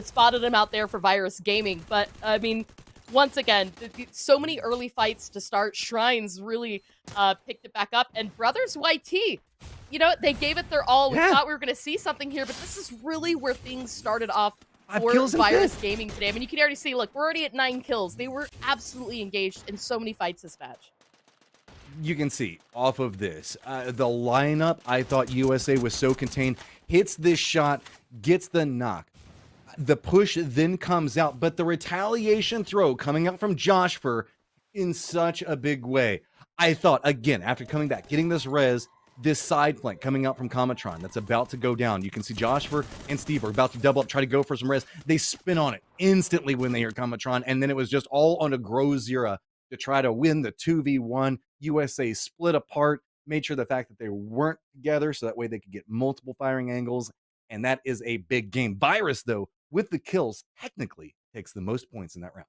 spotted him out there for Virus Gaming. But, I mean, once again, so many early fights to start. Shrines really picked it back up. And Brothers YT, they gave it their all. We Yeah. thought we were going to see something here, but this is really where things started off 5 for kills and Virus fifth. Gaming today. I mean, you can already see, look, we're already at 9 kills. They were absolutely engaged in so many fights this match. You can see off of this, the lineup, I thought USA was so contained. Hits this shot, gets the knock. The push then comes out, but the retaliation throw coming out from Joshfer in such a big way. I thought, again, after coming back, getting this res, this side flank coming out from Comatron that's about to go down. You can see Joshfer and Steve are about to double up, try to go for some res. They spin on it instantly when they hear Comatron, and then it was just all on a Grozira to try to win the 2v1. USA split apart, made sure the fact that they weren't together so that way they could get multiple firing angles, and that is a big game. Virus, though, with the kills, technically takes the most points in that round.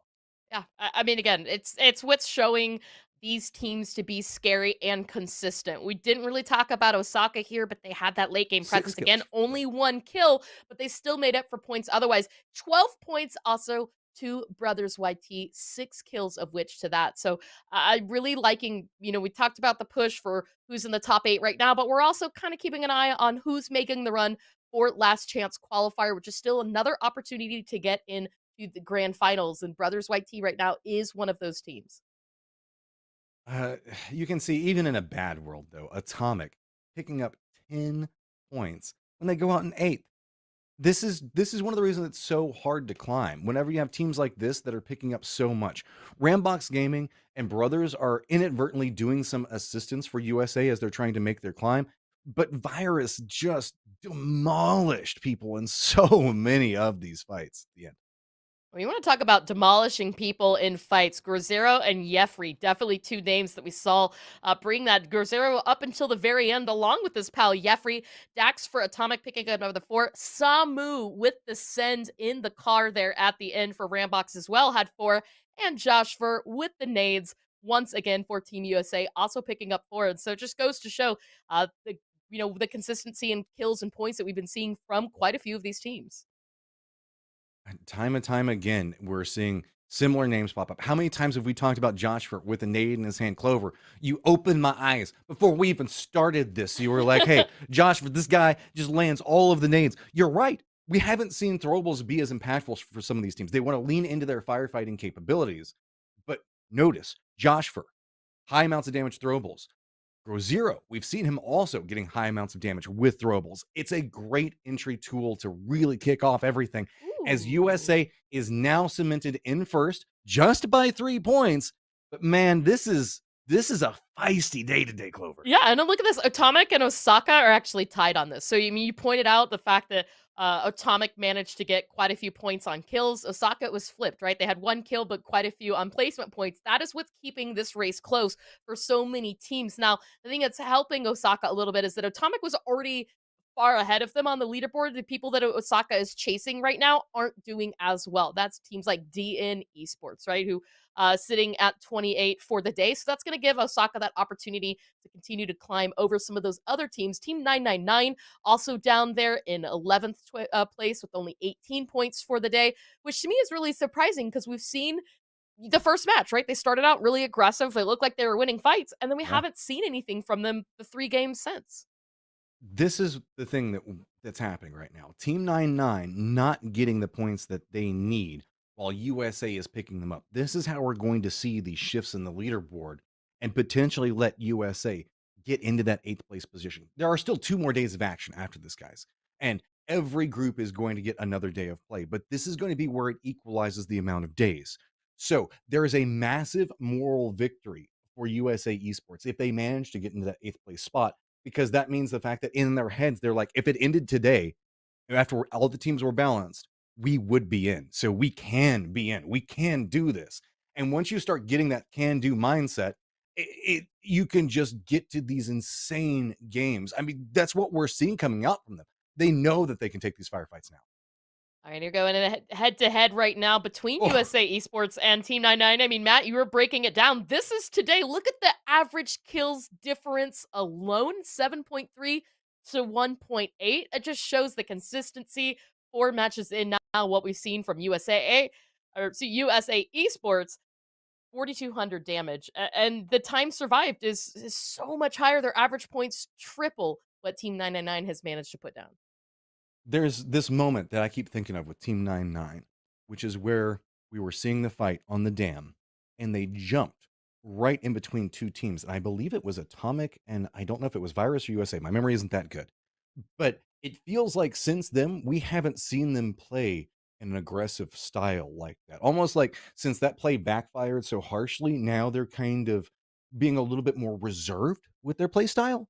Yeah, I mean, again, it's what's showing these teams to be scary and consistent. We didn't really talk about Osaka here, but they had that late game 6 presence. Again, kills. only 1 kill, but they still made up for points otherwise. 12 points also to Brothers YT, 6 kills of which to that. So I really liking, we talked about the push for who's in the top 8 right now, but we're also kind of keeping an eye on who's making the run for last chance qualifier, which is still another opportunity to get in to the grand finals, and Brothers YT right now is one of those teams. Uh, you can see, even in a bad world, though, Atomic picking up 10 points when they go out in 8th. This is one of the reasons it's so hard to climb. Whenever you have teams like this that are picking up so much, Rambox Gaming and Brothers are inadvertently doing some assistance for USA as they're trying to make their climb. But Virus just demolished people in so many of these fights at the end. Well, you want to talk about demolishing people in fights. Grozero and Yefri, definitely 2 names that we saw bring that. Grozero up until the very end, along with his pal Yefri. Dax for Atomic picking up another 4. Samu with the send in the car there at the end for Rambox as well, had 4. And Joshver with the nades, once again for Team USA, also picking up 4. And so it just goes to show the consistency in kills and points that we've been seeing from quite a few of these teams. Time and time again, we're seeing similar names pop up. How many times have we talked about Joshua with a nade in his hand? Clover, you opened my eyes before we even started this. You were like, hey, Joshua, this guy just lands all of the nades. You're right. We haven't seen throwables be as impactful for some of these teams. They want to lean into their firefighting capabilities. But notice, Joshua, high amounts of damage throwables. Grozero, we've seen him also getting high amounts of damage with throwables. It's a great entry tool to really kick off everything, as Ooh. USA is now cemented in first just by 3 points. But man, this is a feisty day today, Clover. Yeah, and then look at this. Atomic and Osaka are actually tied on this. So you pointed out the fact that Atomic managed to get quite a few points on kills. Osaka, it was flipped, right? They had 1 kill, but quite a few on placement points. That is what's keeping this race close for so many teams. Now, the thing that's helping Osaka a little bit is that Atomic was already far ahead of them on the leaderboard. The people that Osaka is chasing right now aren't doing as well. That's teams like DN Esports, right? Who sitting at 28 for the day. So that's going to give Osaka that opportunity to continue to climb over some of those other teams. Team 999 also down there in 11th place with only 18 points for the day, which to me is really surprising because we've seen the first match, right? They started out really aggressive. They looked like they were winning fights, and then we haven't seen anything from them the 3 games since. This is the thing that's happening right now. Team 99 not getting the points that they need while USA is picking them up. This is how we're going to see these shifts in the leaderboard and potentially let USA get into that 8th place position. There are still 2 more days of action after this, guys. And every group is going to get another day of play, but this is going to be where it equalizes the amount of days. So there is a massive moral victory for USA Esports if they manage to get into that 8th place spot, because that means the fact that in their heads, they're like, if it ended today, after all the teams were balanced, we would be in. So we can be in. We can do this. And once you start getting that can do mindset, you can just get to these insane games. I mean, that's what we're seeing coming out from them. They know that they can take these firefights now. All right, you're going in a head-to-head right now between Oh. USA Esports and Team 99. I mean, Matt, you were breaking it down. This is today. Look at the average kills difference alone, 7.3 to 1.8. It just shows the consistency. 4 matches in now, what we've seen from USA Esports, 4,200 damage. And the time survived is so much higher. Their average points triple what Team 999 has managed to put down. There's this moment that I keep thinking of with Team 99, which is where we were seeing the fight on the dam, and they jumped right in between 2 teams. And I believe it was Atomic, and I don't know if it was Virus or USA. My memory isn't that good. But it feels like since then, we haven't seen them play in an aggressive style like that. Almost like since that play backfired so harshly, now they're kind of being a little bit more reserved with their play style.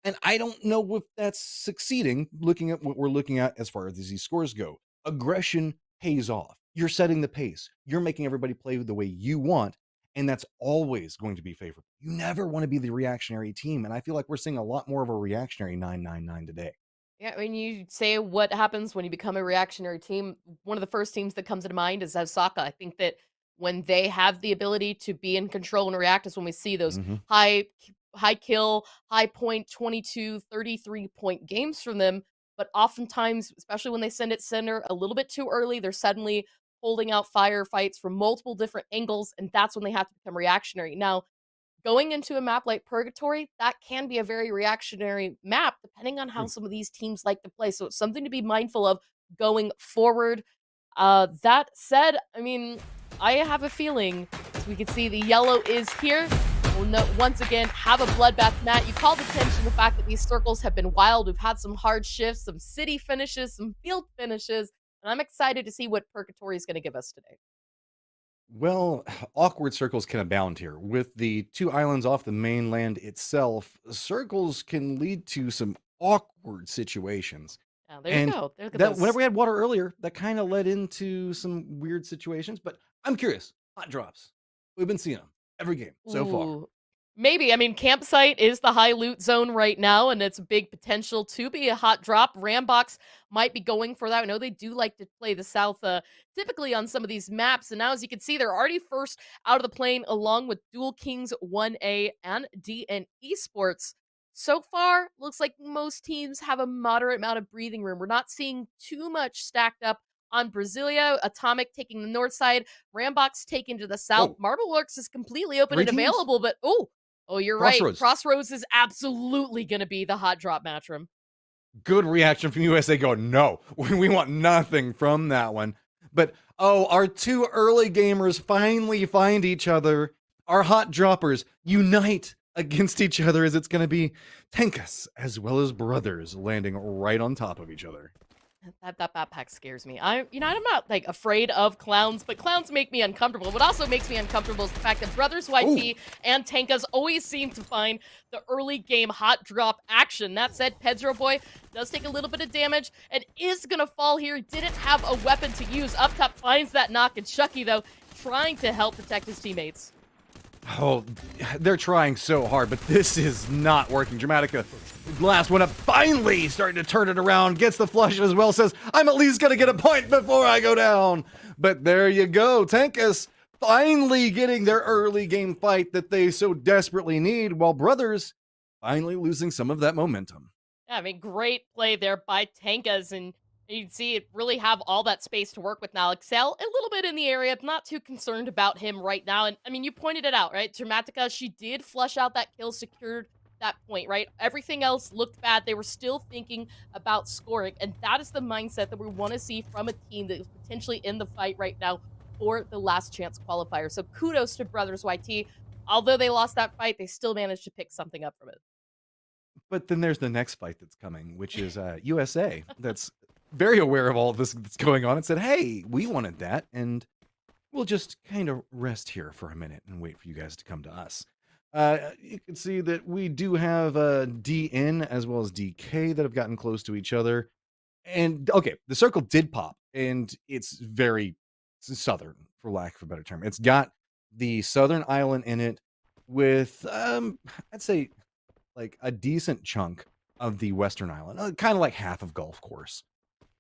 And I don't know if that's succeeding, looking at what we're looking at as far as these scores go. Aggression pays off. You're setting the pace. You're making everybody play the way you want, and that's always going to be favorable. You never want to be the reactionary team, and I feel like we're seeing a lot more of a reactionary 999 today. Yeah, when you say what happens when you become a reactionary team, one of the first teams that comes to mind is Osaka. I think that when they have the ability to be in control and react is when we see those Mhm. high kill, high point 22, 33 point games from them. But oftentimes, especially when they send it center a little bit too early, they're suddenly holding out firefights from multiple different angles, and that's when they have to become reactionary. Now, going into a map like Purgatory, that can be a very reactionary map, depending on how True. some of these teams like to play. So it's something to be mindful of going forward. That said, I mean, I have a feeling, as we can see, the yellow is here. We'll once again have a bloodbath. Matt, you called attention to the fact that these circles have been wild. We've had some hard shifts, some city finishes, some field finishes, and I'm excited to see what Purgatory is going to give us today. Well, awkward circles can abound here. With the 2 islands off the mainland itself, circles can lead to some awkward situations. Now, there you And go. Look at that whenever those. we had water earlier, that kind of led into some weird situations. But I'm curious, hot drops. We've been seeing them every game so far. Ooh. Maybe. I mean, campsite is the high loot zone right now, and it's a big potential to be a hot drop. Rambox might be going for that. I know they do like to play the South typically on some of these maps. And now, as you can see, they're already first out of the plane, along with Dual Kings 1A and DN Esports. So far, looks like most teams have a moderate amount of breathing room. We're not seeing too much stacked up on Brasilia. Atomic taking the north side, Rambox taking to the south. Whoa, Marble Works is completely open 3 and teams? available, but oh, you're right. Crossroads. Crossroads is absolutely going to be the hot drop matchroom. Good reaction from USA going, no, we want nothing from that one. But, oh, our 2 early gamers finally find each other. Our hot droppers unite against each other as it's going to be Tenkas as well as brothers landing right on top of each other. That backpack scares me. I'm not like afraid of clowns, but clowns make me uncomfortable. What also makes me uncomfortable is the fact that Brothers YT and Tenkas always seem to find the early game hot drop action. That said, Pedro Boy does take a little bit of damage and is gonna fall here. Didn't have a weapon to use. Up top finds that knock, and Chucky though trying to help protect his teammates. Oh, they're trying so hard, but this is not working. Dramatica, last one up, finally starting to turn it around, gets the flush as well, says, I'm at least going to get a point before I go down. But there you go. Tenkas finally getting their early game fight that they so desperately need, while Brothers finally losing some of that momentum. Yeah, I mean, great play there by Tenkas, and you can see it really have all that space to work with now. Excel a little bit in the area, not too concerned about him right now. And I mean, you pointed it out, right? Dramatica, she did flush out that kill, secured that point, right? Everything else looked bad. They were still thinking about scoring, and that is the mindset that we want to see from a team that is potentially in the fight right now for the last chance qualifier. So kudos to Brothers YT. Although they lost that fight, they still managed to pick something up from it. But then there's the next fight that's coming, which is USA. That's very aware of all of this that's going on and said, hey, we wanted that, and we'll just kind of rest here for a minute and wait for you guys to come to us. You can see that we do have DN as well as DK that have gotten close to each other. And, okay, the circle did pop, and it's very southern, for lack of a better term. It's got the southern island in it. with, I'd say, like a decent chunk of the Western Island, kind of like half of Golf Course.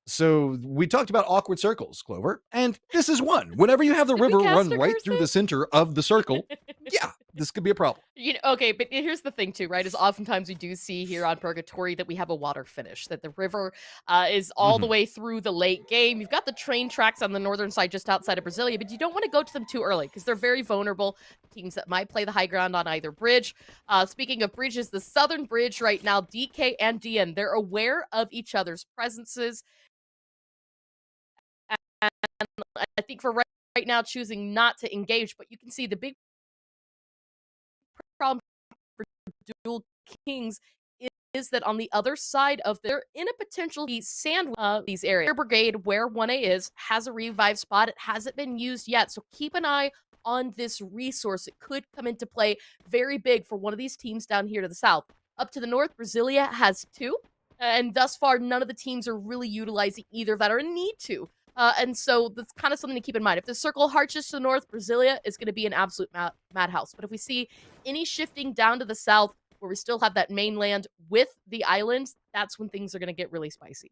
So we talked about awkward circles, Clover, and this is one. Whenever you have the Did we river cast run a right curse through there? the center of the circle, yeah, this could be a problem. Okay, but here's the thing too, right? Is oftentimes we do see here on Purgatory that we have a water finish, that the river is all the way through the late game. You've got the train tracks on the northern side just outside of Brasilia, but you don't want to go to them too early because they're very vulnerable. Teams that might play the high ground on either bridge. Speaking of bridges, the southern bridge right now, DK and DN, they're aware of each other's presences. And I think for right now, choosing not to engage, but you can see the big problem for Dual Kings is that on the other side of they're in a potential sand these areas. Air Brigade, where 1A is, has a revive spot. It hasn't been used yet, so keep an eye on this resource. It could come into play very big for one of these teams down here to the south. Up to the north, Brasilia has 2, and thus far, none of the teams are really utilizing either that or need to. And so that's kind of something to keep in mind. If the circle arches to the north, Brasilia is going to be an absolute madhouse. But if we see any shifting down to the south, where we still have that mainland with the islands, that's when things are going to get really spicy.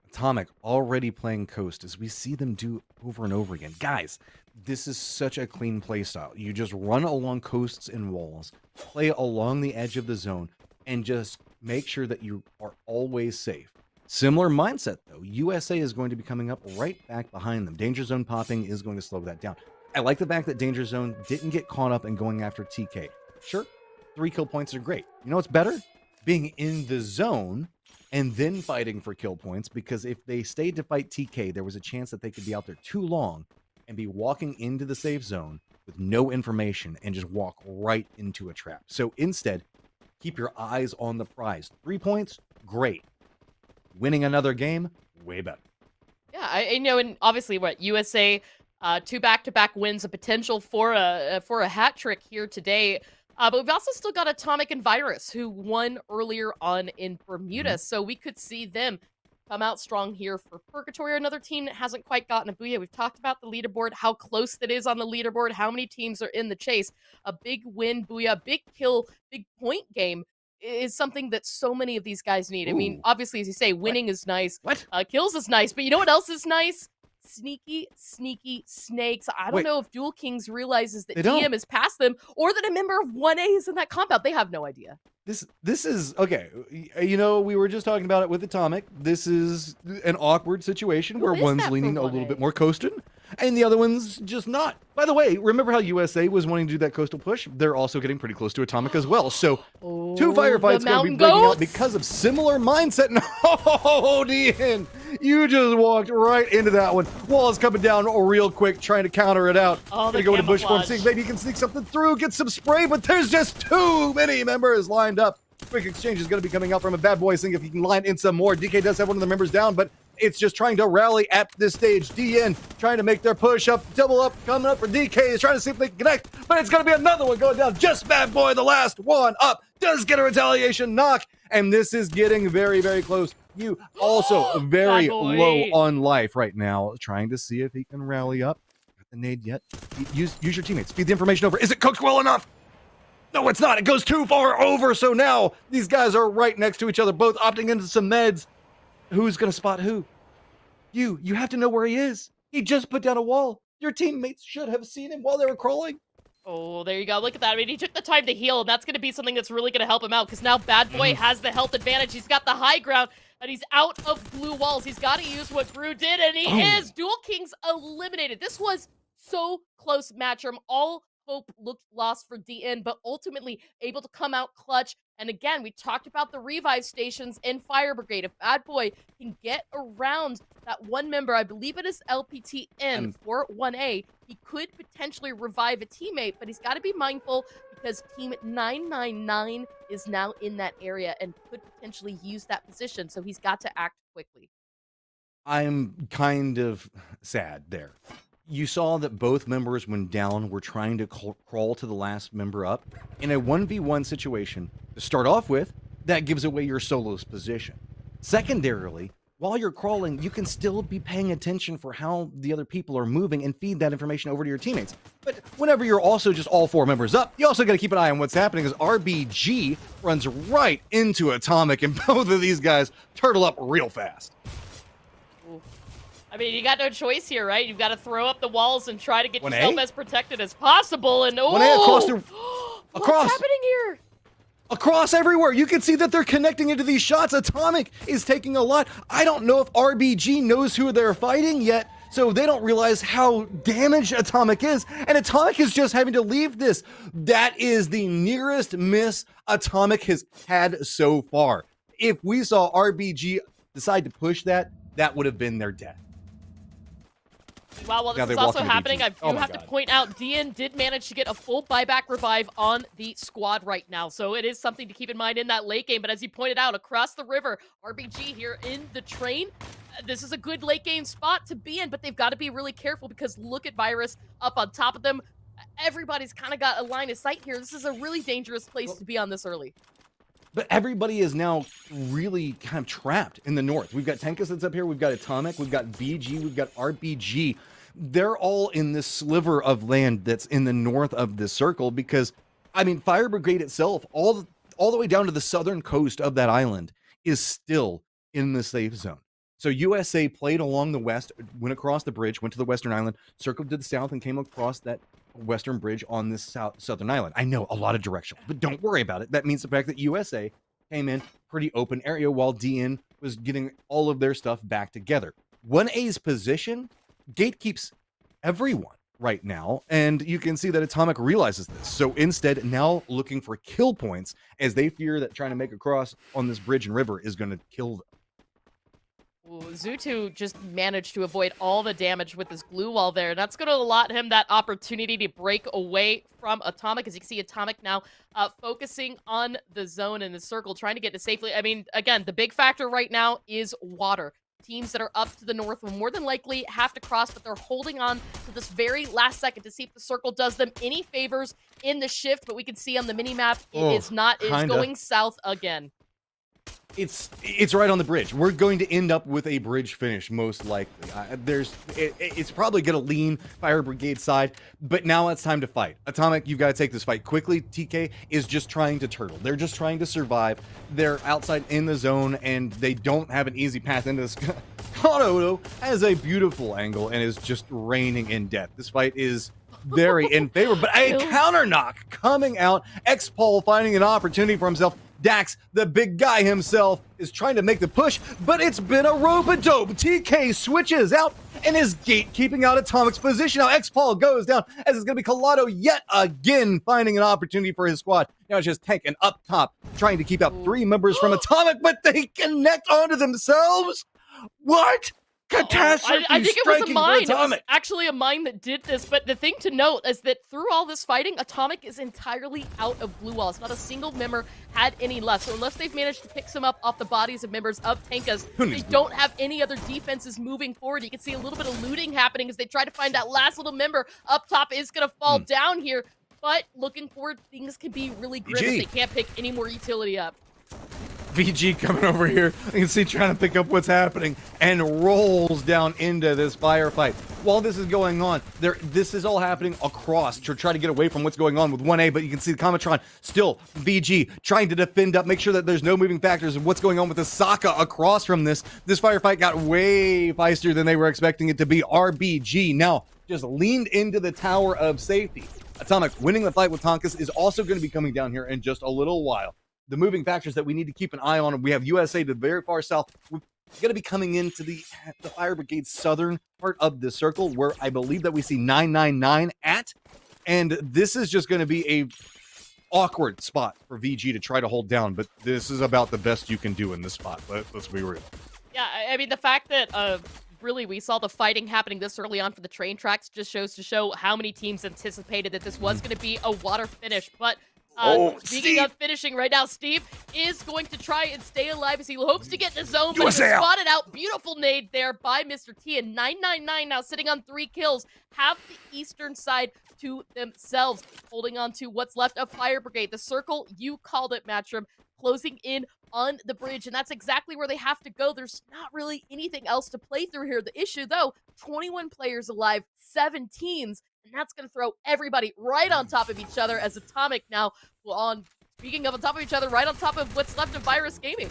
Atomic already playing coast as we see them do over and over again. Guys, this is such a clean play style. You just run along coasts and walls, play along the edge of the zone, and just make sure that you are always safe. Similar mindset, though. USA is going to be coming up right back behind them. Danger Zone popping is going to slow that down. I like the fact that Danger Zone didn't get caught up in going after TK. Sure, 3 kill points are great. You know what's better? Being in the zone and then fighting for kill points, because if they stayed to fight TK, there was a chance that they could be out there too long and be walking into the safe zone with no information and just walk right into a trap. So instead, keep your eyes on the prize. 3 points, great. Winning another game, way better. Yeah, I know, and obviously, USA, 2 back-to-back wins, a potential for a hat trick here today. But we've also still got Atomic and Virus, who won earlier on in Bermuda, so we could see them come out strong here for Purgatory, another team that hasn't quite gotten a booyah. We've talked about the leaderboard, how close that is on the leaderboard, how many teams are in the chase. A big win booyah, big kill, big point game is something that so many of these guys need. I mean, obviously, as you say, winning is nice. Kills is nice, but you know what else is nice? Sneaky snakes. I don't know if Dual Kings realizes that DM is past them, or that a member of 1A is in that compound. They have no idea. This is okay. You know, we were just talking about it with Atomic. This is an awkward situation where one's leaning a little bit more coastal, and the other one's just not. By the way, remember how USA was wanting to do that coastal push? They're also getting pretty close to Atomic as well. So 2 firefights going to be breaking out because of similar mindset. No, DN, you just walked right into that one. Wall is coming down real quick, trying to counter it out. Gonna go to bush form, see if maybe he can sneak something through, get some spray, but there's just too many members lined up. Quick exchange is going to be coming out from a bad boy, seeing if he can line in some more. DK does have one of the members down, but it's just trying to rally at this stage. DN trying to make their push up, double up, coming up for DK. Is trying to see if they can connect, but it's going to be another one going down. Just bad boy, the last one up, does get a retaliation knock, and this is getting very, very close. You also very low on life right now, trying to see if he can rally up. Got the nade yet? Use your teammates. Feed the information over. Is it cooked well enough? No, it's not. It goes too far over. So now these guys are right next to each other, both opting into some meds. Who's going to spot who? You have to know where he is. He just put down a wall. Your teammates should have seen him while they were crawling. Oh, there you go. Look at that. I mean, he took the time to heal, and that's going to be something that's really going to help him out, because now Bad Boy has the health advantage. He's got the high ground, and he's out of blue walls. He's got to use what Brew did, and he is. Dual Kings eliminated. This was so close, Matchroom. All hope looked lost for DN, but ultimately able to come out clutch. And again, we talked about the revive stations in Fire Brigade. If Bad Boy can get around that one member, I believe it is LPTN for 1A, he could potentially revive a teammate, but he's got to be mindful because Team 999 is now in that area and could potentially use that position, so he's got to act quickly. I'm kind of sad there. You saw that both members, when down, were trying to crawl to the last member up. In a 1v1 situation, to start off with, that gives away your solo's position. Secondarily, while you're crawling, you can still be paying attention for how the other people are moving and feed that information over to your teammates. But whenever you're also just all 4 members up, you also got to keep an eye on what's happening as RBG runs right into Atomic, and both of these guys turtle up real fast. I mean, you got no choice here, right? You've got to throw up the walls and try to get 1A? yourself as protected as possible. And 1A across the... What's happening here? Across everywhere. You can see that they're connecting into these shots. Atomic is taking a lot. I don't know if RBG knows who they're fighting yet, so they don't realize how damaged Atomic is. And Atomic is just having to leave this. That is the nearest miss Atomic has had so far. If we saw RBG decide to push that, that would have been their death. Wow, while Now this is they walk also into happening, BG. I do have to point out, DN did manage to get a full buyback revive on the squad right now. So it is something to keep in mind in that late game. But as you pointed out, across the river, RBG here in the train. This is a good late game spot to be in, but they've got to be really careful because look at Virus up on top of them. Everybody's kind of got a line of sight here. This is a really dangerous place to be on this early. But everybody is now really kind of trapped in the north. We've got Tenkus that's up here. We've got Atomic. We've got VG. We've got RBG. They're all in this sliver of land that's in the north of this circle because, I mean, Fire Brigade itself, all the way down to the southern coast of that island, is still in the safe zone. So USA played along the west, went across the bridge, went to the western island, circled to the south, and came across that western bridge on this southern island. I know, a lot of direction, but don't worry about it. That means the fact that USA came in pretty open area while DN was getting all of their stuff back together. 1A's position gatekeeps everyone right now, and you can see that Atomic realizes this. So instead, now looking for kill points as they fear that trying to make across on this bridge and river is going to kill them. Ooh, Zutu just managed to avoid all the damage with his glue wall there. That's going to allot him that opportunity to break away from Atomic. As you can see, Atomic now focusing on the zone and the circle, trying to get to safely. I mean, again, the big factor right now is water. Teams that are up to the north will more than likely have to cross, but they're holding on to this very last second to see if the circle does them any favors in the shift. But we can see on the mini-map, it is not. It is going south again. It's right on the bridge. We're going to end up with a bridge finish, most likely. It's probably going to lean Fire Brigade side, but now it's time to fight. Atomic, you've got to take this fight quickly. TK is just trying to turtle. They're just trying to survive. They're outside in the zone, and they don't have an easy path into this. Konodo has a beautiful angle and is just raining in death. This fight is very in favor, but a counter knock coming out. X-Paul finding an opportunity for himself. Dax, the big guy himself, is trying to make the push, but it's been a rope-a-dope. TK switches out and is gatekeeping out Atomic's position. Now X-Paul goes down as it's going to be Colado yet again finding an opportunity for his squad. Now it's just Tank and up top trying to keep out 3 members from Atomic, but they connect onto themselves. What? Catastrophe I think it was a mine. It was Atomic. actually a mine that did this. But the thing to note is that through all this fighting, Atomic is entirely out of blue walls. Not a single member had any left. So unless they've managed to pick some up off the bodies of members of Tankas, they don't have any other defenses moving forward. You can see a little bit of looting happening as they try to find that last little member up top is going to fall down here. But looking forward, things could be really grim if they can't pick any more utility up. VG coming over here. You can see trying to pick up what's happening and rolls down into this firefight. While this is going on, this is all happening across to try to get away from what's going on with 1A, but you can see the Cometron still VG trying to defend up, make sure that there's no moving factors of what's going on with the Sokka across from this. This firefight got way feistier than they were expecting it to be. RBG now just leaned into the tower of safety. Atomic winning the fight with Tonkus is also going to be coming down here in just a little while. The moving factors that we need to keep an eye on, we have USA to the very far south. We're going to be coming into the Fire Brigade's southern part of the circle, where I believe that we see 999 at. And this is just going to be a awkward spot for VG to try to hold down, but this is about the best you can do in this spot. Let's be real. Yeah, I mean, the fact that really we saw the fighting happening this early on for the train tracks just shows to show how many teams anticipated that this was going to be a water finish. But Speaking of finishing right now, Steve is going to try and stay alive as he hopes to get in the zone, but he's spotted out. Beautiful nade there by Mr. T, and 999 now sitting on 3 kills, have the eastern side to themselves, holding on to what's left of Fire Brigade. The circle, you called it, Matchroom, closing in on the bridge, and that's exactly where they have to go. There's not really anything else to play through here. The issue, though, 21 players alive, 7 teams, and that's going to throw everybody right on top of each other as Atomic now speaking of on top of each other, right on top of what's left of Virus Gaming.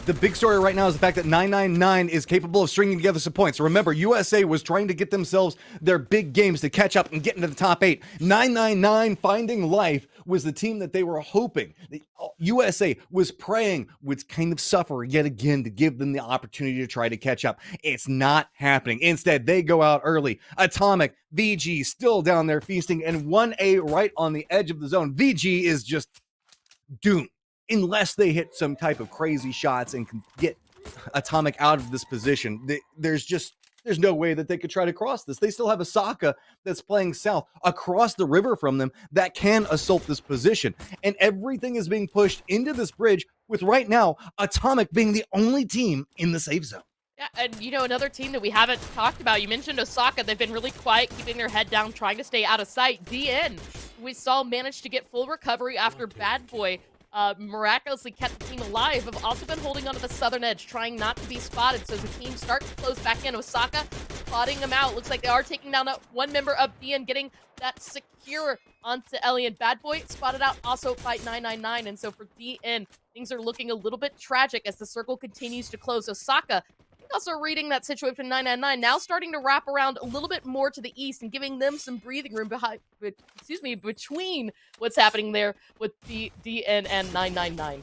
The big story right now is the fact that 999 is capable of stringing together some points. Remember, USA was trying to get themselves their big games to catch up and get into the top 8. 999 finding life was the team that they were hoping. The USA was praying would kind of suffer yet again to give them the opportunity to try to catch up. It's not happening. Instead, they go out early. Atomic, VG still down there feasting, and 1A right on the edge of the zone. VG is just doomed unless they hit some type of crazy shots and can get Atomic out of this position. There's no way that they could try to cross this. They still have Osaka that's playing south across the river from them that can assault this position. And everything is being pushed into this bridge with right now Atomic being the only team in the safe zone. Yeah, and another team that we haven't talked about, you mentioned Osaka. They've been really quiet, keeping their head down, trying to stay out of sight. DN, we saw managed to get full recovery after Bad Boy miraculously kept the team alive, have also been holding onto the southern edge, trying not to be spotted. So as the team starts to close back in, Osaka spotting them out. Looks like they are taking down one member of DN, getting that secure onto Ellie, and Bad Boy spotted out also by 999. And so for DN, things are looking a little bit tragic as the circle continues to close. Osaka also reading that situation 999, now starting to wrap around a little bit more to the east and giving them some breathing room between what's happening there with the DN and 999.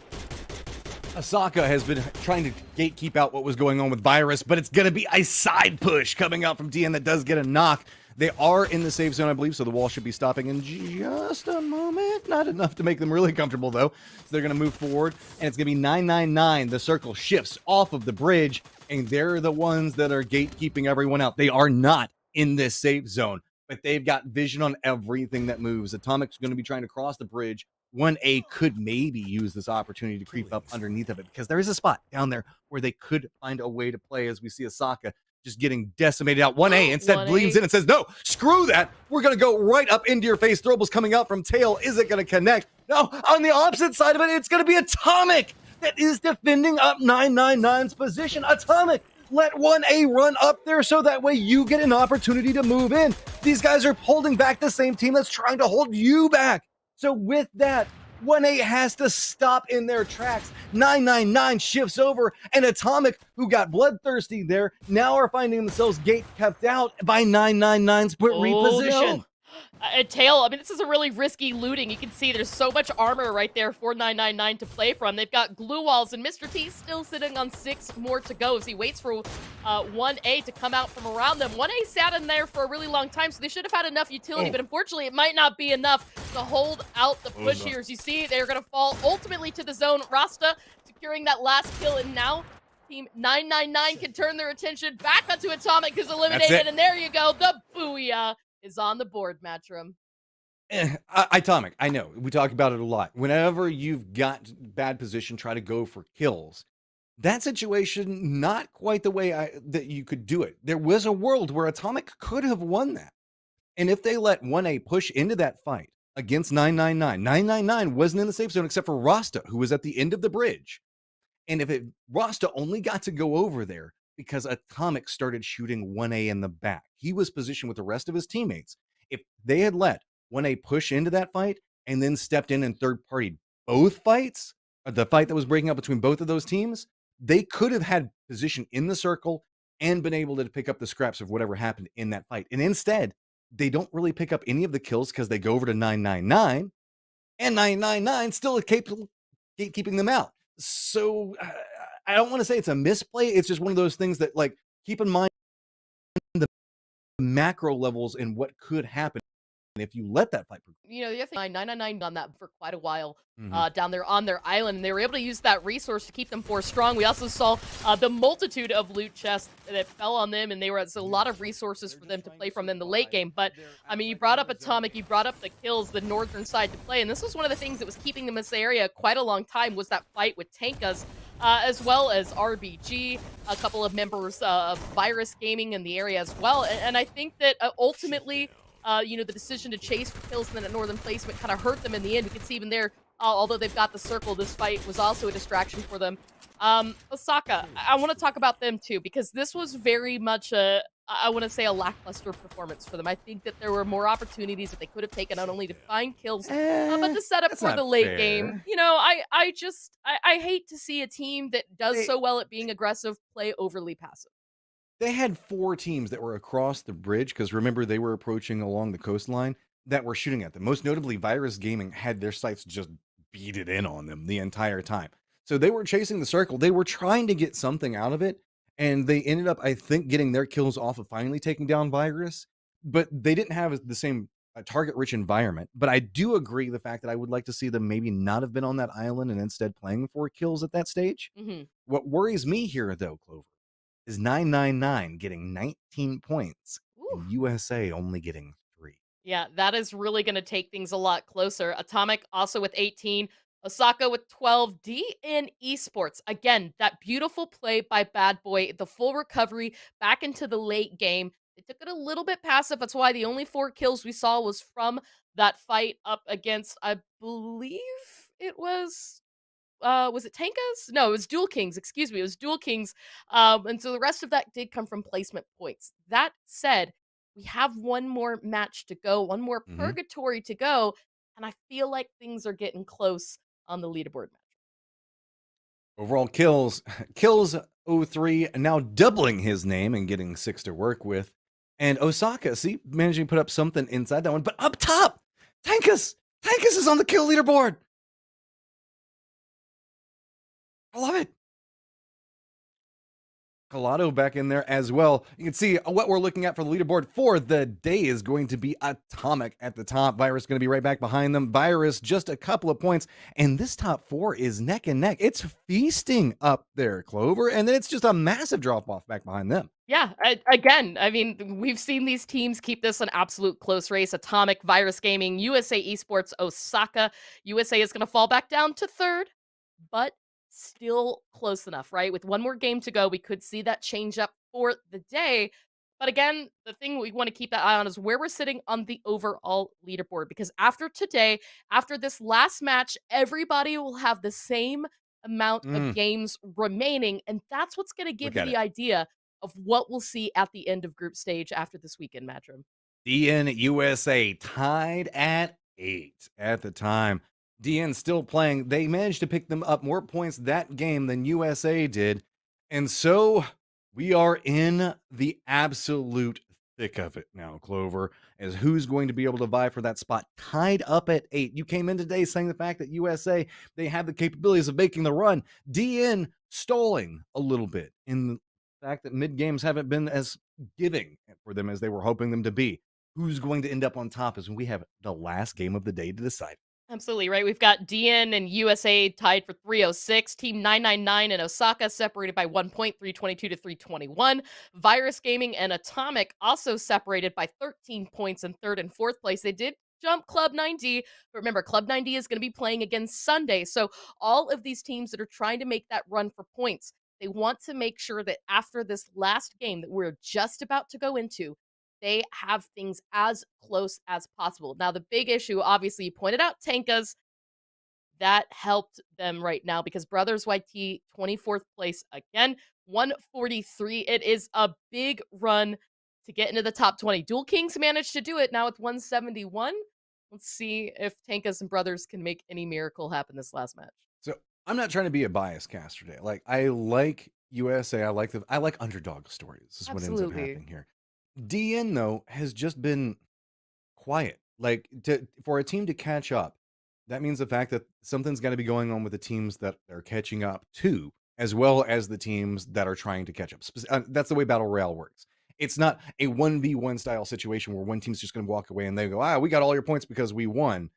Osaka has been trying to gatekeep out what was going on with Virus, but it's going to be a side push coming out from DN that does get a knock. They are in the safe zone, I believe, so the wall should be stopping in just a moment. Not enough to make them really comfortable, though. So they're going to move forward, and it's going to be 999. The circle shifts off of the bridge, and they're the ones that are gatekeeping everyone out. They are not in this safe zone, but they've got vision on everything that moves. Atomic's going to be trying to cross the bridge. 1A could maybe use this opportunity to creep up underneath of it, because there is a spot down there where they could find a way to play, as we see Osaka just getting decimated out. 1A instead 1A. bleeds in and says, no, screw that. We're going to go right up into your face. Throwables coming out from tail. Is it going to connect? No, on the opposite side of it, it's going to be Atomic that is defending up 999's position. Atomic, let 1A run up there so that way you get an opportunity to move in. These guys are holding back the same team that's trying to hold you back. So with that, 1A has to stop in their tracks. 999 shifts over, and Atomic, who got bloodthirsty there, now are finding themselves gate kept out by 999's reposition. No. Tail, I mean, this is a really risky looting. You can see there's so much armor right there for 999 to play from. They've got glue walls, and Mr. T still sitting on 6 more to go as he waits for 1A to come out from around them. 1A sat in there for a really long time, so they should have had enough utility, but unfortunately, it might not be enough to hold out the push here. As you see, they're going to fall ultimately to the zone. Rasta securing that last kill, and now Team 999 can turn their attention back onto Atomic, who's eliminated, and there you go, the booyah is on the board, Matchroom. Atomic, I know. We talk about it a lot. Whenever you've got bad position, try to go for kills. That situation, not quite the way that you could do it. There was a world where Atomic could have won that. And if they let 1A push into that fight against 999, 999 wasn't in the safe zone except for Rasta, who was at the end of the bridge. And if Rasta only got to go over there because Atomic started shooting 1A in the back. He was positioned with the rest of his teammates. If they had let 1A push into that fight and then stepped in and third-partied both fights, or the fight that was breaking up between both of those teams, they could have had position in the circle and been able to pick up the scraps of whatever happened in that fight. And instead, they don't really pick up any of the kills because they go over to 999, and 999 still capable of keeping them out. So I don't want to say it's a misplay. It's just one of those things that, like, keep in mind the macro levels and what could happen if you let that fight progress. You know, the other thing, 999 on that for quite a while Mhm. down there on their island, and they were able to use that resource to keep them 4 strong. We also saw the multitude of loot chests that fell on them, and they were a lot of resources for them to play from in the late game. But, I mean, you brought up Atomic, you brought up the kills, the northern side to play, and this was one of the things that was keeping them in this area quite a long time was that fight with Tankas, as well as RBG, a couple of members of Virus Gaming in the area as well. And I think that ultimately, you know, the decision to chase for kills and then at northern placement kind of hurt them in the end. We can see even there, although they've got the circle, this fight was also a distraction for them. Osaka, I want to talk about them too, because this was very much I want to say a lackluster performance for them. I think that there were more opportunities that they could have taken, not only to find kills, but to set up That's for not the late game. fair. You know, I hate to see a team that does so well at being aggressive play overly passive. They had 4 teams that were across the bridge because remember they were approaching along the coastline that were shooting at them. Most notably, Virus Gaming had their sights just beaded in on them the entire time. So they were chasing the circle. They were trying to get something out of it, and they ended up, I think, getting their kills off of finally taking down Virus. But they didn't have the same target-rich environment. But I do agree the fact that I would like to see them maybe not have been on that island and instead playing for kills at that stage. Hmm. What worries me here, though, Clover, is 999 getting 19 points Ooh. and USA only getting 3. Yeah, that is really going to take things a lot closer. Atomic also with 18, Osaka with 12, DN Esports. Again, that beautiful play by Bad Boy, the full recovery back into the late game. They took it a little bit passive. That's why the only 4 kills we saw was from that fight up against, I believe it was it Tankas? No, it was Dual Kings, excuse me. It was Dual Kings. And so the rest of that did come from placement points. That said, we have one more match to go, one more Mhm. purgatory to go, and I feel like things are getting close on the leaderboard match. Overall kills, kills 03, now doubling his name and getting 6 to work with. And Osaka, see, managing to put up something inside that one. But up top, Tankus! Tankus is on the kill leaderboard! I love it. Colado back in there as well. You can see what we're looking at for the leaderboard for the day is going to be Atomic at the top. Virus going to be right back behind them. Virus just a couple of points. And this top 4 is neck and neck. It's feasting up there, Clover. And then it's just a massive drop off back behind them. Yeah, again, I mean, we've seen these teams keep this an absolute close race. Atomic, Virus Gaming, USA Esports, Osaka. USA is going to fall back down to 3rd, but still close enough, right? With one more game to go, we could see that change up for the day. But again, the thing we want to keep that eye on is where we're sitting on the overall leaderboard. Because after today, after this last match, everybody will have the same amount of games remaining. And that's what's going to give Look you at the it. idea of what we'll see at the end of group stage after this weekend match room. DN USA tied at 8 at the time. DN still playing. They managed to pick them up more points that game than USA did. And so we are in the absolute thick of it now, Clover, as who's going to be able to vie for that spot tied up at 8. You came in today saying the fact that USA, they have the capabilities of making the run. DN stalling a little bit in the fact that mid games haven't been as giving for them as they were hoping them to be. Who's going to end up on top is when we have the last game of the day to decide. Absolutely right. We've got DN and USA tied for 306. Team 999 and Osaka separated by 1 point, 322 to 321. Virus Gaming and Atomic also separated by 13 points in 3rd and 4th place. They did jump Club 90, but remember, Club 90 is going to be playing again Sunday. So all of these teams that are trying to make that run for points, they want to make sure that after this last game that we're just about to go into, they have things as close as possible. Now, the big issue, obviously, you pointed out Tankas. That helped them right now because Brothers YT, 24th place again, 143. It is a big run to get into the top 20. Dual Kings managed to do it now with 171. Let's see if Tankas and Brothers can make any miracle happen this last match. So I'm not trying to be a bias caster today. Like I like USA. I like underdog stories. Is what ends up Absolutely. happening here. DN though has just been quiet. Like for a team to catch up, that means the fact that something's got to be going on with the teams that they're catching up to, as well as the teams that are trying to catch up. That's the way Battle Royale works. It's not a 1v1 style situation where one team's just going to walk away and they go, we got all your points because we won.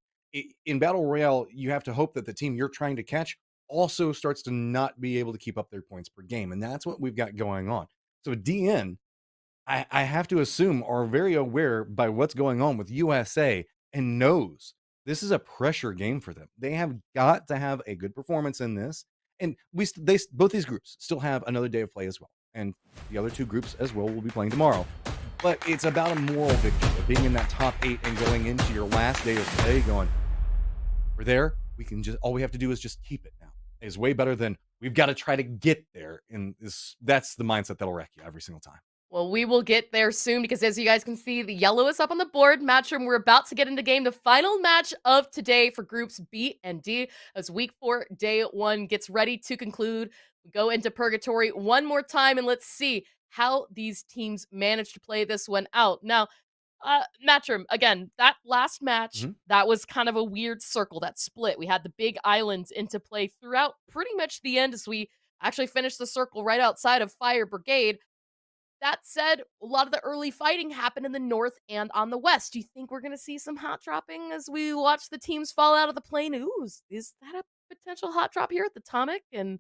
In Battle Royale, you have to hope that the team you're trying to catch also starts to not be able to keep up their points per game. And that's what we've got going on. So DN, I have to assume, are very aware by what's going on with USA and knows this is a pressure game for them. They have got to have a good performance in this. And both these groups still have another day of play as well. And the other two groups as well will be playing tomorrow. But it's about a moral victory of being in that top 8 and going into your last day of play going, we're there. All we have to do is just keep it now. It's way better than we've got to try to get there. And that's the mindset that'll wreck you every single time. Well, we will get there soon because as you guys can see, the yellow is up on the board. Matchroom, we're about to get into game. The final match of today for groups B and D as week 4, day 1 gets ready to conclude. We go into purgatory one more time and let's see how these teams manage to play this one out. Now, Matchroom, again, that last match, that was kind of a weird circle, that split. We had the big islands into play throughout pretty much the end as we actually finished the circle right outside of Fire Brigade. That said, a lot of the early fighting happened in the north and on the west. Do you think we're going to see some hot dropping as we watch the teams fall out of the plane? Ooh, is that a potential hot drop here at the Atomic? And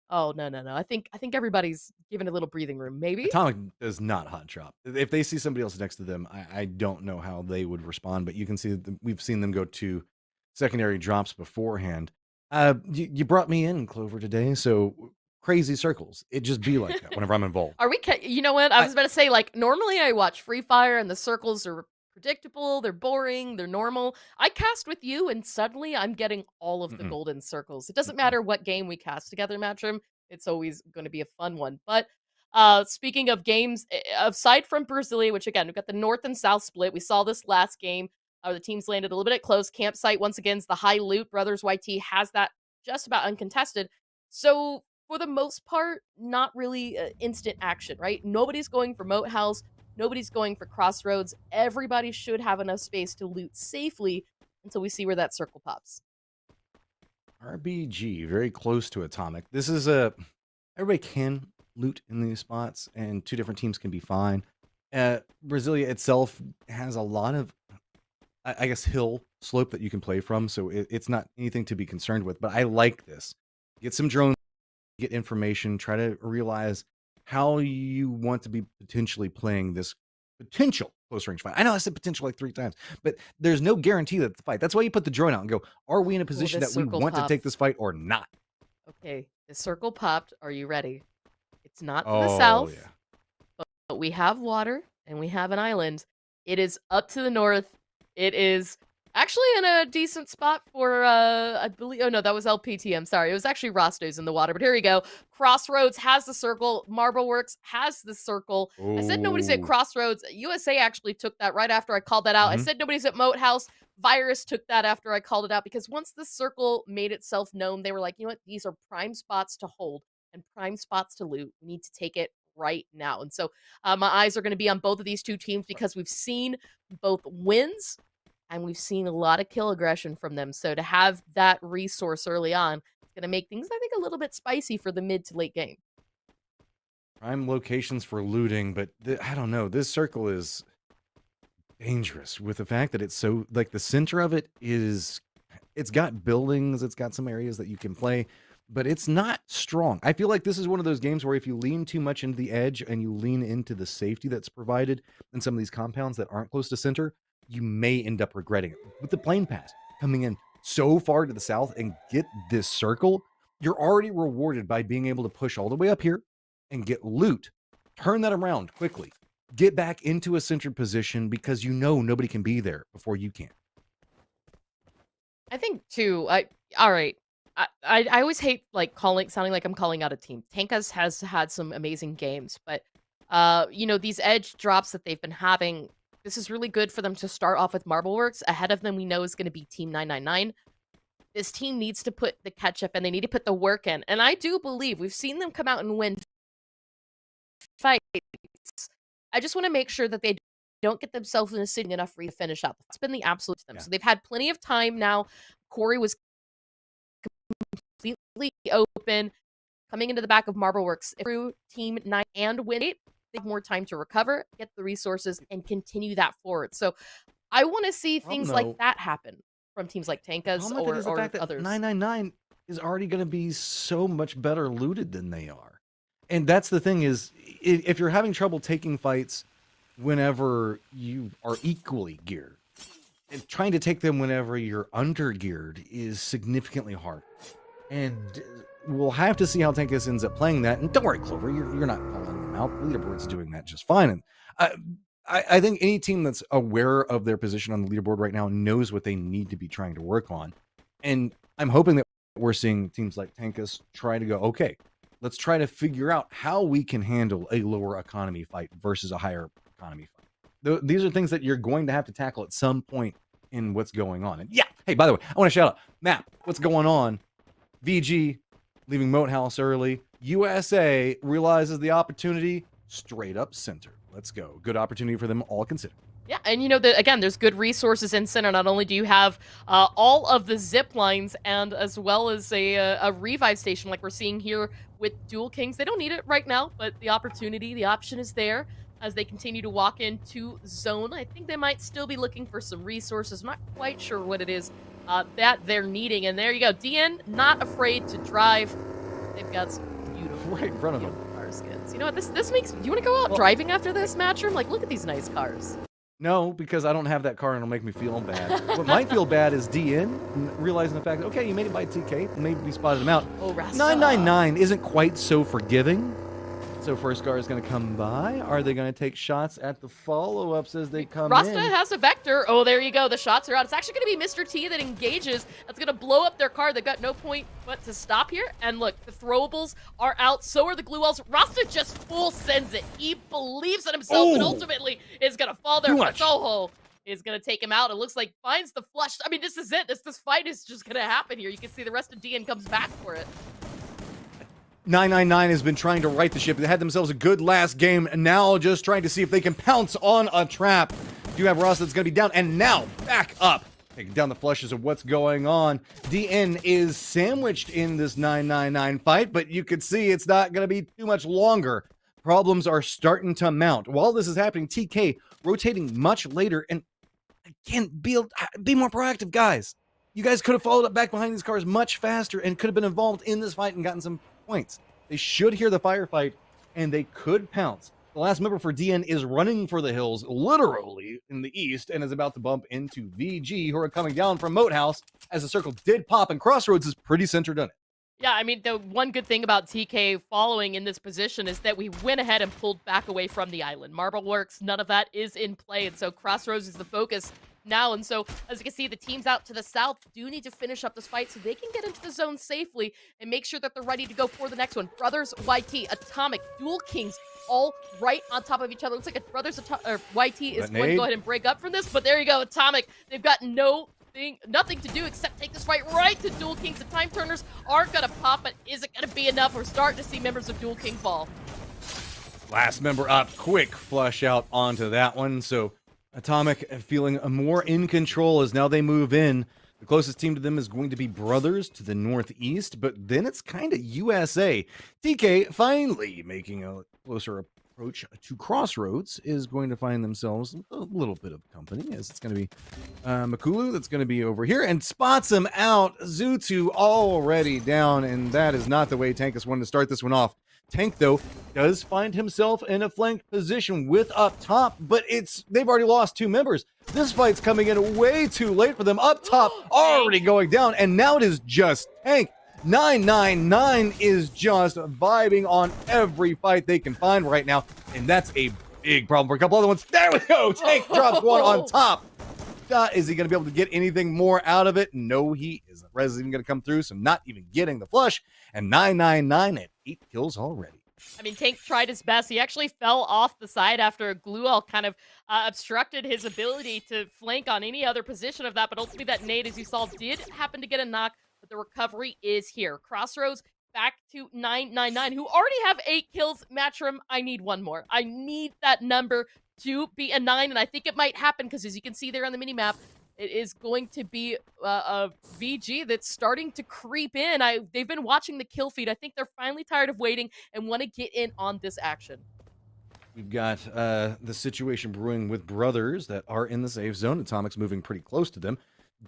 oh, no. I think everybody's given a little breathing room, maybe? Atomic does not hot drop. If they see somebody else next to them, I don't know how they would respond, but you can see that we've seen them go to secondary drops beforehand. You brought me in, Clover, today, so crazy circles. It just be like that whenever I'm involved. Are we? You know what? I was about to say, like, normally I watch Free Fire and the circles are predictable, they're boring, they're normal. I cast with you and suddenly I'm getting all of the golden circles. It doesn't matter what game we cast together, Matchroom. It's always going to be a fun one. But speaking of games, aside from Brasilia, which again, we've got the north and south split. We saw this last game. The teams landed a little bit close. Campsite, once again, is the high loot. Brothers YT has that just about uncontested. So for the most part, not really instant action, right? Nobody's going for Moat House. Nobody's going for Crossroads. Everybody should have enough space to loot safely until we see where that circle pops. RBG, very close to Atomic. This is everybody can loot in these spots, and two different teams can be fine. Brasilia itself has a lot of, I guess, hill slope that you can play from, so it's not anything to be concerned with. But I like this. Get some drones, get information, try to realize how you want to be potentially playing this potential close range fight. I know I said potential like 3 times, but there's no guarantee that the fight. That's why you put the drone out and go, are we in a position that we want to take this fight or not? Okay, the circle popped. Are you ready? It's not to the south, but we have water and we have an island. It is up to the north. It is actually in a decent spot for, I believe, oh no, that was LPT, I'm sorry. It was actually Rostos in the water, but here we go. Crossroads has the circle. Marbleworks has the circle. I said nobody's at Crossroads. USA actually took that right after I called that out. I said nobody's at Moat House. Virus took that after I called it out because once the circle made itself known, they were like, you know what? These are prime spots to hold and prime spots to loot. We need to take it right now. And so my eyes are going to be on both of these two teams because we've seen both wins and we've seen a lot of kill aggression from them. So to have that resource early on is going to make things, I think, a little bit spicy for the mid to late game. Prime locations for looting, but I don't know. This circle is dangerous with the fact that it's so, like, the center of it is, it's got buildings, it's got some areas that you can play, but it's not strong. I feel like this is one of those games where if you lean too much into the edge and you lean into the safety that's provided in some of these compounds that aren't close to center, you may end up regretting it. With the plane pass coming in so far to the south and get this circle, you're already rewarded by being able to push all the way up here and get loot, turn that around quickly, get back into a centered position because you know nobody can be there before you can. I think too, all right. I always hate like sounding like I'm calling out a team. Tankas has had some amazing games, but you know, these edge drops that they've been having, this is really good for them to start off with Marbleworks. Ahead of them, we know is going to be Team 999. This team needs to put the catch-up and they need to put the work in. And I do believe we've seen them come out and win fights. I just want to make sure that they don't get themselves in a sitting enough free to finish up. It's been the absolute to them. Yeah. So they've had plenty of time now. Corey was completely open, coming into the back of Marbleworks through Team 9 and win it. they have more time to recover, get the resources, and continue that forward. So I want to see things like that happen from teams like Tankas Problem with it is the or fact that others. 999 is already going to be so much better looted than they are. And that's the thing is, if you're having trouble taking fights whenever you are equally geared, and trying to take them whenever you're under geared is significantly hard. And we'll have to see how Tankus ends up playing that. And don't worry, Clover, you're not calling them out. Leaderboard's doing that just fine. And I think any team that's aware of their position on the leaderboard right now knows what they need to be trying to work on. And I'm hoping that we're seeing teams like Tankus try to go, okay, let's try to figure out how we can handle a lower economy fight versus a higher economy fight. These are things that you're going to have to tackle at some point in what's going on. And yeah, hey, by the way, I want to shout out, Map, what's going on? VG leaving Moat House early. USA realizes the opportunity, straight up center. Let's go. Good opportunity for them all considered. Yeah, and again, there's good resources in center. Not only do you have all of the zip lines and as well as a revive station like we're seeing here with Dual Kings. They don't need it right now, but the opportunity, the option is there as they continue to walk into zone. I think they might still be looking for some resources. I'm not quite sure what it is that they're needing. And there you go. DN not afraid to drive. They've got some beautiful, right in front of them. Car skins. You know what? This makes. Do you want to go out driving after this, Matchroom? Like, look at these nice cars. No, because I don't have that car and it'll make me feel bad. What might feel bad is DN realizing the fact that, okay, you made it by TK, maybe we spotted him out. Oh, Rasta. 999 isn't quite so forgiving. So first car is going to come by. Are they going to take shots at the follow-ups as they come Rasta in? has a vector. Oh, there you go. The shots are out. It's actually going to be Mr. T that engages. That's going to blow up their car. They've got no point but to stop here. And look, the throwables are out. So are the glue walls. Rasta just full sends it. He believes in himself and ultimately is going to fall there. Soho is going to take him out. It looks like finds the flush. I mean, this is it. This fight is just going to happen here. You can see the rest of DN comes back for it. 999 has been trying to right the ship. They had themselves a good last game, and now just trying to see if they can pounce on a trap. Do have Ross that's going to be down, and now back up. Taking down the flushes of what's going on. DN is sandwiched in this 999 fight, but you could see it's not going to be too much longer. Problems are starting to mount. While this is happening, TK rotating much later, and again, be more proactive, guys. You guys could have followed up back behind these cars much faster and could have been involved in this fight and gotten some points. They should hear the firefight and they could pounce. The last member for DN is running for the hills, literally in the east, and is about to bump into VG, who are coming down from Moat House as the circle did pop, and Crossroads is pretty centered on it. Yeah, I mean, the one good thing about TK following in this position is that we went ahead and pulled back away from the island. Marble Works, none of that is in play, and so Crossroads is the focus now. And so, as you can see, the teams out to the south do need to finish up this fight so they can get into the zone safely and make sure that they're ready to go for the next one. Brothers, YT, Atomic, Dual Kings, all right on top of each other. Looks like a Brothers YT is going to go ahead and break up from this, but there you go, Atomic. They've got nothing to do except take this fight right to Dual Kings. The time turners are going to pop, but is it going to be enough? We're starting to see members of Dual King fall. Last member up, quick flush out onto that one. So Atomic feeling more in control as now they move in. The closest team to them is going to be Brothers to the northeast, but then it's kind of USA. TK finally making a closer approach to Crossroads is going to find themselves a little bit of company, as it's going to be Makulu that's going to be over here and spots him out. Zutu already down, and that is not the way Tankus wanted to start this one off. Tank, though, does find himself in a flanked position with up top, but they've already lost two members. This fight's coming in way too late for them. Up top, already going down, and now it is just Tank. 999 is just vibing on every fight they can find right now, and that's a big problem for a couple other ones. There we go! Tank drops one on top. Is he going to be able to get anything more out of it? No, he isn't. Rez is even going to come through, so not even getting the flush. And 999 at 8 kills already. I mean, Tank tried his best. He actually fell off the side after Gluel kind of obstructed his ability to flank on any other position of that. But ultimately, that nade, as you saw, did happen to get a knock. But the recovery is here. Crossroads back to 999, who already have 8 kills. Matchroom, I need one more. I need that number to be a 9, and I think it might happen because, as you can see there on the minimap, it is going to be a VG that's starting to creep in. They've been watching the kill feed. I think they're finally tired of waiting and want to get in on this action. We've got the situation brewing with brothers that are in the safe zone. Atomic's moving pretty close to them.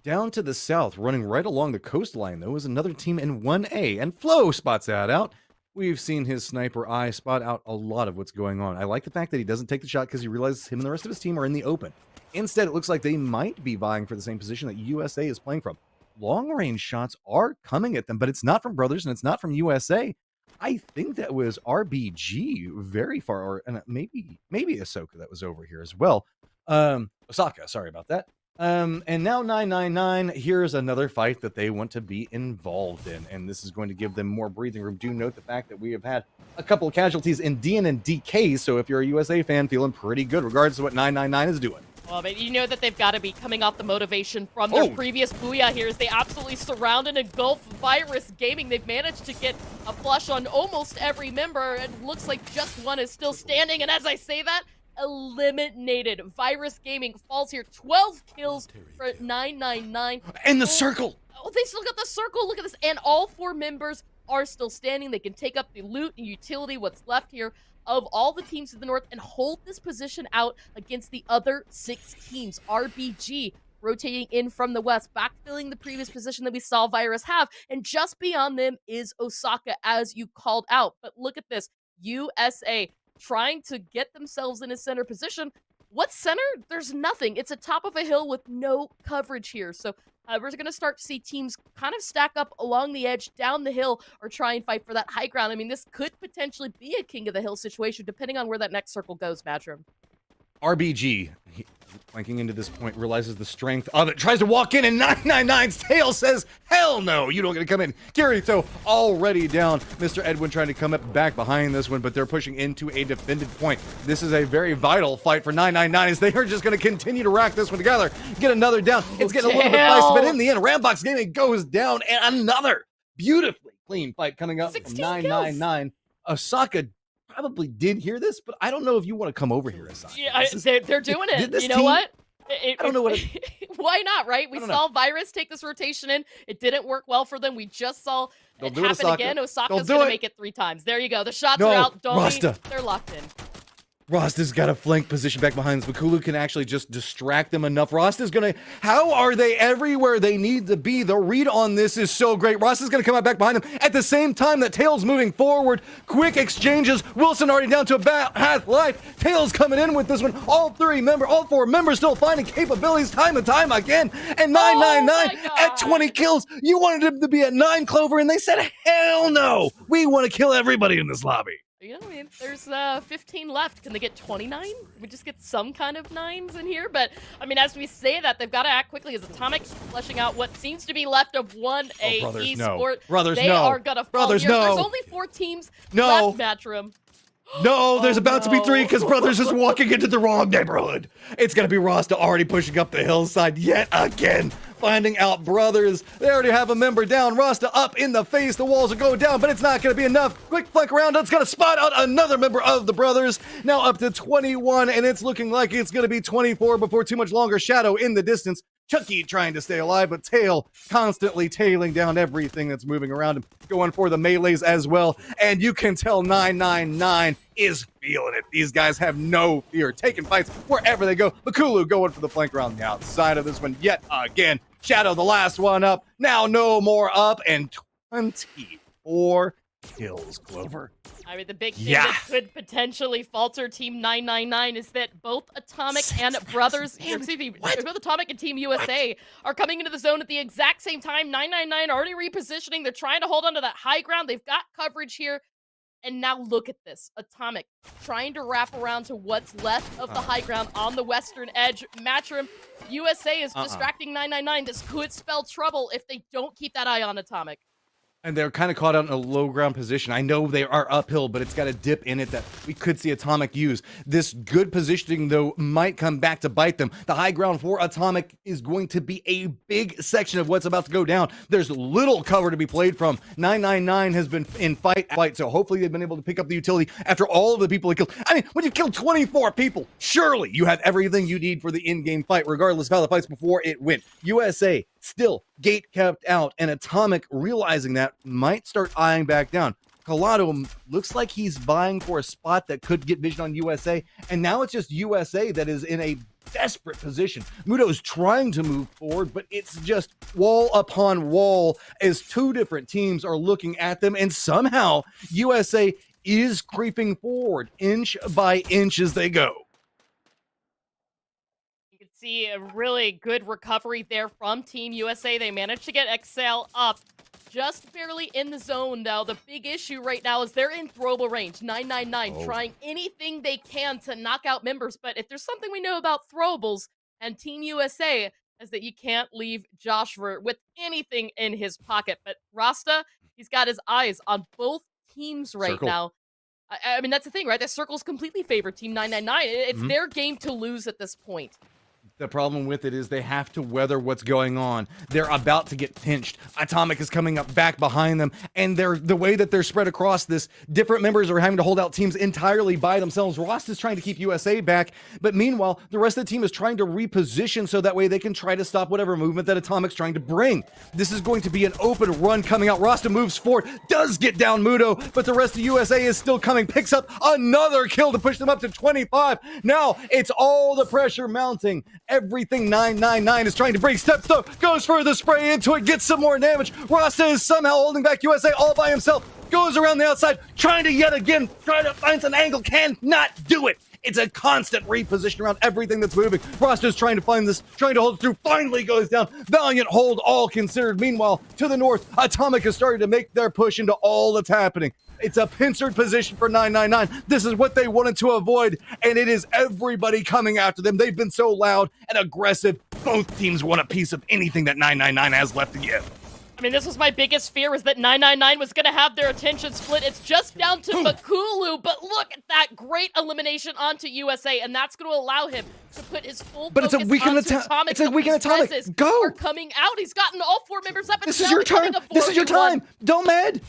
Down to the south, running right along the coastline, though, is another team in 1A, and Flo spots that out. We've seen his sniper eye spot out a lot of what's going on. I like the fact that he doesn't take the shot because he realizes him and the rest of his team are in the open. Instead, it looks like they might be vying for the same position that USA is playing from. Long-range shots are coming at them, but it's not from Brothers and it's not from USA. I think that was RBG very far, or and maybe Ahsoka that was over here as well. Osaka, sorry about that. And now 999, here's another fight that they want to be involved in, and this is going to give them more breathing room. Do note the fact that we have had a couple of casualties in DN and DK, so if you're a USA fan, feeling pretty good regardless of what 999 is doing. Well, but you know that they've got to be coming off the motivation from their previous booyah here as they absolutely surround and engulf Virus Gaming. They've managed to get a flush on almost every member. It looks like just one is still standing, and as I say that, eliminated. Virus Gaming falls here. 12 kills for 999. And the circle! Oh, they still got the circle. Look at this. And all 4 members are still standing. They can take up the loot and utility, what's left here, of all the teams to the north and hold this position out against the other 6 teams. RBG rotating in from the west, backfilling the previous position that we saw Virus have, and just beyond them is Osaka, as you called out. But look at this. USA trying to get themselves in a center position. What's center? There's nothing. It's atop of a hill with no coverage here. So we're going to start to see teams kind of stack up along the edge, down the hill, or try and fight for that high ground. I mean, this could potentially be a king of the hill situation, depending on where that next circle goes, Matchroom. RBG, flanking into this point, realizes the strength of it, tries to walk in, and 999's tail says, hell no, you don't get to come in. Kirito already down. Mr. Edwin trying to come up back behind this one, but they're pushing into a defended point. This is a very vital fight for 999 as they are just going to continue to rack this one together. Get another down. It's getting a little bit dicey, but in the end, Rambox Gaming goes down, and another beautifully clean fight coming up from 999. Osaka probably did hear this, but I don't know if you want to come over here, Asai. Yeah, they're doing it. You know what? I don't know what. Why not, right? We saw Virus take this rotation in. It didn't work well for them. We just saw it happen again. Osaka's going to make it 3 times. There you go. The shots are out. They're locked in. Rasta's got a flank position back behind this. Makulu can actually just distract them enough. Rasta's gonna, how are they everywhere they need to be? The read on this is so great. Rasta's gonna come out back behind them at the same time that Tails moving forward. Quick exchanges. Wilson already down to about half life. Tails coming in with this one. All 4 members still finding capabilities time and time again. And 999 at 20 kills. You wanted him to be at 9, Clover, and they said, hell no. We want to kill everybody in this lobby. You know, I mean, there's 15 left. Can they get 29? We just get some kind of 9s in here. But, I mean, as we say that, they've got to act quickly as Atomic fleshing out what seems to be left of 1A esport. They are going to fall here. There's only 4 teams left, Matchroom. No, there's about to be 3 because Brothers is walking into the wrong neighborhood. It's going to be Rasta already pushing up the hillside yet again. Finding out Brothers. They already have a member down. Rasta up in the face. The walls will go down, but it's not going to be enough. Quick flank around. It's going to spot out another member of the Brothers. Now up to 21, and it's looking like it's going to be 24 before too much longer. Shadow in the distance. Chucky trying to stay alive, but Tail constantly tailing down everything that's moving around him, going for the melees as well. And you can tell 999 is feeling it. These guys have no fear, taking fights wherever they go. Makulu going for the flank around the outside of this one yet again. Shadow, the last one up. Now no more up, and 24 kills, Clover. I mean, the big thing that could potentially falter Team 999 is that both Atomic and Brothers, both Atomic and Team USA are coming into the zone at the exact same time. 999 already repositioning. They're trying to hold on to that high ground. They've got coverage here. And now look at this. Atomic trying to wrap around to what's left of the high ground on the western edge. Matchroom, USA is distracting 999. This could spell trouble if they don't keep that eye on Atomic. And they're kind of caught out in a low ground position. I know they are uphill, but it's got a dip in it that we could see Atomic use. This good positioning, though, might come back to bite them. The high ground for Atomic is going to be a big section of what's about to go down. There's little cover to be played from. 999 has been in fight, so hopefully they've been able to pick up the utility after all of the people they killed. I mean, when you've killed 24 people, surely you have everything you need for the in-game fight, regardless of how the fight's before it went. USA still gate kept out, and Atomic, realizing that, might start eyeing back down. Collado looks like he's vying for a spot that could get vision on USA, and now it's just USA that is in a desperate position. Mudo's trying to move forward, but it's just wall upon wall as two different teams are looking at them, and somehow USA is creeping forward inch by inch as they go. You can see a really good recovery there from Team USA. They managed to get Excel up just barely in the zone. Now, the big issue right now is they're in throwable range. 999 trying anything they can to knock out members. But if there's something we know about throwables and Team USA is that you can't leave Joshua with anything in his pocket. But Rasta, he's got his eyes on both teams right now. I mean, that's the thing, right? That circle's completely favored Team 999. It's their game to lose at this point. The problem with it is they have to weather what's going on. They're about to get pinched. Atomic is coming up back behind them, and the way that they're spread across this, different members are having to hold out teams entirely by themselves. Rost is trying to keep USA back, but meanwhile, the rest of the team is trying to reposition so that way they can try to stop whatever movement that Atomic's trying to bring. This is going to be an open run coming out. Rasta moves forward, does get down Mudo, but the rest of USA is still coming, picks up another kill to push them up to 25. Now, it's all the pressure mounting. Everything 999 is trying to break steps, though, goes for the spray into it, gets some more damage. Rasta is somehow holding back USA all by himself, goes around the outside, trying to yet again, try to find an angle, cannot do it. It's a constant reposition around everything that's moving. Rasta's trying to find this, trying to hold it through, finally goes down. Valiant hold, all considered. Meanwhile, to the north, Atomic is starting to make their push into all that's happening. It's a pincered position for 999. This is what they wanted to avoid, and it is everybody coming after them. They've been so loud and aggressive. Both teams want a piece of anything that 999 has left to give. I mean, this was my biggest fear, was that 999 was going to have their attention split. It's just down to Makulu, but look at that great elimination onto USA, and that's going to allow him to put his full focus onto Atomic. It's a weekend Atomic. Go! Are coming out. He's gotten all four members up. This is your time. This is your time. Don't mad.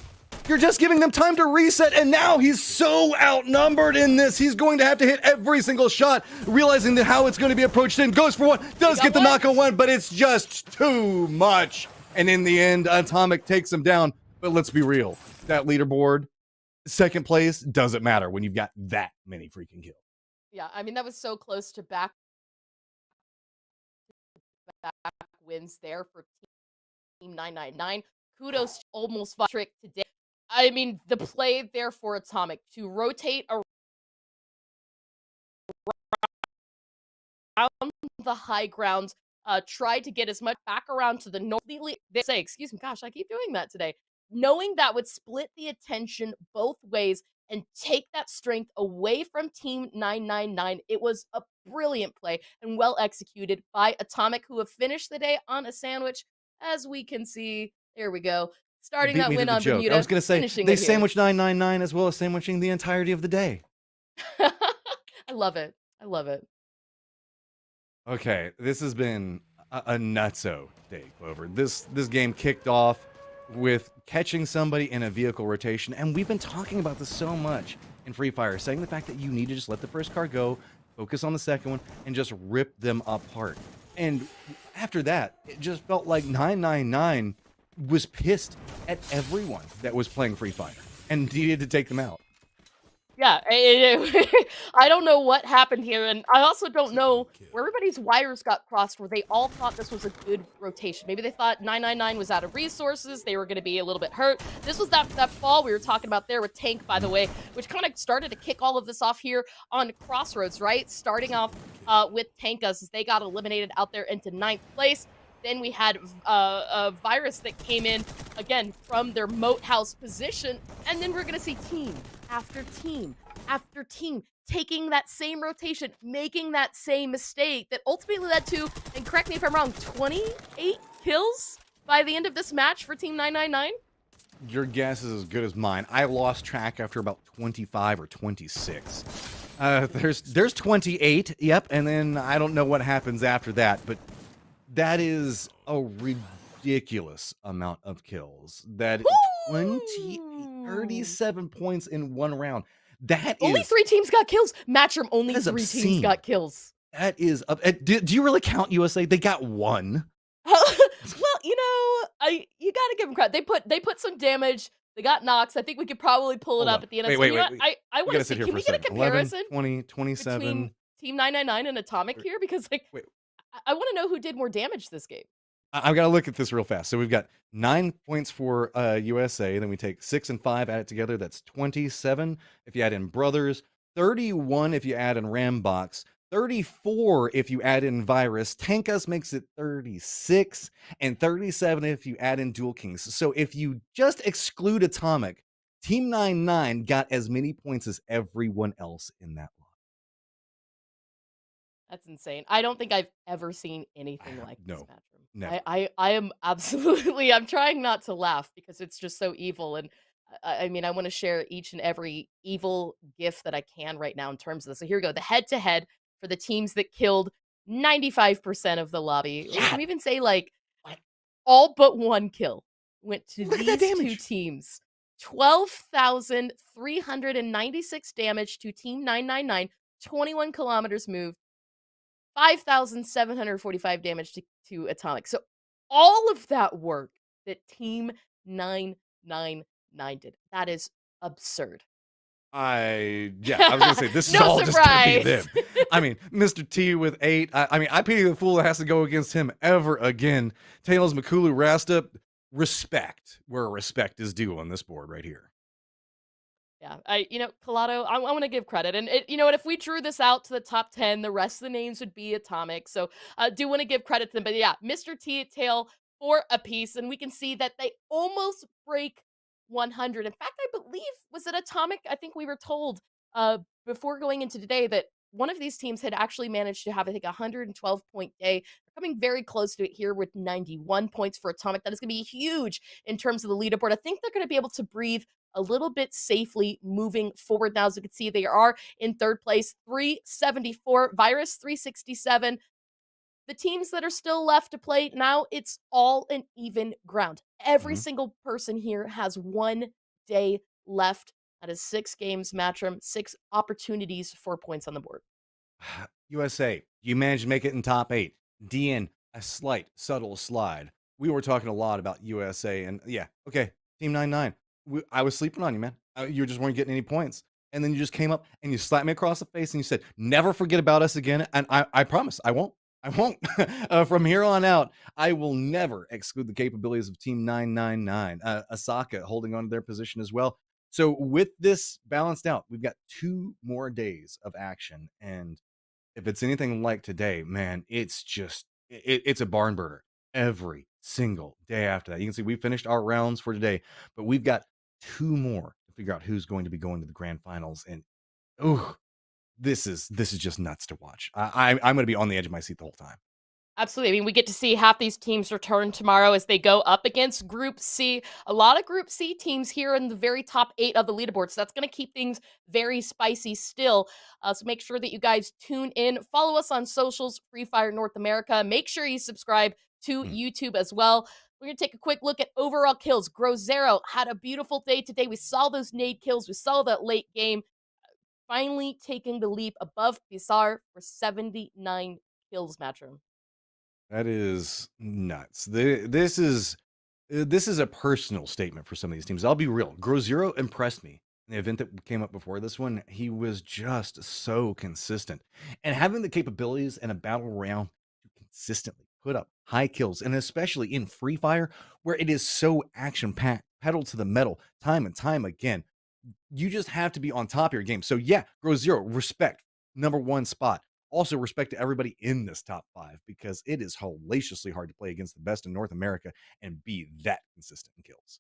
You're just giving them time to reset, and now he's so outnumbered in this. He's going to have to hit every single shot, realizing that how it's going to be approached in. Goes for one, does get the knock on one, but it's just too much. And in the end, Atomic takes him down. But let's be real. That leaderboard, second place, doesn't matter when you've got that many freaking kills. Yeah, I mean, that was so close to back wins there for Team 999. Kudos, almost trick today. I mean, the play there for Atomic to rotate around the high ground, try to get as much back around to the north. They say, excuse me, gosh, I keep doing that today. Knowing that would split the attention both ways and take that strength away from Team 999. It was a brilliant play and well executed by Atomic, who have finished the day on a sandwich, as we can see. There we go. Starting that win on Bermuda. I was going to say, they sandwiched 999 as well as sandwiching the entirety of the day. I love it. I love it. Okay, this has been a nutso day, Clover. This game kicked off with catching somebody in a vehicle rotation, and we've been talking about this so much in Free Fire, saying the fact that you need to just let the first car go, focus on the second one, and just rip them apart. And after that, it just felt like 999 was pissed at everyone that was playing Free Fire and needed to take them out. Yeah, I don't know what happened here, and I also don't know where everybody's wires got crossed, where they all thought this was a good rotation. Maybe they thought 999 was out of resources, they were going to be a little bit hurt. This was that fall we were talking about there with Tank, by the way, which kind of started to kick all of this off here on Crossroads, right? Starting off with Tank as they got eliminated out there into 9th place. Then we had a virus that came in, again, from their moat house position. And then we're going to see team after team after team taking that same rotation, making that same mistake that ultimately led to, and correct me if I'm wrong, 28 kills by the end of this match for Team 999? Your guess is as good as mine. I lost track after about 25 or 26. There's 28, yep, and then I don't know what happens after that, but that is a ridiculous amount of kills. That 37 points in one round. That only 3 teams got kills. Matchroom, only 3 teams got kills. That is do you really count USA? They got 1. Well, you know, you gotta give them credit. They put some damage. They got Nox. I think we could probably pull it Hold up on. at the end. Wait, So wait, you know wait, what? wait. I We want gotta to sit see. here Can for a we get a second. 11, comparison 20, between 27. Team 999 and Atomic Wait, here? Because like wait. I want to know who did more damage this game. I've got to look at this real fast. So we've got 9 points for USA. Then we take 6 and 5, add it together. That's 27 if you add in Brothers, 31 if you add in Rambox, 34 if you add in Virus. Tankus makes it 36, and 37 if you add in Dual Kings. So if you just exclude Atomic, Team 99 got as many points as everyone else in that lot. That's insane. I don't think I've ever seen anything like this No, matchup. never. I am absolutely. I'm trying not to laugh because it's just so evil, and I mean, I want to share each and every evil gif that I can right now in terms of this. So here we go. The head-to-head for the teams that killed 95% of the lobby. We Yeah. can even say like What? all but one kill went to Look at that these two damage. teams. 12,396 damage to Team 999. 21 kilometers moved. 5,745 damage to Atomic. So all of that work that Team 999 did, that is absurd. I was gonna say this is No all just gonna be surprise. them. I mean, Mr. T with 8. I mean, I pity the fool that has to go against him ever again. Tails Makulu Rasta, respect where respect is due on this board right here. Yeah, Collado, I want to give credit. And you know what, if we drew this out to the top 10, the rest of the names would be Atomic. So I do want to give credit to them. But yeah, Mr. T at Tail for a piece. And we can see that they almost break 100. In fact, I believe, was it Atomic? I think we were told before going into today that one of these teams had actually managed to have, I think, a 112-point day. They're coming very close to it here with 91 points for Atomic. That is going to be huge in terms of the leaderboard. I think they're going to be able to breathe a little bit safely moving forward now. As you can see, they are in third place, 374, Virus 367. The teams that are still left to play now, it's all an even ground. Every single person here has 1 day left. That is 6 games, Matchroom, 6 opportunities for points on the board. USA, you managed to make it in top 8. DN, a slight, subtle slide. We were talking a lot about USA, and yeah, okay, Team 99. I was sleeping on you, man. You just weren't getting any points. And then you just came up and you slapped me across the face and you said, never forget about us again. And I promise, I won't. I won't. From here on out, I will never exclude the capabilities of Team 999. Asaka holding on to their position as well. So with this balanced out, we've got 2 more days of action. And if it's anything like today, man, it's just, it's a barn burner every single day after that. You can see we finished our rounds for today, but we've got 2 more to figure out who's going to be going to the grand finals. And this is just nuts to watch. I'm going to be on the edge of my seat the whole time. Absolutely. I mean, we get to see half these teams return tomorrow as they go up against Group C. A lot of Group C teams here in the very top 8 of the leaderboard. So that's going to keep things very spicy still. So make sure that you guys tune in. Follow us on socials, Free Fire North America. Make sure you subscribe to YouTube as well. We're going to take a quick look at overall kills. Grozero had a beautiful day today. We saw those nade kills. We saw that late game. Finally taking the leap above Bizarre for 79 kills, Matchroom. That is nuts. This is a personal statement for some of these teams. I'll be real. Grozero impressed me in the event that came up before this one. He was just so consistent. And having the capabilities in a battle round to consistently put up high kills, and especially in Free Fire, where it is so action-packed, pedal to the metal, time and time again, you just have to be on top of your game. So yeah, Grozero, respect, #1 spot. Also, respect to everybody in this top 5 because it is hellaciously hard to play against the best in North America and be that consistent in kills.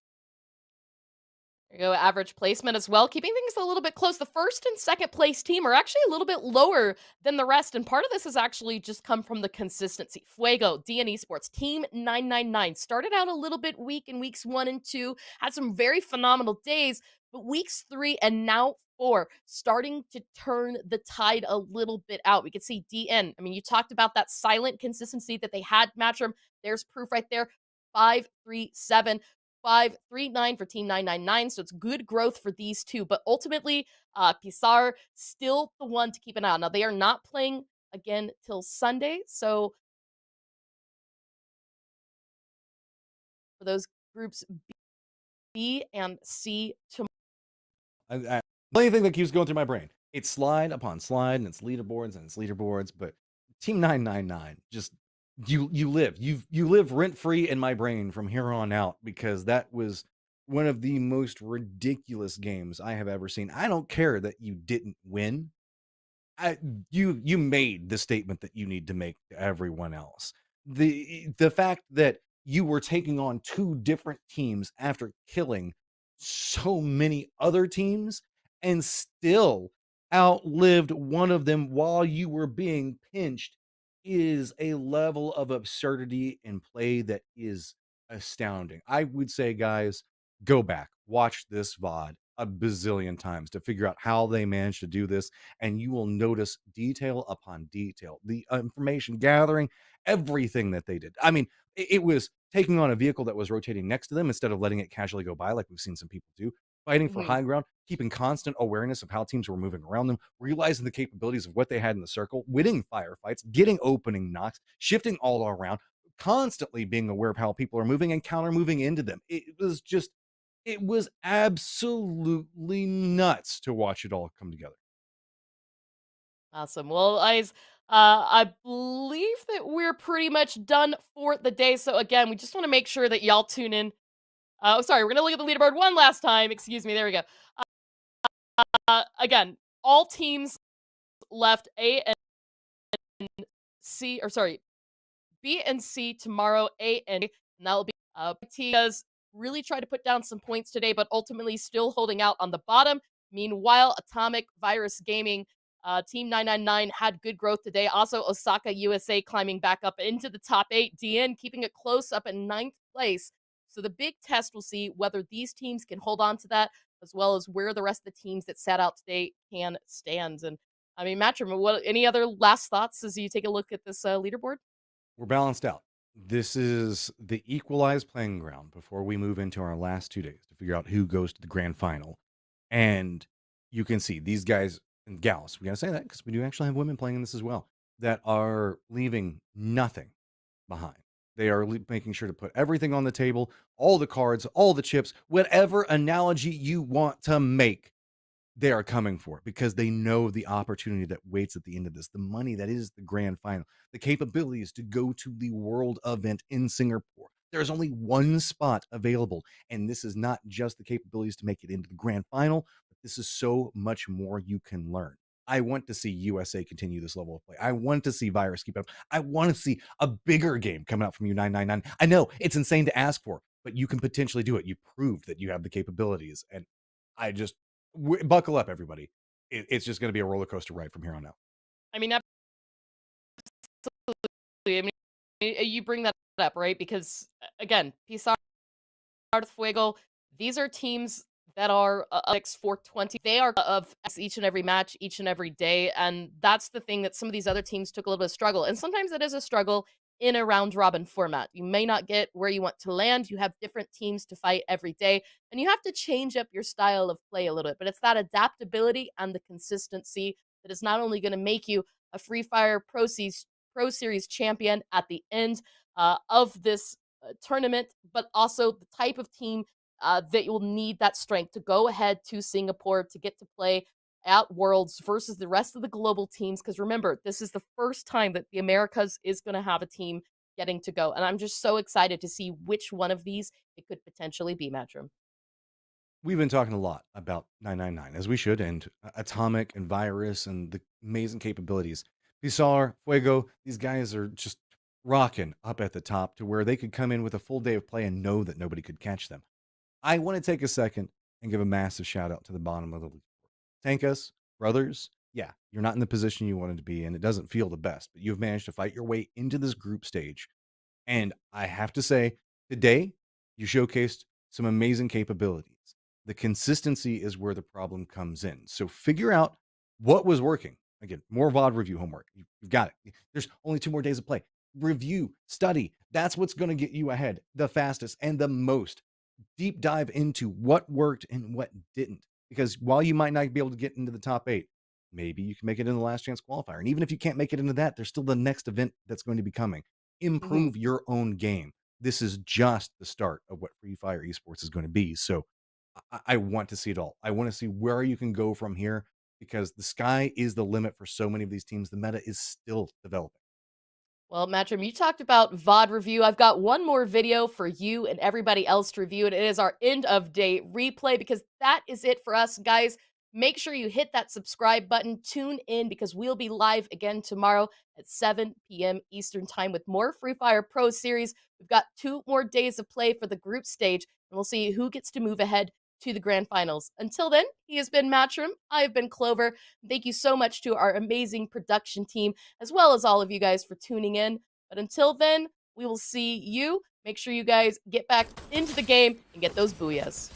There you go, average placement as well, keeping things a little bit close. The first and second place team are actually a little bit lower than the rest, and part of this has actually just come from the consistency. Fuego, DN Esports, Team 999 started out a little bit weak in weeks 1 and 2, had some very phenomenal days, but weeks 3 and now 4 starting to turn the tide a little bit out. We can see DN. I mean, you talked about that silent consistency that they had, Matchroom. There's proof right there. 537. 539 for Team 999. So it's good growth for these two. But ultimately, Pisar still the one to keep an eye on. Now, they are not playing again till Sunday. So for those groups B and C tomorrow. The only thing that keeps going through my brain, it's slide upon slide, and it's leaderboards and it's leaderboards. But Team 999, just you live rent free in my brain from here on out, because that was one of the most ridiculous games I have ever seen. I don't care that you didn't win. You made the statement that you need to make to everyone else. The fact that you were taking on two different teams after killing so many other teams and still outlived one of them while you were being pinched is a level of absurdity in play that is astounding. I would say, guys, go back, watch this VOD a bazillion times to figure out how they managed to do this, and you will notice detail upon detail, the information gathering, everything that they did. I mean, it was taking on a vehicle that was rotating next to them instead of letting it casually go by like we've seen some people do, fighting for high ground, keeping constant awareness of how teams were moving around them, realizing the capabilities of what they had in the circle, winning firefights, getting opening knocks, shifting all around, constantly being aware of how people are moving and counter moving into them. It was absolutely nuts to watch it all come together. Awesome. Well, I believe that we're pretty much done for the day. So again, we just want to make sure that y'all tune in. Sorry, we're gonna look at the leaderboard one last time. Excuse me. There we go. Again, all teams left A and C, or sorry, B and C tomorrow. A and A, and that will be T does really try to put down some points today, but ultimately still holding out on the bottom. Meanwhile, Atomic Virus Gaming, Team 999 had good growth today. Also, Osaka USA climbing back up into the top 8. DN keeping it close up in 9th place. So the big test will see whether these teams can hold on to that, as well as where the rest of the teams that sat out today can stand. And I mean, Matrim, what any other last thoughts as you take a look at this leaderboard? We're balanced out. This is the equalized playing ground before we move into our last 2 days to figure out who goes to the grand final. And you can see these guys and gals, we got to say that because we do actually have women playing in this as well, that are leaving nothing behind. They are making sure to put everything on the table, all the cards, all the chips, whatever analogy you want to make, they are coming for it because they know the opportunity that waits at the end of this, the money that is the grand final, the capabilities to go to the world event in Singapore. There's only one spot available, and this is not just the capabilities to make it into the grand final, but this is so much more you can learn. I want to see USA continue this level of play. I want to see Virus keep up. I want to see a bigger game coming out from you 999. I know it's insane to ask for, but you can potentially do it. You proved that you have the capabilities, and I just buckle up, everybody. It's just going to be a roller coaster ride from here on out. I mean, absolutely. I mean, you bring that up, right? Because again, Pizarro, Fuego, these are teams that are 420. They are of each and every match, each and every day, and that's the thing that some of these other teams took a little bit of struggle. And sometimes it is a struggle in a round robin format. You may not get where you want to land. You have different teams to fight every day, and you have to change up your style of play a little bit. But it's that adaptability and the consistency that is not only going to make you a Free Fire Pro Series champion at the end of this tournament, but also the type of team that you'll need that strength to go ahead to Singapore to get to play at Worlds versus the rest of the global teams. Because remember, this is the first time that the Americas is going to have a team getting to go. And I'm just so excited to see which one of these it could potentially be, Matrim. We've been talking a lot about 999, as we should, and Atomic and Virus and the amazing capabilities. Pizarro, Fuego, these guys are just rocking up at the top to where they could come in with a full day of play and know that nobody could catch them. I want to take a second and give a massive shout out to the bottom of the league. Tank us, brothers. Yeah, you're not in the position you wanted to be in. It doesn't feel the best, but you've managed to fight your way into this group stage. And I have to say, today, you showcased some amazing capabilities. The consistency is where the problem comes in. So figure out what was working. Again, more VOD review homework. You've got it. There's only 2 more days of play. Review, study. That's what's going to get you ahead the fastest and the most. Deep dive into what worked and what didn't. Because while you might not be able to get into the top 8, maybe you can make it in the last chance qualifier. And even if you can't make it into that, there's still the next event that's going to be coming. Improve your own game. this is just the start of what Free Fire Esports is going to be. So I want to see it all. I want to see where you can go from here, because the sky is the limit for so many of these teams. The meta is still developing. Well, Matrim, you talked about VOD review. I've got one more video for you and everybody else to review, and it is our end of day replay, because that is it for us, guys. Make sure you hit that subscribe button. Tune in, because we'll be live again tomorrow at 7 p.m. Eastern Time with more Free Fire Pro Series. We've got 2 more days of play for the group stage, and we'll see who gets to move ahead to the grand finals. Until then, he has been Matrim. I have been Clover. Thank you so much to our amazing production team, as well as all of you guys for tuning in. But until then, we will see you. Make sure you guys get back into the game and get those booyahs.